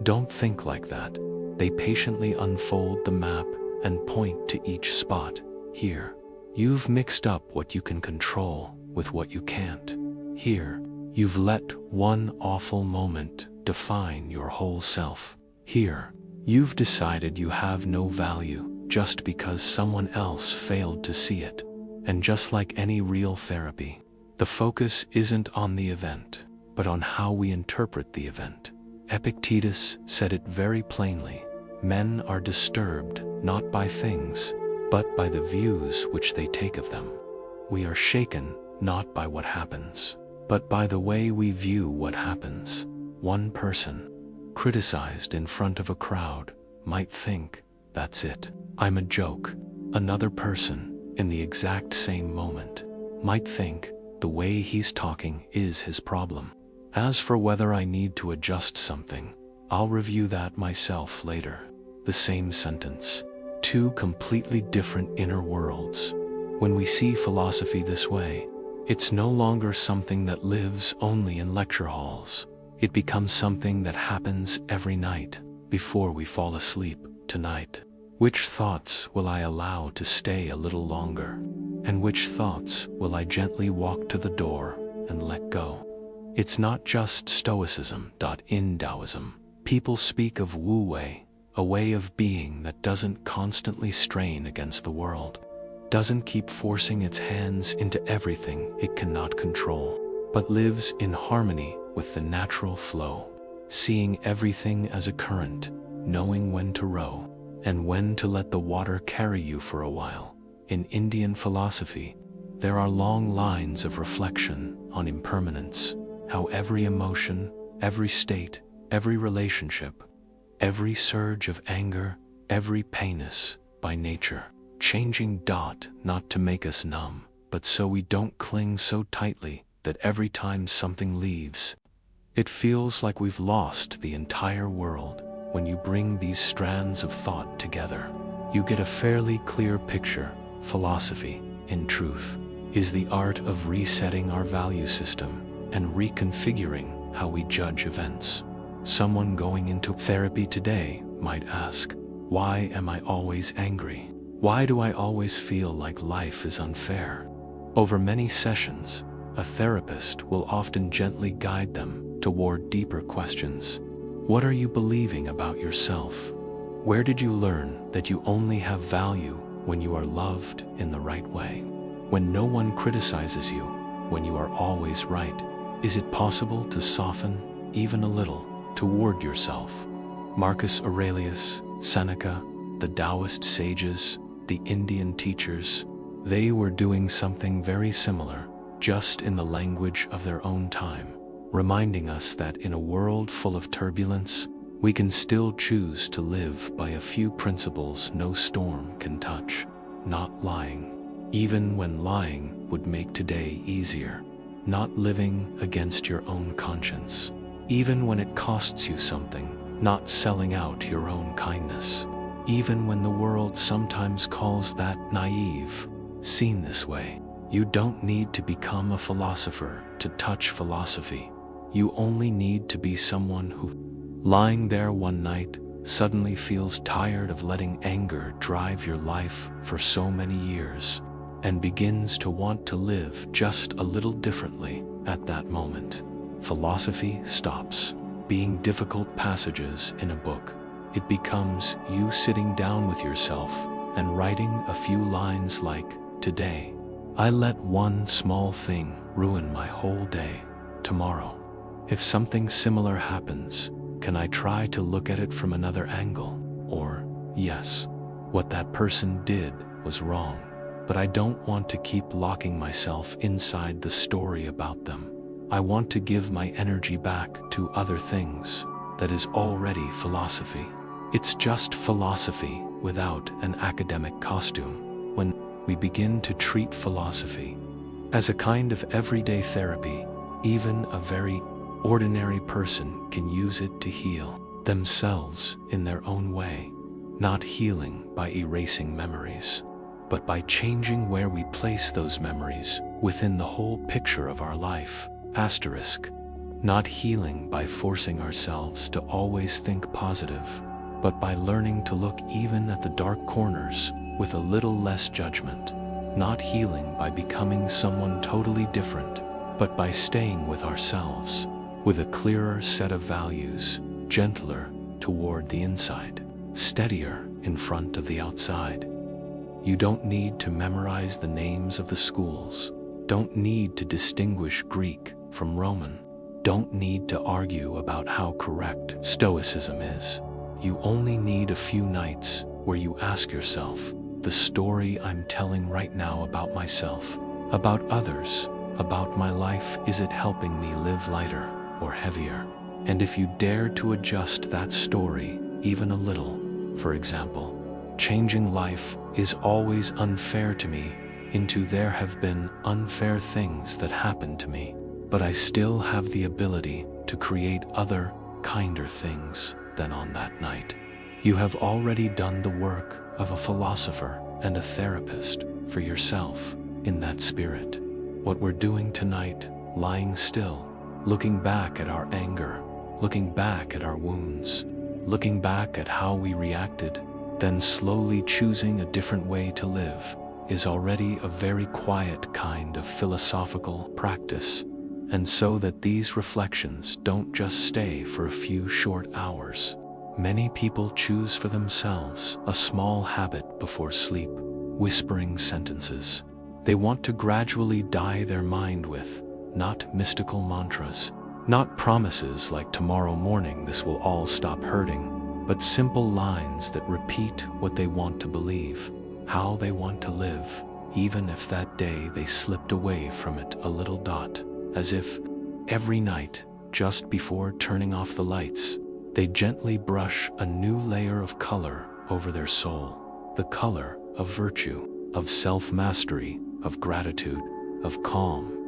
Don't think like that. They patiently unfold the map and point to each spot. Here, you've mixed up what you can control with what you can't. Here, you've let one awful moment define your whole self. Here, you've decided you have no value just because someone else failed to see it. And just like any real therapy, the focus isn't on the event, but on how we interpret the event. Epictetus said it very plainly: men are disturbed not by things, but by the views which they take of them. We are shaken not by what happens, but by the way we view what happens. One person, criticized in front of a crowd, might think, "That's it, I'm a joke." Another person, in the exact same moment, might think, "The way he's talking is his problem. As for whether I need to adjust something, I'll review that myself later." The same sentence, two completely different inner worlds. When we see philosophy this way, it's no longer something that lives only in lecture halls. It becomes something that happens every night before we fall asleep tonight. Which thoughts will I allow to stay a little longer? And which thoughts will I gently walk to the door and let go? It's not just Stoicism. In Taoism, people speak of Wu Wei, a way of being that doesn't constantly strain against the world, doesn't keep forcing its hands into everything it cannot control, but lives in harmony with the natural flow, seeing everything as a current, knowing when to row, and when to let the water carry you for a while. In Indian philosophy, there are long lines of reflection on impermanence, how every emotion, every state, every relationship, every surge of anger, every pain is, by nature, changing. Not to make us numb, but so we don't cling so tightly that every time something leaves, it feels like we've lost the entire world. When you bring these strands of thought together, you get a fairly clear picture. Philosophy, in truth, is the art of resetting our value system and reconfiguring how we judge events. Someone going into therapy today might ask, "Why am I always angry? Why do I always feel like life is unfair?" Over many sessions, a therapist will often gently guide them toward deeper questions. What are you believing about yourself? Where did you learn that you only have value when you are loved in the right way? When no one criticizes you, when you are always right, is it possible to soften, even a little, toward yourself? Marcus Aurelius, Seneca, the Taoist sages, the Indian teachers, they were doing something very similar, just in the language of their own time, reminding us that in a world full of turbulence, we can still choose to live by a few principles no storm can touch. Not lying, even when lying would make today easier. Not living against your own conscience, even when it costs you something. Not selling out your own kindness, even when the world sometimes calls that naive. Seen this way, you don't need to become a philosopher to touch philosophy. You only need to be someone who, lying there one night, suddenly feels tired of letting anger drive your life for so many years, and begins to want to live just a little differently at that moment. Philosophy stops being difficult passages in a book. It becomes you sitting down with yourself and writing a few lines like, "Today, I let one small thing ruin my whole day. Tomorrow, if something similar happens, can I try to look at it from another angle?" Or, "Yes, what that person did was wrong, but I don't want to keep locking myself inside the story about them. I want to give my energy back to other things." That is already philosophy. It's just philosophy without an academic costume. When we begin to treat philosophy as a kind of everyday therapy, even a very ordinary person can use it to heal themselves in their own way. Not healing by erasing memories, but by changing where we place those memories within the whole picture of our life. Asterisk. Not healing by forcing ourselves to always think positive, but by learning to look even at the dark corners with a little less judgment. Not healing by becoming someone totally different, but by staying with ourselves, with a clearer set of values, gentler, toward the inside, steadier in front of the outside. You don't need to memorize the names of the schools, don't need to distinguish Greek from Roman, don't need to argue about how correct Stoicism is. You only need a few nights where you ask yourself, the story I'm telling right now about myself, about others, about my life, is it helping me live lighter or heavier? And if you dare to adjust that story even a little, for example, changing life is always unfair to me, into there have been unfair things that happened to me, but I still have the ability to create other, kinder things than on that night. You have already done the work of a philosopher and a therapist for yourself in that spirit. What we're doing tonight, lying still, looking back at our anger, looking back at our wounds, looking back at how we reacted, then slowly choosing a different way to live, is already a very quiet kind of philosophical practice. And so that these reflections don't just stay for a few short hours. Many people choose for themselves a small habit before sleep, whispering sentences. They want to gradually dye their mind with, not mystical mantras, not promises like tomorrow morning this will all stop hurting, but simple lines that repeat what they want to believe, how they want to live, even if that day they slipped away from it a little dot, as if every night, just before turning off the lights, they gently brush a new layer of color over their soul, the color of virtue, of self-mastery, of gratitude, of calm.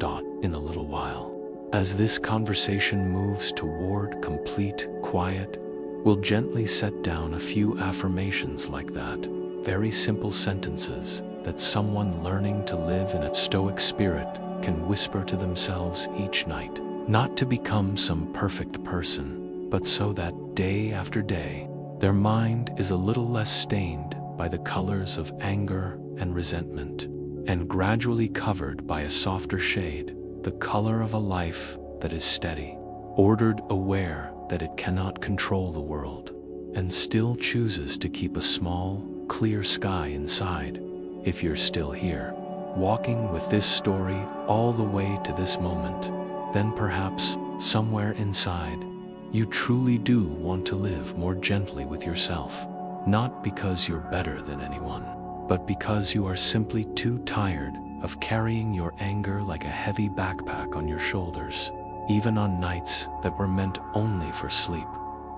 In a little while, as this conversation moves toward complete quiet, we'll gently set down a few affirmations like that, very simple sentences that someone learning to live in a Stoic spirit can whisper to themselves each night, not to become some perfect person, but so that day after day, their mind is a little less stained by the colors of anger and resentment, and gradually covered by a softer shade, the color of a life that is steady, ordered, aware that it cannot control the world, and still chooses to keep a small, clear sky inside. If you're still here, walking with this story all the way to this moment, then perhaps, somewhere inside, you truly do want to live more gently with yourself, not because you're better than anyone, but because you are simply too tired of carrying your anger like a heavy backpack on your shoulders, even on nights that were meant only for sleep.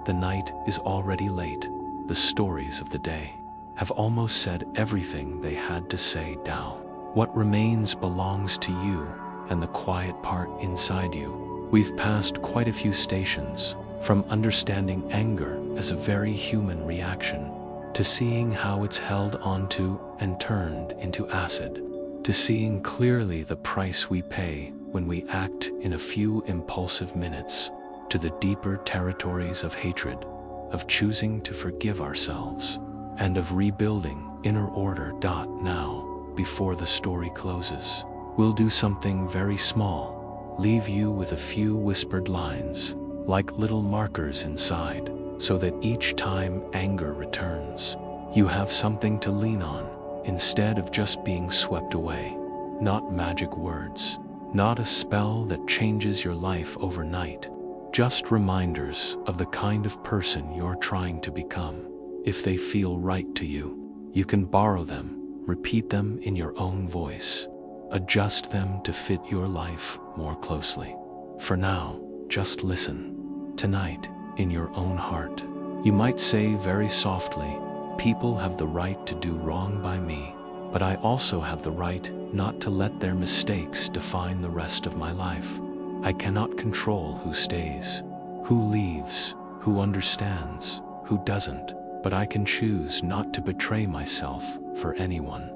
The night is already late. The stories of the day have almost said everything they had to say now. What remains belongs to you and the quiet part inside you. We've passed quite a few stations, from understanding anger as a very human reaction, to seeing how it's held onto and turned into acid, to seeing clearly the price we pay when we act in a few impulsive minutes, to the deeper territories of hatred, of choosing to forgive ourselves, and of rebuilding inner order. Now, before the story closes, we'll do something very small, leave you with a few whispered lines, like little markers inside, so that each time anger returns, you have something to lean on, instead of just being swept away. Not magic words, not a spell that changes your life overnight, just reminders of the kind of person you're trying to become. If they feel right to you, you can borrow them, repeat them in your own voice, adjust them to fit your life more closely. For now, just listen. Tonight, in your own heart, you might say very softly, people have the right to do wrong by me, but I also have the right not to let their mistakes define the rest of my life. I cannot control who stays, who leaves, who understands, who doesn't, but I can choose not to betray myself for anyone.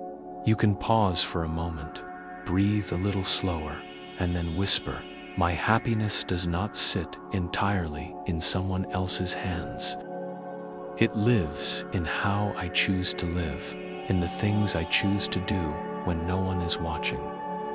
You can pause for a moment, breathe a little slower, and then whisper, my happiness does not sit entirely in someone else's hands. It lives in how I choose to live, in the things I choose to do when no one is watching.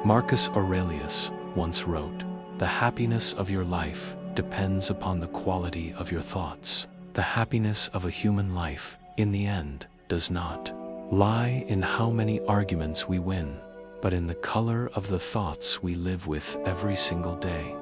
Marcus Aurelius once wrote, the happiness of your life depends upon the quality of your thoughts. The happiness of a human life, in the end, does not lie in how many arguments we win, but in the color of the thoughts we live with every single day.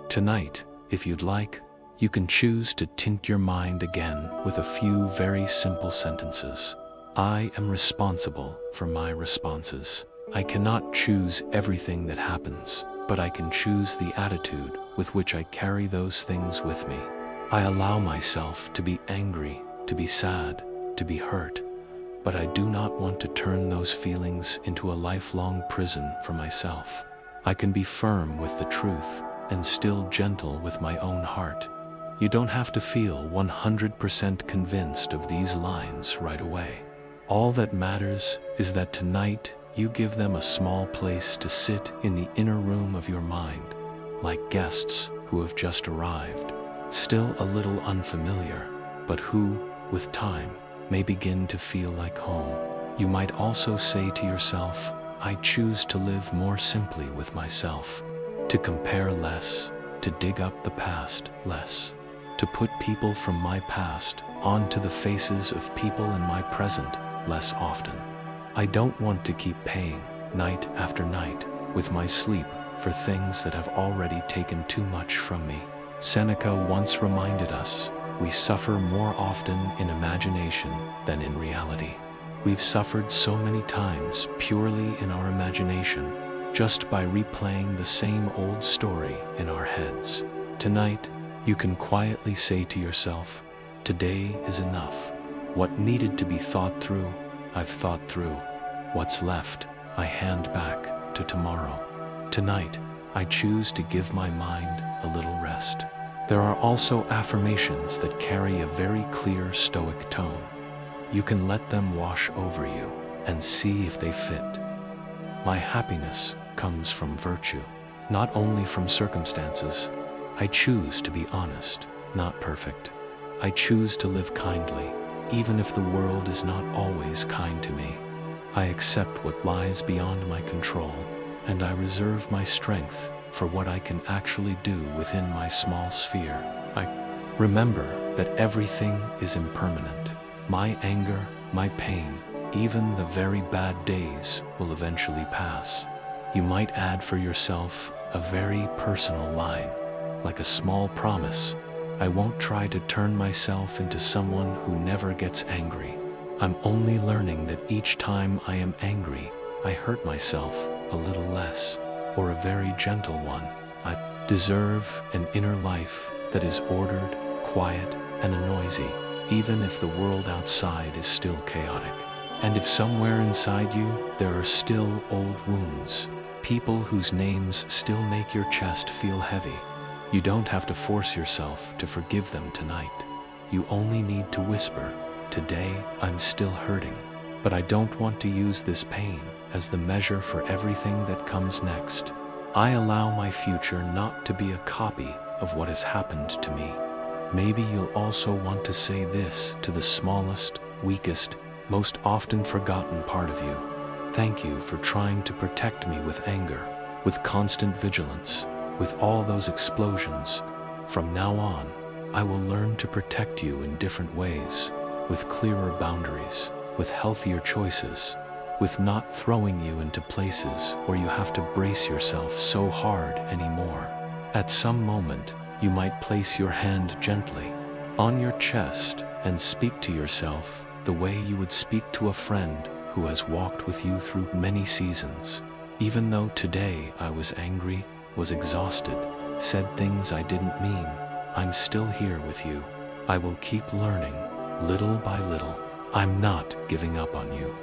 Tonight, if you'd like, you can choose to tint your mind again with a few very simple sentences. I am responsible for my responses. I cannot choose everything that happens, but I can choose the attitude with which I carry those things with me. I allow myself to be angry, to be sad, to be hurt, but I do not want to turn those feelings into a lifelong prison for myself. I can be firm with the truth and still gentle with my own heart. You don't have to feel 100% convinced of these lines right away. All that matters is that tonight you give them a small place to sit in the inner room of your mind, like guests who have just arrived, still a little unfamiliar, but who, with time, may begin to feel like home. You might also say to yourself, I choose to live more simply with myself, to compare less, to dig up the past less, to put people from my past onto the faces of people in my present less often. I don't want to keep paying, night after night, with my sleep for things that have already taken too much from me. Seneca once reminded us, we suffer more often in imagination than in reality. We've suffered so many times purely in our imagination, just by replaying the same old story in our heads. Tonight, you can quietly say to yourself, today is enough. What needed to be thought through, I've thought through. What's left, I hand back to tomorrow. Tonight, I choose to give my mind a little rest. There are also affirmations that carry a very clear Stoic tone. You can let them wash over you and see if they fit. My happiness comes from virtue, not only from circumstances. I choose to be honest, not perfect. I choose to live kindly, even if the world is not always kind to me. I accept what lies beyond my control, and I reserve my strength for what I can actually do within my small sphere. I remember that everything is impermanent. My anger, my pain, even the very bad days will eventually pass. You might add for yourself a very personal line, like a small promise. I won't try to turn myself into someone who never gets angry. I'm only learning that each time I am angry, I hurt myself a little less, or a very gentle one. I deserve an inner life that is ordered, quiet, and noisy, even if the world outside is still chaotic. And if somewhere inside you there are still old wounds, people whose names still make your chest feel heavy, you don't have to force yourself to forgive them tonight. You only need to whisper, today I'm still hurting, but I don't want to use this pain as the measure for everything that comes next. I allow my future not to be a copy of what has happened to me. Maybe you'll also want to say this to the smallest, weakest, most often forgotten part of you. Thank you for trying to protect me with anger, with constant vigilance, with all those explosions. From now on, I will learn to protect you in different ways, with clearer boundaries, with healthier choices, with not throwing you into places where you have to brace yourself so hard anymore. At some moment, you might place your hand gently on your chest and speak to yourself the way you would speak to a friend who has walked with you through many seasons. Even though today I was angry, was exhausted, said things I didn't mean, I'm still here with you. I will keep learning, little by little. I'm not giving up on you.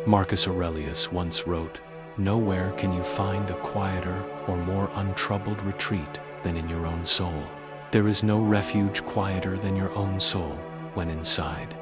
Marcus Aurelius once wrote, nowhere can you find a quieter or more untroubled retreat than in your own soul. There is no refuge quieter than your own soul when inside.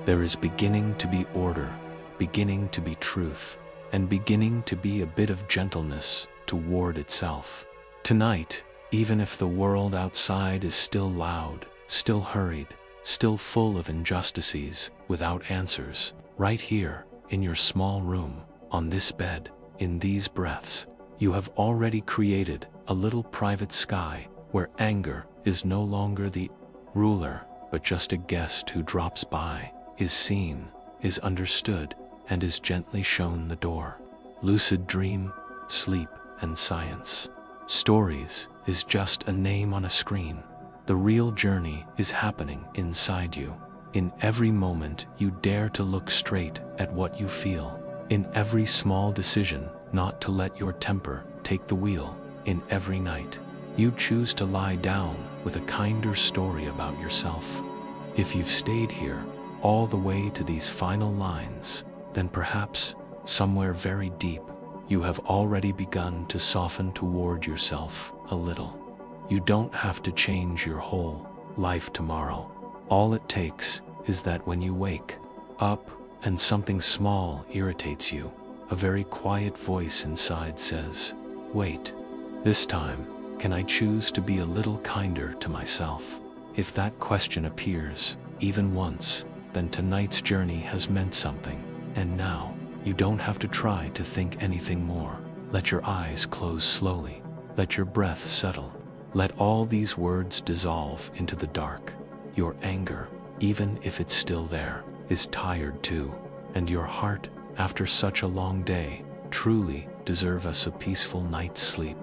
There is beginning to be order, beginning to be truth, and beginning to be a bit of gentleness toward itself. Tonight, even if the world outside is still loud, still hurried, still full of injustices, without answers, right here, in your small room, on this bed, in these breaths, you have already created a little private sky where anger is no longer the ruler, but but just a guest who drops by, is seen, is understood, and is gently shown the door. Lucid dream, sleep, and science. Stories is just a name on a screen. The real journey is happening inside you. In every moment you dare to look straight at what you feel. In every small decision not to let your temper take the wheel. In every night you choose to lie down with a kinder story about yourself. If you've stayed here all the way to these final lines, then perhaps, somewhere very deep, you have already begun to soften toward yourself a little. You don't have to change your whole life tomorrow. All it takes is that when you wake up and something small irritates you, a very quiet voice inside says, "Wait, this time, can I choose to be a little kinder to myself?" If that question appears, even once, then tonight's journey has meant something. And now, you don't have to try to think anything more. Let your eyes close slowly. Let your breath settle. Let all these words dissolve into the dark. Your anger, even if it's still there, is tired too. And your heart, after such a long day, truly deserves a peaceful night's sleep.